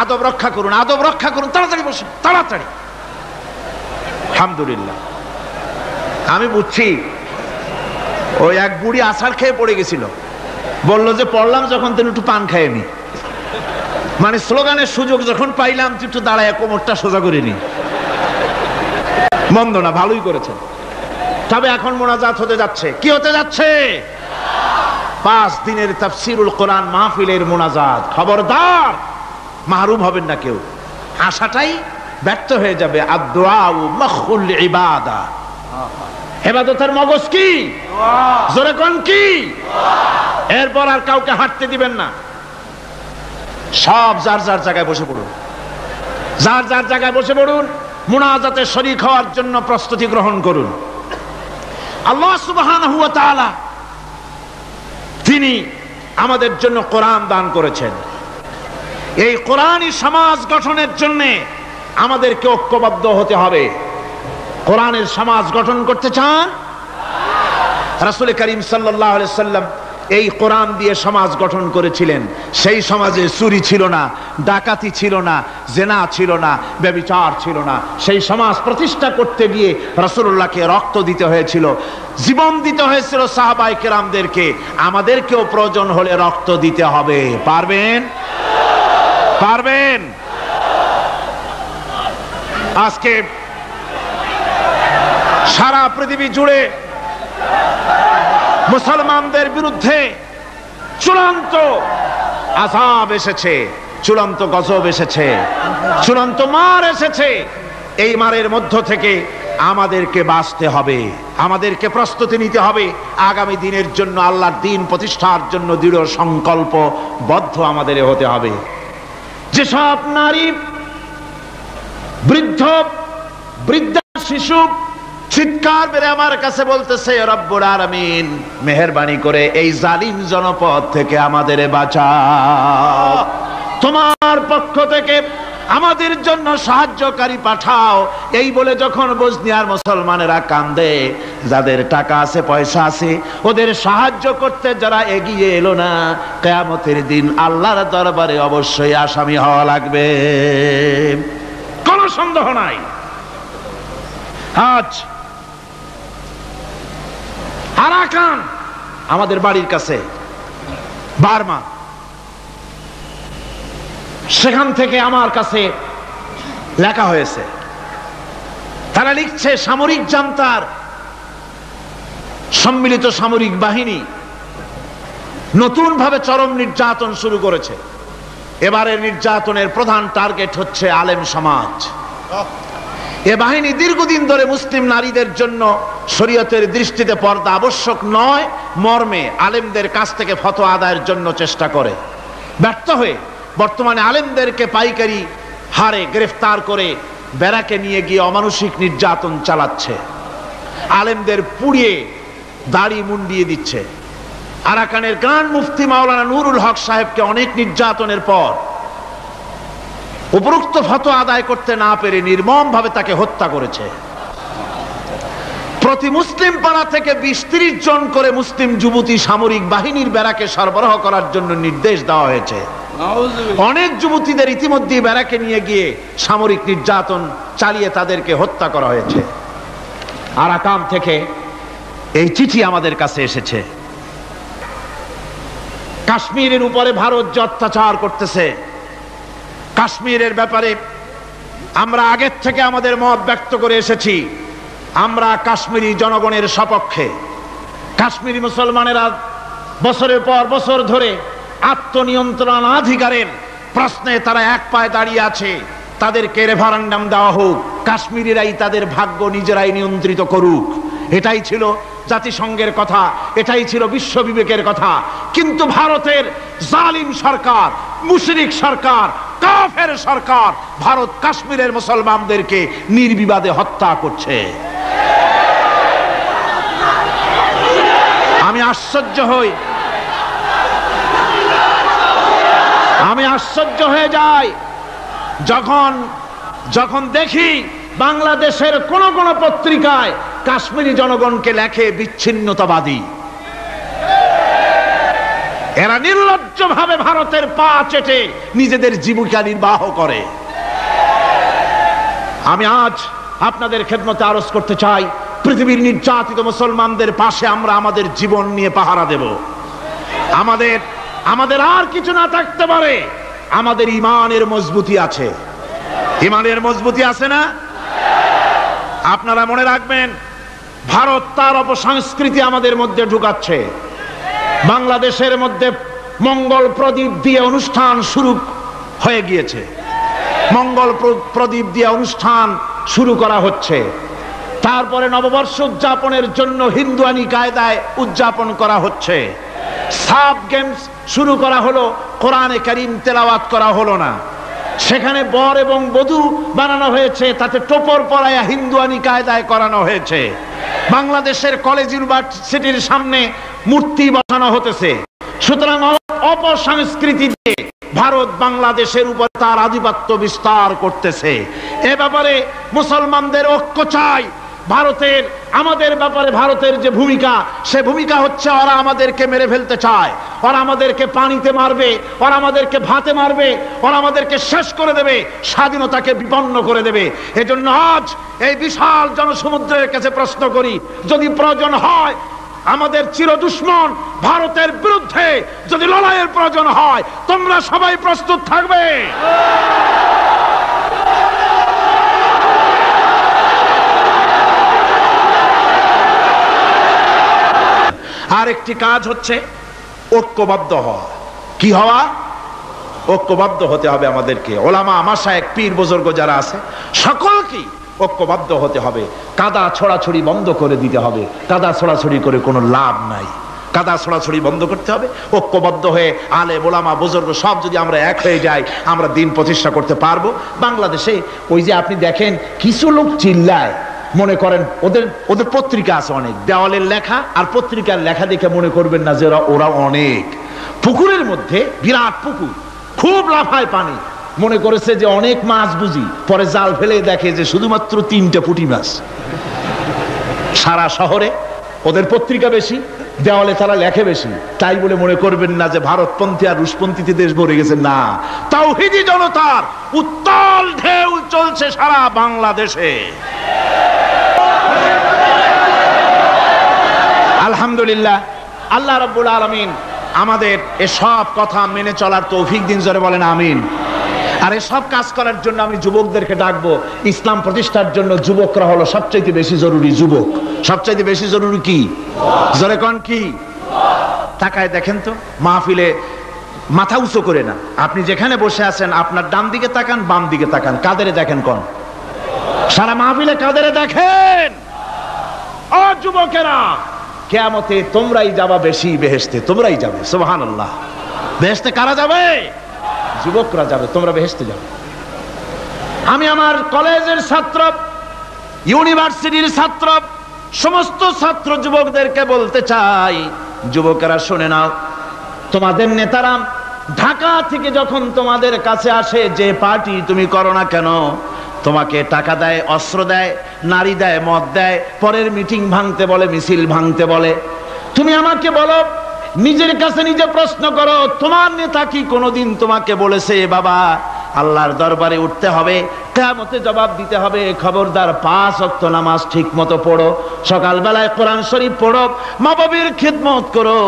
আদব রক্ষা করুন, আদব রক্ষা করুন। তাড়াতাড়ি বসুন, তাড়াতাড়ি। আলহামদুলিল্লাহ। আমি বুঝছি ওই এক বুড়ি আছাড় খেয়ে পড়ে গেছিল, বললো যে পড়লাম যখন তিনি একটু পান খাইয়ে নি, মানে স্লোগানের সুযোগ যখন পাইলাম একটু দাঁড়ায় কোমরটা সোজা করে নি। মন্দ না, ভালোই করেছেন। তবে এখন মোনাজাত হতে যাচ্ছে। কি হতে যাচ্ছে? 5 দিনের তাফসীরুল কোরআন মাহফিলের মোনাজাত। খবরদার মাহরুম হবেন না কেউ, আশাটাই ব্যর্থ হয়ে যাবে। আদ-দুআউ মাখুল ইবাদা, ইবাদতের মগজ কি? জোরে কোন কি? এরপর আর কাউকে হাঁটতে দিবেন না। সব যার যার জায়গায় বসে পড়ুন, যার যার জায়গায় বসে পড়ুন। মুনাজাতে শরীক হওয়ার জন্য প্রস্তুতি গ্রহণ করুন। আল্লাহ সুবহানাহু ওয়া তাআলা তিনি আমাদের জন্য কোরআন দান করেছেন। এই কোরআনই সমাজ গঠনের জন্য আমাদেরকে ঐক্যবদ্ধ হতে হবে। কোরআনের সমাজ গঠন করতে চান? রাসূল করিম সাল্লাল্লাহু আলাইহি সাল্লাম এই কোরআন দিয়ে সমাজ গঠন করেছিলেন। সেই সমাজে চুরি ছিল না, ডাকাতি ছিল না, জেনা ছিল না, ব্যভিচার ছিল না। সেই সমাজ প্রতিষ্ঠা করতে গিয়ে রাসূলুল্লাহকে রক্ত দিতে হয়েছিল, জীবন দিতে হয়েছিল সাহাবায়ে কেরামদেরকে। আমাদেরকেও প্রয়োজন হলে রক্ত দিতে হবে। পারবেন? পারবেন? আজকে সারা পৃথিবী জুড়ে মুসলমানদের বিরুদ্ধে চূড়ান্ত আযাব এসেছে, চূড়ান্ত গজব এসেছে, চূড়ান্ত মার এসেছে। এই মারের মধ্য থেকে আমাদেরকে বাঁচতে হবে, আমাদেরকে প্রস্তুতি নিতে হবে, আগামী দিনের জন্য, আল্লাহর দ্বীন প্রতিষ্ঠার জন্য দৃঢ় সংকল্পবদ্ধ আমাদের হতে হবে। যেসব নারী, বৃদ্ধা শিশু চিৎকার বেড়ে আমার কাছে বলতেছে, রব্বুল আলামিন মেহেরবানি করে এই জালিম জনপদ থেকে আমাদের বাঁচাও, তোমার পক্ষ থেকে আমাদের জন্য সাহায্যকারী পাঠাও, এই বলে যখন বসনিয়ার মুসলমানেরা কান্দে, যাদের টাকা আছে পয়সা আছে ওদের সাহায্য করতে যারা এগিয়ে এলো না, কিয়ামতের দিন আল্লাহর দরবারে অবশ্যই আসামি হওয়া লাগবে, কোনো সন্দেহ নাই। আজ আরাকান আমাদের বাড়ির কাছে, বার্মা, সেখান থেকে আমার কাছে লেখা হয়েছে, তারা লিখছে সামরিক জান্তার সম্মিলিত সামরিক বাহিনী নতুন ভাবে চরম নির্যাতন শুরু করেছে। এবারের নির্যাতনের প্রধান টার্গেট হচ্ছে আলেম সমাজ। এ বাহিনী দীর্ঘদিন ধরে মুসলিম নারীদের জন্য শরীয়তের দৃষ্টিতে পর্দা আবশ্যক নয় মর্মে আলেমদের কাছ থেকে ফতোয়া আদায়ের জন্য চেষ্টা করে, ব্যর্থ হয়ে বর্তমানে আলেমদেরকে পাইকারি হারে গ্রেফতার করে ব্যারাকে নিয়ে গিয়ে অমানুষিক নির্যাতন চালাচ্ছে, আলেমদের পুড়িয়ে দাড়ি মুন্ডিয়ে দিচ্ছে। আরাকানের গ্রান্ড মুফতি মাওলানা নুরুল হক সাহেবকে অনেক নির্যাতনের পর উপরোক্ত ফতোয়া আদায় করতে না পেরে নির্মম ভাবে তাকে হত্যা করেছে। প্রতি মুসলিম পাড়া থেকে 20-30 জন করে মুসলিম যুবতী সামরিক বাহিনীর ব্যারাকে সরবরাহ করার জন্য নির্দেশ দেওয়া হয়েছে। অনেক যুবতীদের ইতিমধ্যে ব্যারাকে নিয়ে গিয়ে সামরিক নির্যাতন চালিয়ে তাদেরকে হত্যা করা হয়েছে। আরাকান থেকে এই চিঠি আমাদের কাছে এসেছে। কাশ্মীরের উপরে ভারত যে অত্যাচার করতেছে, কাশ্মীরের ব্যাপারে আমরা আগের থেকে আমাদের মত ব্যক্ত করে এসেছি। আমরা কাশ্মীরি জনগণের সপক্ষে। কাশ্মীরি মুসলমানেরা বছরের পর বছর ধরে আত্মনিয়ন্ত্রণাধিকারের প্রশ্নে তারা এক পায়ে দাঁড়িয়ে আছে। তাদেরকে রেফারেন্ডাম দেওয়া হোক, কাশ্মীরিরাই তাদের ভাগ্য নিজেরাই নিয়ন্ত্রিত করুক, এটাই ছিল জাতিসংঘের কথা, এটাই ছিল বিশ্ব বিবেকের কথা। কিন্তু ভারতের জালিম সরকার, মুশরিক সরকার, কাফের সরকার ভারত কাশ্মীরের মুসলমানদেরকে নির্বিবাদে হত্যা করছে। আমি আশ্চর্য হয়ে যাই যখন দেখি বাংলাদেশের কোন পত্রিকায় কাশ্মীরি জনগণকে লেখে বিচ্ছিন্নতাবাদী। এরা নির্লজ্জভাবে ভারতের পা চেটে নিজেদের জীবিকা নির্বাহ করে। আমি আজ আপনাদের খেদমতে আরজ করতে চাই, পৃথিবীর নির্যাতিত মুসলমানদের পাশে আমরা আমাদের জীবন নিয়ে পাহারা দেব। আমাদের আর কিছু না থাকতে পারে, আমাদের ইমানের মজবুতি আছে। ইমানের মজবুতি আছে না? আপনারা মনে রাখবেন, ভারত তার অপসংস্কৃতি আমাদের মধ্যে ঢুকাচ্ছে। বাংলাদেশের মধ্যে মঙ্গল প্রদীপ দিয়ে অনুষ্ঠান শুরু হয়ে গিয়েছে, মঙ্গল প্রদীপ দিয়ে অনুষ্ঠান শুরু করা হচ্ছে। তারপরে নববর্ষ উদযাপনের জন্য হিন্দুয়ানি কায়দায় উদযাপন করা হচ্ছে। সাব গেমস শুরু করা হলো, কোরআনে কারীম তেলাওয়াত করা হলো না। সেখানে বর এবং বধূ বানানো হয়েছে, তাতে টোপর পরায়া হিন্দুয়ানি কায়দায় করানো হয়েছে। বাংলাদেশের কলেজ ইউনিভার্সিটির সামনে মূর্তি বসানো হতেছে। সুতরাং অপসংস্কৃতি দিয়ে ভারত বাংলাদেশের উপর তার আধিপত্য বিস্তার করতেছে। এ ব্যাপারে মুসলমানদের ঐক্য চাই। আমাদের ব্যাপারে ভারতের যে ভূমিকা, সে ভূমিকা হচ্ছে ওরা আমাদেরকে মেরে ফেলতে চায়, ওরা আমাদেরকে পানিতে মারবে, ওরা আমাদেরকে ভাতে মারবে, ওরা আমাদেরকে শেষ করে দেবে, স্বাধীনতাকে বিপন্ন করে দেবে। এজন্য আজ এই বিশাল জনসমুদ্রের কাছে প্রশ্ন করি, যদি প্রয়োজন হয় আমাদের চির দুশ্মন ভারতের বিরুদ্ধে যদি লড়াইয়ের প্রয়োজন হয়, তোমরা সবাই প্রস্তুত থাকবে। আর একটি কাজ হচ্ছে ঐক্যবদ্ধ হওয়া। কি হওয়া? ঐক্যবদ্ধ হতে হবে আমাদেরকে। ওলামা, মাশায়েখ, পীর বুজুর্গ যারা আছে সকলকে ঐক্যবদ্ধ হতে হবে, কাদা ছড়াছড়ি বন্ধ করে দিতে হবে। কাদা ছড়াছড়ি করে কোনো লাভ নাই, কাদা ছড়াছড়ি বন্ধ করতে হবে। ঐক্যবদ্ধ হয়ে আলেম ওলামা বুজুর্গ সব যদি আমরা এক হয়ে যাই, আমরা দিন প্রতিষ্ঠা করতে পারবো। বাংলাদেশে ওই যে আপনি দেখেন কিছু লোক চিল্লায়, মনে করেন ওদের পত্রিকা আছে অনেক, দেওয়ালের লেখা আর পত্রিকার লেখা দেখে মনে করবেন না যে ওরা অনেক। পুকুরের মধ্যে বিরাট পুকুর, খুব লাফায় পানি, মনে করেছে যে অনেক মাছ বুঝি, পরে জাল ফেলে দেখে যে শুধুমাত্র 3টে পুঁটি মাছ। সারা শহরে ওদের পত্রিকা বেশি, দেওয়ালে তারা লেখে বেশি, তাই বলে মনে করবেন না যে ভারতপন্থী আর রুশপন্থীতে দেশ ভরে গেছে। না, তাওহীদি জনতার উত্তাল ঢেউ চলছে সারা বাংলাদেশে। আলহামদুলিল্লাহ, আল্লাহ রাব্বুল আলামিন আমাদের এসব কথা মেনে চলার তৌফিক দিন, জোরে বলেন আমিন। আর এসব কাজ করার জন্য আমি যুবকদেরকে ডাকবো। ইসলাম প্রতিষ্ঠার জন্য যুবকরা হলো সবচাইতে বেশি জরুরি। যুবক সবচাইতে বেশি জরুরি কি? জোরে কোন কি? তাকায় দেখেন তো, মাহফিলে মাথা উঁচু করে না, আপনি যেখানে বসে আছেন আপনার ডান দিকে তাকান, বাম দিকে তাকান, কাদেরে দেখেন? কোন সারা মাহফিলে কাদেরে দেখেন? ও যুবকেরা, কিয়ামতে তোমরাই যাবা বেশি বেহেশতে, তোমরাই যাবে। সুবহানাল্লাহ। বেহেশতে কারা যাবে? যুবকরা যাবে, তোমরা বেহেশতে যাবে। আমি আমার কলেজের ছাত্র, ইউনিভার্সিটির ছাত্র, সমস্ত ছাত্র যুবকদেরকে বলতে চাই, যুবকেরা শুনে নাও, তোমাদের নেতারা ঢাকা থেকে যখন তোমাদের কাছে আসে, যে পার্টি তুমি করো না কেন, তোমাকে টাকা দেয়, অস্ত্র দেয়, নারী দেয়, মদ দেয়, পরের মিটিং ভাঙতে বলে, মিছিল ভাঙতে বলে। তুমি আমাকে বলো, নিজের কাছে নিজে প্রশ্ন করো, তোমার নেতা কি কোনোদিন তোমাকে বলেছে বাবা আল্লাহর দরবারে উঠতে হবে, কিয়ামতে জবাব দিতে হবে, খবরদার 5 ওয়াক্ত নামাজ ঠিক মতো পড়ো, সকালবেলায় কোরআন শরীফ পড়ো, মা বাবার খিদমত করো,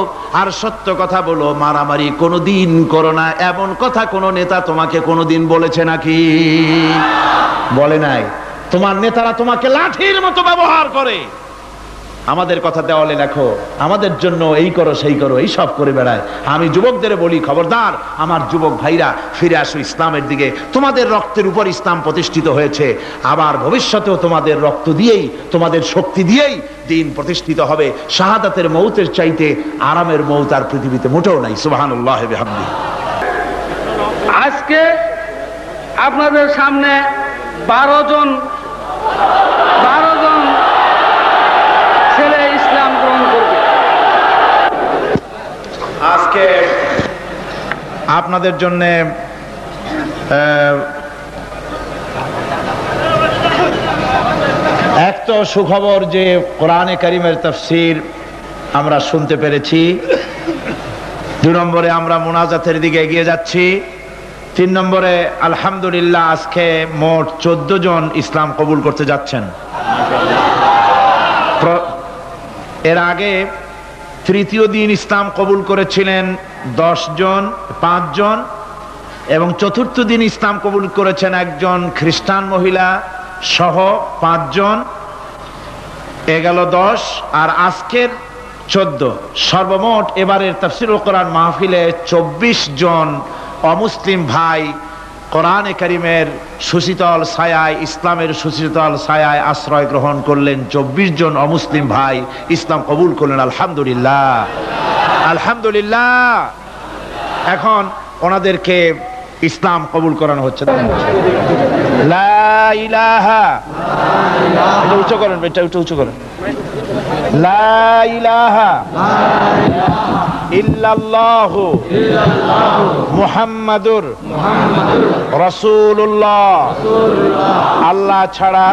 আর সত্য কথা বলো, মারামারি কোনোদিন করো না, এমন কথা কোনো নেতা তোমাকে কোনোদিন বলেছে নাকি? বলে নাই। তোমার নেতারা তোমাকে লাঠির মতো ব্যবহার করে। আমাদের কথা দেওয়ালে লেখো, আমাদের জন্য এই করো সেই করো, এই সব করে বেড়ায়। আমি যুবকদের বলি, খবরদার আমার যুবক ভাইরা, ফিরে আসো ইসলামের দিকে। তোমাদের রক্তের উপর ইসলাম প্রতিষ্ঠিত হয়েছে, আবার ভবিষ্যতেও তোমাদের রক্ত দিয়েই, তোমাদের শক্তি দিয়েই দিন প্রতিষ্ঠিত হবে। শাহাদাতের মৌতের চাইতে আরামের মৌত আর পৃথিবীতে মোটেও নাই। সুবহানাল্লাহি ওয়া বিহামদিহি। আজকে আপনাদের সামনে 12 জন ছেলে ইসলাম গ্রহণ করবে। আজকে আপনাদের জন্য এক তো সুখবর যে কোরআনে কারীমের তাফসীর আমরা শুনতে পেরেছি। 2 নম্বরে আমরা মুনাজাতের দিকে এগিয়ে যাচ্ছি। 3 নম্বরে আলহামদুলিল্লাহ আজকে মোট 14 জন ইসলাম কবুল করতে যাচ্ছেন। এর আগে তৃতীয় দিন ইসলাম কবুল করেছিলেন 10 জন, 5 জন, এবং চতুর্থ দিন ইসলাম কবুল করেছেন একজন খ্রিস্টান মহিলা সহ 5 জন। এ গেল 10, আর আজকের 14। সর্বমোট এবারের তাফসীরুল কোরআন মাহফিলে 24 জন অমুসলিম ভাই কোরআনে কারীমের সুশীতল ছায়ায়, ইসলামের সুশীতল ছায়ায় আশ্রয় গ্রহণ করলেন। 24 জন অমুসলিম ভাই ইসলাম কবুল করলেন। আলহামদুলিল্লাহ, আলহামদুলিল্লাহ। এখন ওনাদেরকে ইসলাম কবুল করানো হচ্ছে। লা ইলাহা, এটা উচ্চ করেন, এটা উচ্চ করেন। লা ইলাহা ইল্লাল্লাহু মুহাম্মাদুর রাসূলুল্লাহ। আল্লাহ ছাড়া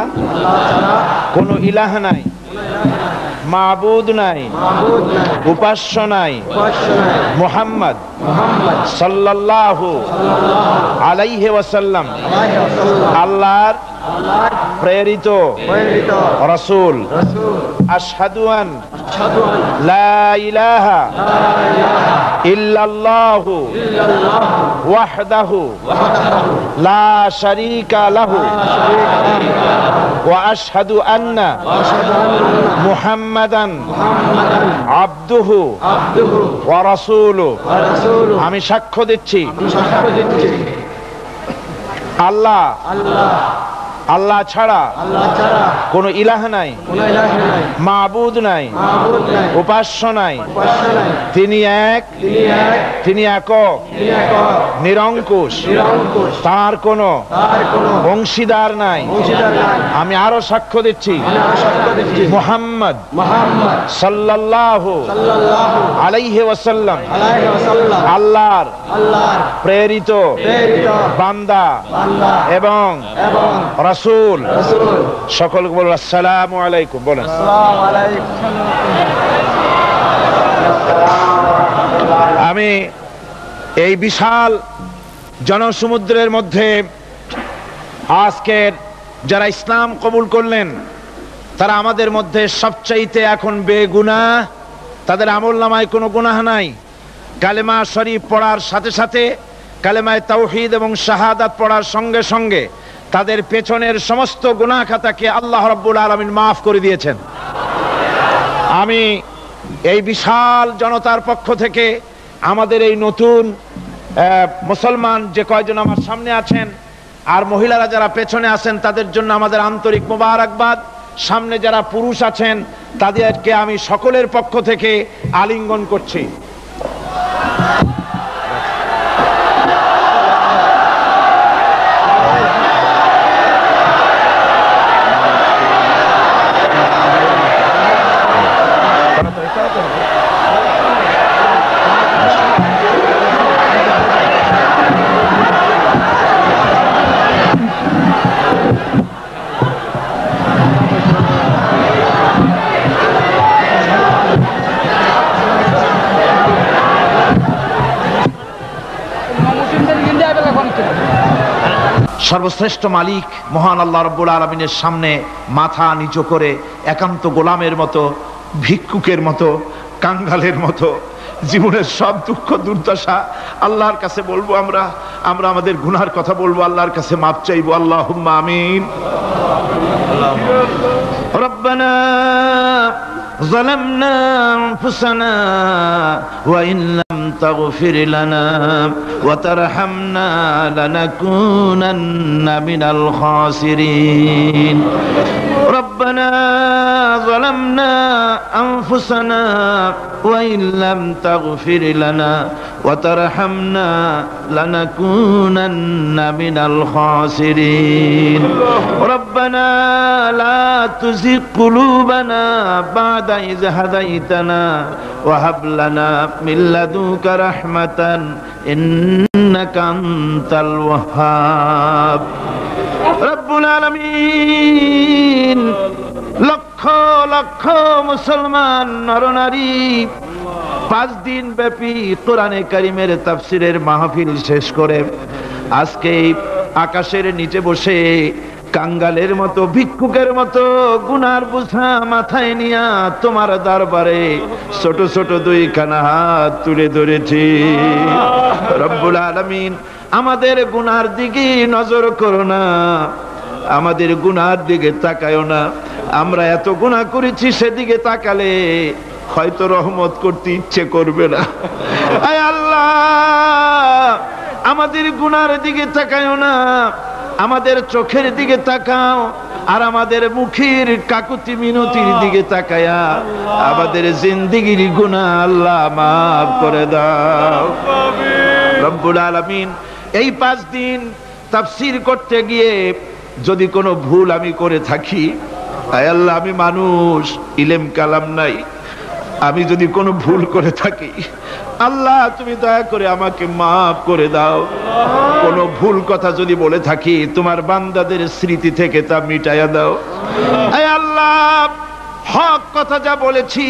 কোনো ইলাহ নাই, মাবুদ নাই, উপাস্য নাই, মুহাম্মদ সাল্লাল্লাহু আলাইহি ওয়াসাল্লাম আল্লাহর প্রেরিত রাসূল। আশহাদু আন লা ইলাহা ইল্লাল্লাহু ওয়াহদাহু লা শারীকা লাহু ওয়া আশহাদু আন্না মুহাম্মাদান আবদুহু ওয়া রাসূলুহু। আমি সাক্ষ্য দিচ্ছি আল্লাহ আল্লাহ ছাড়া কোনো ইলাহ নাই, মাবুদ নাই, উপাস্য নাই। তিনি এক, তিনি একক, নিরঙ্কুশ, তার কোনো অংশীদার নাই। আমি আরো সাক্ষ্য দিচ্ছি মুহাম্মদ সাল্লাল্লাহু আলাইহি ওয়াসাল্লাম আল্লাহর প্রেরিত বান্দা এবং রাসূল। সকলকে বলুন আসসালামু আলাইকুম। বলেন আমি এই বিশাল জনসমুদ্রের মধ্যে আজকের যারা ইসলাম কবুল করলেন তারা আমাদের মধ্যে সবচাইতে এখন বেগুনাহ, তাদের আমলনামায় কোনো গুনাহ নাই। কালেমা শরীফ পড়ার সাথে সাথে, কালেমায়ে তাওহীদ এবং শাহাদাত পড়ার সঙ্গে সঙ্গে তাদের পেছনের সমস্ত গুনাহ খাতাকে আল্লাহ রাব্বুল আলামিন মাফ করে দিয়েছেন। আমি এই বিশাল জনতার পক্ষ থেকে আমাদের এই নতুন মুসলমান যে কয়জন আমার সামনে আছেন আর মহিলারা যারা পেছনে আছেন তাদের জন্য আমাদের আন্তরিক মোবারকবাদ। সামনে যারা পুরুষ আছেন তাদেরকে আমি সকলের পক্ষ থেকে আলিঙ্গন করছি। সর্বশ্রেষ্ঠ মালিক মহান আল্লাহ রাব্বুল আলামিনের সামনে মাথা নিচু করে একান্ত গোলামের মতো, ভিক্ষুকের মতো, কাঙ্গালের মতো জীবনের সব দুঃখ দুর্দশা আল্লাহর কাছে বলবো। আমরা আমাদের গুনার কথা বলবো, আল্লাহর কাছে মাপ চাইবো। আল্লাহুম্মা আমিন। রব্বানা ظلمنا أنفسنا وإن لم تغفر لنا وترحمنا لنكونن من الخاسرين ربنا ظلمنا أنفسنا وإن لم تغفر لنا وترحمنا لنكونن من الخاسرين ربنا لا تزغ قلوبنا بعد إذ هديتنا وهب لنا من لدنك رحمة إنك أنت الوهاب رب العالمين লক্ষ লক্ষ মুসলমান নরনারী 5 দিন ব্যাপী কোরআনে কারীমের তাফসীরের মাহফিল শেষ করে আজকে আকাশের নিচে বসে কাঙ্গালের মতো, ভিক্ষুকের মতো গুনার বোঝা মাথায় নিয়া তোমার দরবারে ছোট ছোট 2খানা হাত তুলে ধরেছি। রব্বুল আলামিন আমাদের গুনার দিকে নজর করো না, আমাদের গুনার দিকে তাকায়ও না। আমরা এত গুনাহ করেছি, সেদিকে তাকালে হয়তো রহমত করতে ইচ্ছে করবে না। আয় আল্লাহ, আমাদের গুনার দিকে তাকায়ও না, আমাদের চোখের দিকে তাকাও, আর আমাদের মুখের কাকুতি মিনতির দিকে তাকায়া আমাদের জিন্দেগির গুনাহ আল্লাহ মাফ করে দাও। রব্বুল আলামিন এই 5 দিন তাফসীর করতে গিয়ে যদি কোনো ভুল আমি করে থাকি, আয় আল্লাহ, আমি মানুষ, ইলম কালাম নাই, আমি যদি কোনো ভুল করে থাকি আল্লাহ তুমি দয়া করে আমাকে মাফ করে দাও। কোনো ভুল কথা যদি বলে থাকি তোমার বান্দাদের স্মৃতি থেকে তা মিটাইয়া দাও। আয় আল্লাহ, হক কথা যা বলেছি,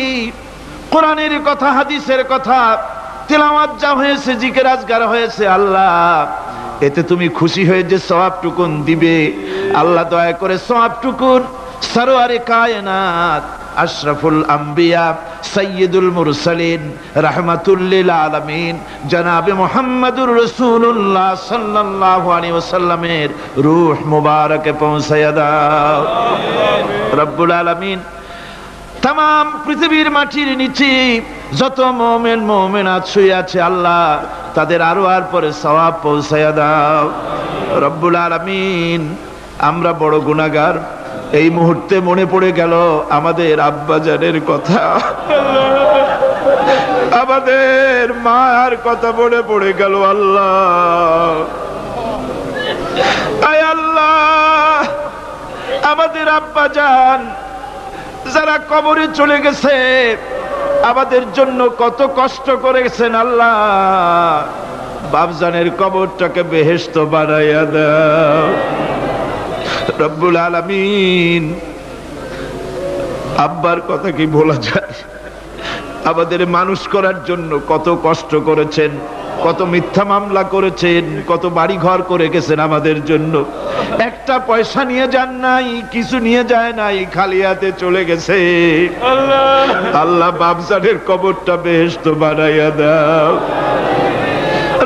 কোরআনের কথা, হাদিসের কথা, তেলাওয়াত যা হয়েছে, জিকির আজকার হয়েছে, আল্লাহ এতে তুমি খুশি হয়ে যে সওয়াবটুকুন দিবে, আল্লাহ দয়া করে সওয়াবটুকুন সরওয়ারে কায়নাত আশরাফুল আম্বিয়া সাইয়্যিদুল মুরসালিন রাহমাতুল লিল আলামিন জনাবে মুহাম্মদুর রাসূলুল্লাহ সাল্লাল্লাহু আলাইহি ওয়াসাল্লামের রূহ মুবারকে পৌঁছায়া দাও। রব্বুল আলামিন तमाम পৃথিবীর মাটির নিচে যত মুমিন মুমিনাত শুয়ে আছে আল্লাহ তাদের আরো আর পরে সওয়াব পৌঁছায়া দাও। রব্বুল আলামিন আমরা বড় গুনাহগার। এই মুহূর্তে মনে পড়ে গেল আমাদের আব্বাজানের কথা, আমাদের মার কথা মনে পড়ে গেল। আল্লাহ, আয় আল্লাহ, আমাদের আব্বাজান যারা কবরে চলে গেছে আমাদের জন্য কত কষ্ট করেছেন। আল্লাহ, বাপজানের কবরটাকে বেহেশত বানাইয়া দাও রব্বুল আলামিন। আব্বার কথা কি বলা যায়? আমাদের মানুষ করার জন্য কত কষ্ট করেছেন, কত মিথ্যা মামলা করেছেন, কত বাড়ি ঘর করে গেছেন আমাদের জন্য। একটা পয়সা নিয়ে যান নাই, কিছু নিয়ে যায় নাই, খালি হাতে চলে গেছে। আল্লাহ, বাপজানের কবরটা বেহেশত বানাইয়া দাও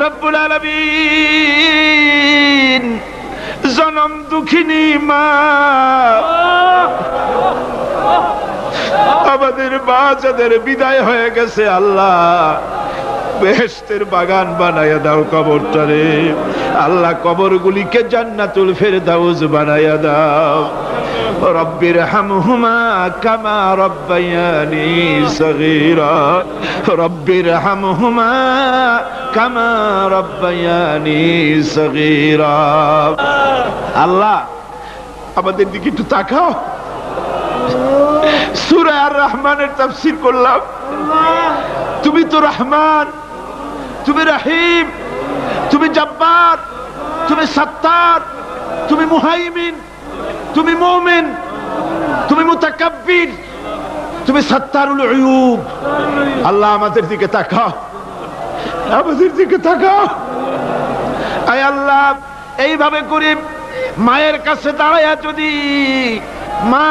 রব্বুল আলামিন। জনম দুঃখিনী মা, আমাদের মা যাদের বিদায় হয়ে গেছে, আল্লাহ বেহেশতের বাগান বানাইয়া দাও কবরটারে। আল্লাহ, কবরগুলিকে জান্নাতুল ফেরদাউস বানাইয়া দাও। রব্বির হামহুমা কামা রব্বায়ানি সগীরা, রব্বির হামহুমা কামা রব্বায়ানি সগীরা। আল্লাহ, আমাদের দিকে একটু তাকাও। সূরা আর রহমানের তাফসীর করলাম। তুমি তো রহমান, তুমি রহিম, তুমি জব্বার, তুমি সত্তার, তুমি মুহাইমিন, তুমি মুমিন, তুমি মুতাকাব্বির, তুমি সত্তারুল উয়ুব। আল্লাহ, আমাদের দিকে তাকাও, আমাদের দিকে তাকাও। আয় আল্লাহ, এইভাবে করে মায়ের কাছে দাঁড়ায়া যদি মা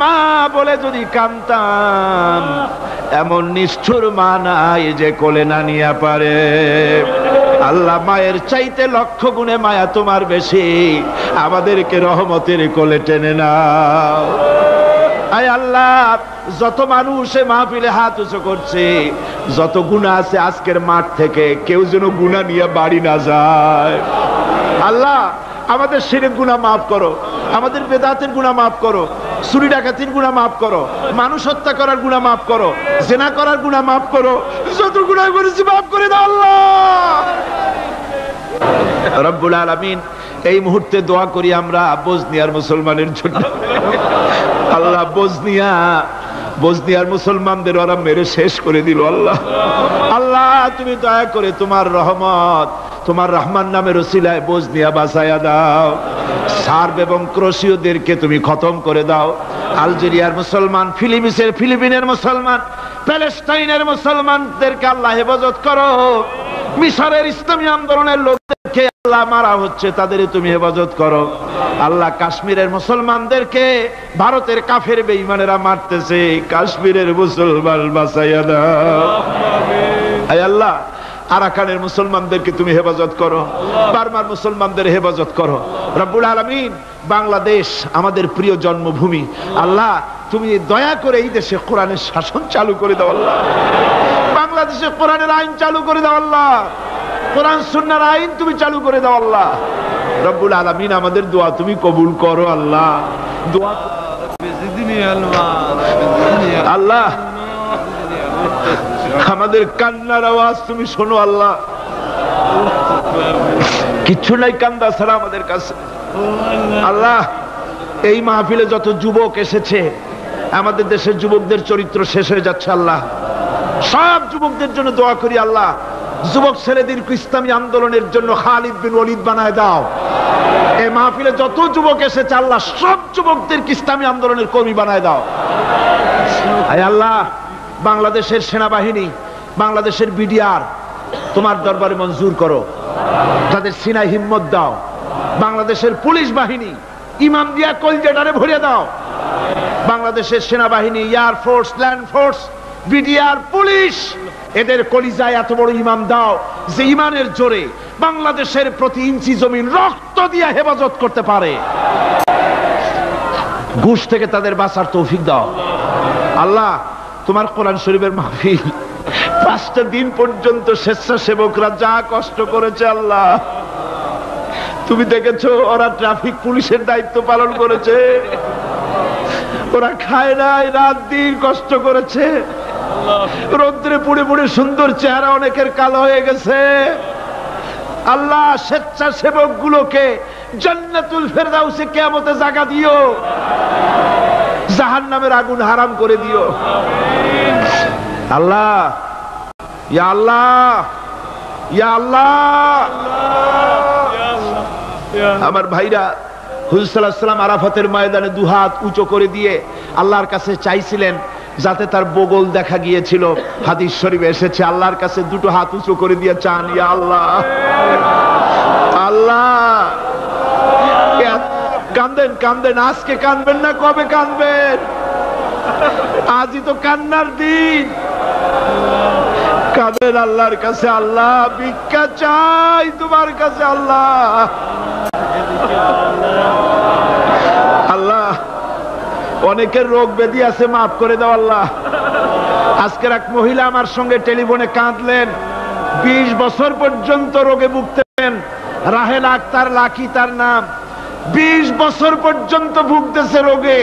মা বলে যদি কাঁদতাম, এমন নিষ্ঠুর মা নাই যে কোলে না নিয়ে পারে। আল্লাহ, মায়ের চাইতে লক্ষ গুণে মায়া তোমার বেশি, আমাদেরকে রহমতের কোলে টেনে নাও। আয় আল্লাহ, যত মানুষ মাহফিলে হাত উঁচু করছে, যত গুনাহ আছে আজকের মাঠ থেকে কেউ যেন গুনাহ নিয়ে বাড়ি না যায়। আল্লাহ, আমাদের শিরক গুনাহ মাফ করো, আমাদের বেদাতের গুনাহ মাফ করো, চুরি ডাকাতির গুনাহ মাফ করো, মানুষ হত্যা করার গুনাহ মাফ করো, জিনা করার গুনাহ মাফ করো, যত গুনাহ করেছি মাফ করে দাও আল্লাহ রব্বুল আলামিন। এই মুহূর্তে দোয়া করি আমরা বসনিয়ার মুসলমানের জন্য। আল্লাহ, বসনিয়ার মুসলমানদের ওরা মেরে শেষ করে দিল। আল্লাহ, আল্লাহ, তুমি দয়া করে তোমার রহমত, তোমার রহমান নামের ওসিলায় বসনিয়া বাঁচায়া দাও। সার্ব এবং ক্রোশীয়দেরকে তুমি খতম করে দাও। আলজেরিয়ার মুসলমান, ফিলিপিনের মুসলমান, প্যালেস্টাইনের মুসলমানদেরকে আল্লাহ হেফাজত করো। মিশরের ইসলামী আন্দোলনের লোকদেরকে আল্লাহ মারা হচ্ছে, তাদের তুমি হেফাজত করো। আল্লাহ, কাশ্মীরের মুসলমানদেরকে ভারতের কাফের বেঈমানেরা মারতেছে, কাশ্মীরের মুসলমান বাঁচাইয়া দাও। আয় আল্লাহ, আরাকানের মুসলমানদেরকে তুমি হেফাজত করো, বার্মার মুসলমানদের হেফাজত করো রব্বুল আলামিন। বাংলাদেশ আমাদের প্রিয় জন্মভূমি। আল্লাহ, তুমি দয়া করে এই দেশে কোরআনের শাসন চালু করে দাও। আল্লাহ, বাংলাদেশে কোরআনের আইন চালু করে দাও। আল্লাহ, কোরআন সুন্নাহর আইন তুমি চালু করে দাও। আল্লাহ রব্বুল আলামিন, আমাদের দোয়া তুমি কবুল করো। আল্লাহ, দোয়া আল্লাহ, আমাদের কান্নার আওয়াজ তুমি শোনো। আল্লাহ, কিছু নাই কান্দা ছাড়া আমাদের কাছে। আল্লাহ, এই মাহফিলে যত যুবক এসেছে, আমাদের দেশের যুবকদের চরিত্র শেষ হয়ে যাচ্ছে। আল্লাহ, সব যুবকদের জন্য দোয়া করি। আল্লাহ, যুবক ছেলেদেরকে ইসলামী আন্দোলনের জন্য খালিদ বিন ওয়ালিদ বানায় দাও। এই মাহফিলে যত যুবক এসেছে, আল্লাহ, সব যুবকদেরকে ইসলামী আন্দোলনের কর্মী বানায় দাও। আয় আল্লাহ, বাংলাদেশের সেনাবাহিনী, বাংলাদেশের বিডিআর তোমার দরবারে মঞ্জুর করো, তাদের সিনায় হিম্মত দাও। বাংলাদেশের পুলিশ বাহিনী ইমাম দিয়া কলজেটারে ভরে দাও। বাংলাদেশের সেনাবাহিনী, air force, land force, BDR, police, এদের কলিজায় এত বড় ইমাম দাও যে ইমানের জোরে বাংলাদেশের প্রতি ইঞ্চি জমিন রক্ত দিয়ে হেফাজত করতে পারে। ঘুষ থেকে তাদের বাঁচার তৌফিক দাও। আল্লাহ, তোমার কোরআন শরীফের মাহফিল 5টা দিন পর্যন্ত স্বেচ্ছাসেবকরা যা কষ্ট করেছে, আল্লাহ তুমি দেখেছো ওরা ট্রাফিক পুলিশের দায়িত্ব পালন করেছে, ওরা খায় নাই, রাত দিন কষ্ট করেছে, রৌদ্রে পুড়ে পুড়ে সুন্দর চেহারা অনেকের কালো হয়ে গেছে। আল্লাহ স্বেচ্ছাসেবক গুলোকে জান্নাতুল ফেরদাউসে কিয়ামতে জায়গা দিও, জাহান্নামের আগুন হারাম করে দিও। আল্লাহ, ইয়া আল্লাহ, ইয়া আল্লাহ। আমার ভাইরা, হুজুর সাল্লাল্লাহু আলাইহি ওয়াসাল্লাম আরাফাতের ময়দানে দুহাত উঁচু করে দিয়ে আল্লাহর কাছে চাইছিলেন, যাতে তার বগল দেখা গিয়েছিল। হাদিস শরীফে এসেছে, আল্লাহর কাছে দুটো হাত উঁচু করে দিয়ে চান, ইয়া আল্লাহ, আল্লাহ। কান্দেন কান্দেন, আজকে কাঁদবেন না, কবে কাঁদবেন? আজই তো কান্নার দিন। কাঁদেন আল্লাহর কাছে, আল্লাহ ভিক্ষা চাই তোমার কাছে। আল্লাহ, আল্লাহ অনেকের রোগ ব্যাধি আছে, মাফ করে দাও আল্লাহ। আজকের এক মহিলা আমার সঙ্গে টেলিফোনে কাঁদলেন, 20 বছর পর্যন্ত রোগে ভুগতেন। রাহেলা আক্তার লাকি তার নাম। 20 বছর পর্যন্ত ভুগতেছে রোগে,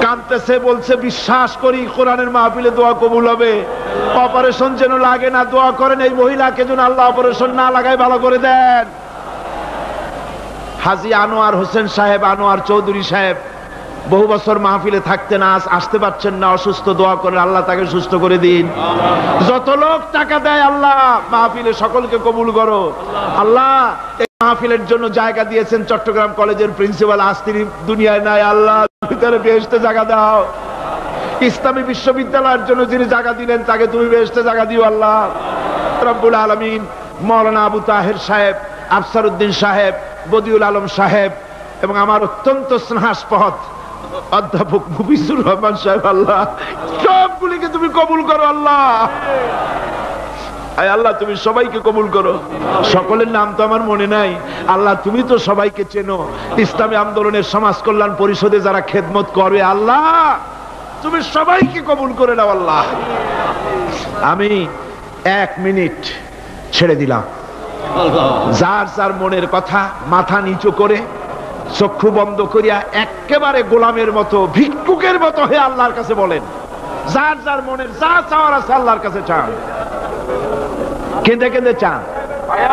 কাঁদতেছে, বলছে বিশ্বাস করি কোরআনের মাহফিলে দোয়া কবুল হবে, অপারেশন যেন লাগে না, দোয়া করেন এই মহিলাকে যেন আল্লাহ অপারেশন না লাগায় ভালো করে দেন। হাজী আনোয়ার হোসেন সাহেব, আনোয়ার চৌধুরী সাহেব বহু বছর মাহফিলে থাকতেন, আজ আসতে পারছেন না, অসুস্থ, দোয়া করেন আল্লাহ তাকে সুস্থ করে দিন। যত লোক টাকা দেয় আল্লাহ মাহফিলে সকলকে কবুল করো। আল্লাহ এই মাহফিলের জন্য জায়গা দিয়েছেন চট্টগ্রাম কলেজের প্রিন্সিপাল, আজ তিনি দুনিয়ায় নাই, আল্লাহ ভিতরে বেহেশতে জায়গা দাও। ইসলামী বিশ্ববিদ্যালয়ের জন্য যিনি জায়গা দিলেন তাকে তুমি বেহেশতে জায়গা দিও আল্লাহ রব্বুল আলামিন। মাওলানা আবু তাহের সাহেব, আফসার উদ্দিন সাহেব, বদিউল আলম সাহেব এবং আমার অত্যন্ত স্নেহাস্পদ অধ্যাপক মুফিজুর রহমান সাহেব, আল্লাহ সবগুলিকে তুমি কবুল করো আল্লাহ। আল্লাহ তুমি সবাইকে কবুল করো। সকলের নাম তো আমার মনে নাই, আল্লাহ তুমি তো সবাইকে চেনো। ইসলামী আন্দোলনের সমাজ কল্যাণ পরিষদে যারা খেদমত করবে আল্লাহ তুমি সবাইকে কবুল করে নাও আল্লাহ। আমি 1 মিনিট ছেড়ে দিলাম, যার যার মনের কথা মাথা নিচু করে চক্ষু বন্ধ করিয়া একেবারে গোলামের মতো, ভিক্ষুকের মতো হয়ে আল্লাহর কাছে বলেন, যার যার মনের যা চাওয়ার আছে আল্লাহর কাছে চান, কেঁদে কেঁদে চান।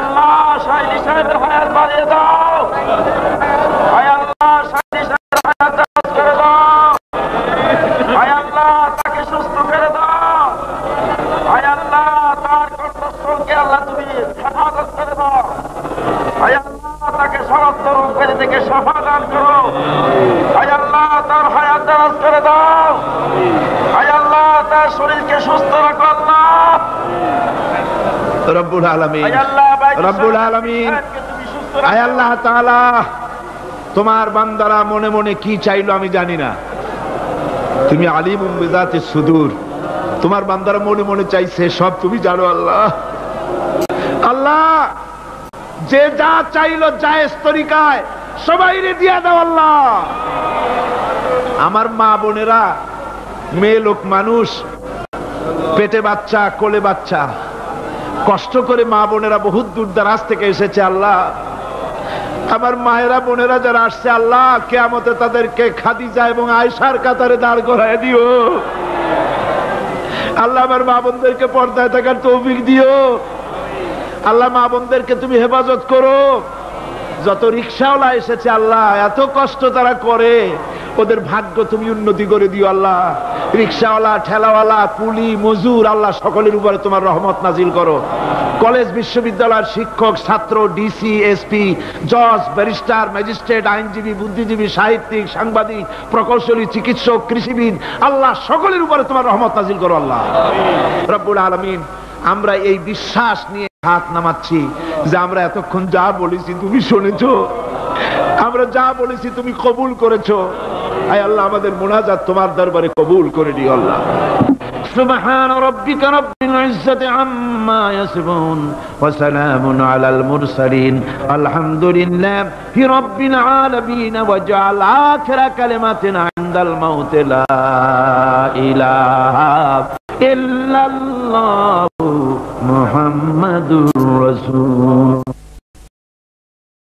আল্লাহ শাহিদ সাহেবের হায়াত বাড়িয়ে দাও, আল্লাহ শাহিদ সাহেবের হায়াত দারাজ করে দাও, আল্লাহ তাকে সুস্থ করে দাও, আল্লাহ তার কণ্ঠস্বরকে আল্লাহ তুমি হেফাজত করে দাও, আল্লাহ তাকে সমস্ত রোগ ব্যাধি থেকে শিফা দান করো, আল্লাহ তার হায়াত দারাজ করে দাও, আল্লাহ তার শরীরকে সুস্থ রাখো আল্লাহ রব্বুল আলামিন। রব্বুল আলামিন, আয় আল্লাহ তাআলা তোমার বান্দারা মনে মনে কি চাইলো আমি জানি না, তুমি আলিমুম বিযাতিস সুদূর, তোমার বান্দারা মনে মনে চাইছে সব তুমি জানো আল্লাহ। আল্লাহ যে যা চাইলো জায়েজ তরিকায় সবাইরে দিয়া দাও আল্লাহ। আমার মা বোনেরা, মেয়ে লোক মানুষ, পেটে বাচ্চা, কোলে বাচ্চা, কষ্ট করে মা বোনেরা বহুত দূর দারাজ থেকে এসেছে আল্লাহ। আমার মায়েরা বোনেরা যারা আসছে আল্লাহ কিয়ামতে তাদেরকে খাদিজা এবং আয়েশার কাতারে দাঁড় করায় দিও আল্লাহ। আমার মা বোনদেরকে পর্দায় থাকার তৌফিক দিও আল্লাহ। মা বোনদেরকে তুমি হেফাজত করো। যত রিকশাওয়ালা এসেছে আল্লাহ, এত কষ্ট তারা করে, ওদের ভাগ্য তুমি উন্নতি করে দিও আল্লাহ। রিকশাওয়ালা, ঠেলাওয়ালা, কুলি, মজুর, আল্লাহ সকলের উপরে তোমার রহমত নাজিল করো। কলেজ বিশ্ববিদ্যালয়ের শিক্ষক, ছাত্র, ডিসি, এসপি, জজ, ব্যারিস্টার, ম্যাজিস্ট্রেট, আইনজীবী, বুদ্ধিজীবী, সাহিত্যিক, সাংবাদিক, প্রকৌশলী, চিকিৎসক, কৃষিবিদ, আল্লাহ সকলের উপরে তোমার রহমত নাজিল করো আল্লাহ রব্বুল আলামিন। আমরা এই বিশ্বাস নিয়ে হাত নামাচ্ছি যে আমরা এতক্ষণ যা বলেছি তুমি শুনেছো, আমরা যা বলেছি তুমি কবুল করেছো। আয় আল্লাহ আমাদের মুনাজাত তোমার দরবারে কবুল করে দিও আল্লাহ। সুবহান রাব্বিকা রাব্বিল ইজ্জাতি আম্মা ইয়াসিফুন ওয়া সালামুন আলাল মুরসালিন আলহামদুলিল্লাহি রাব্বিল আলামিন ওয়া জাআল আখিরা কালিমাতিনা ইনদাল মাউত লা ইলাহা ইল্লাল্লাহু মুহাম্মাদুর রাসূল।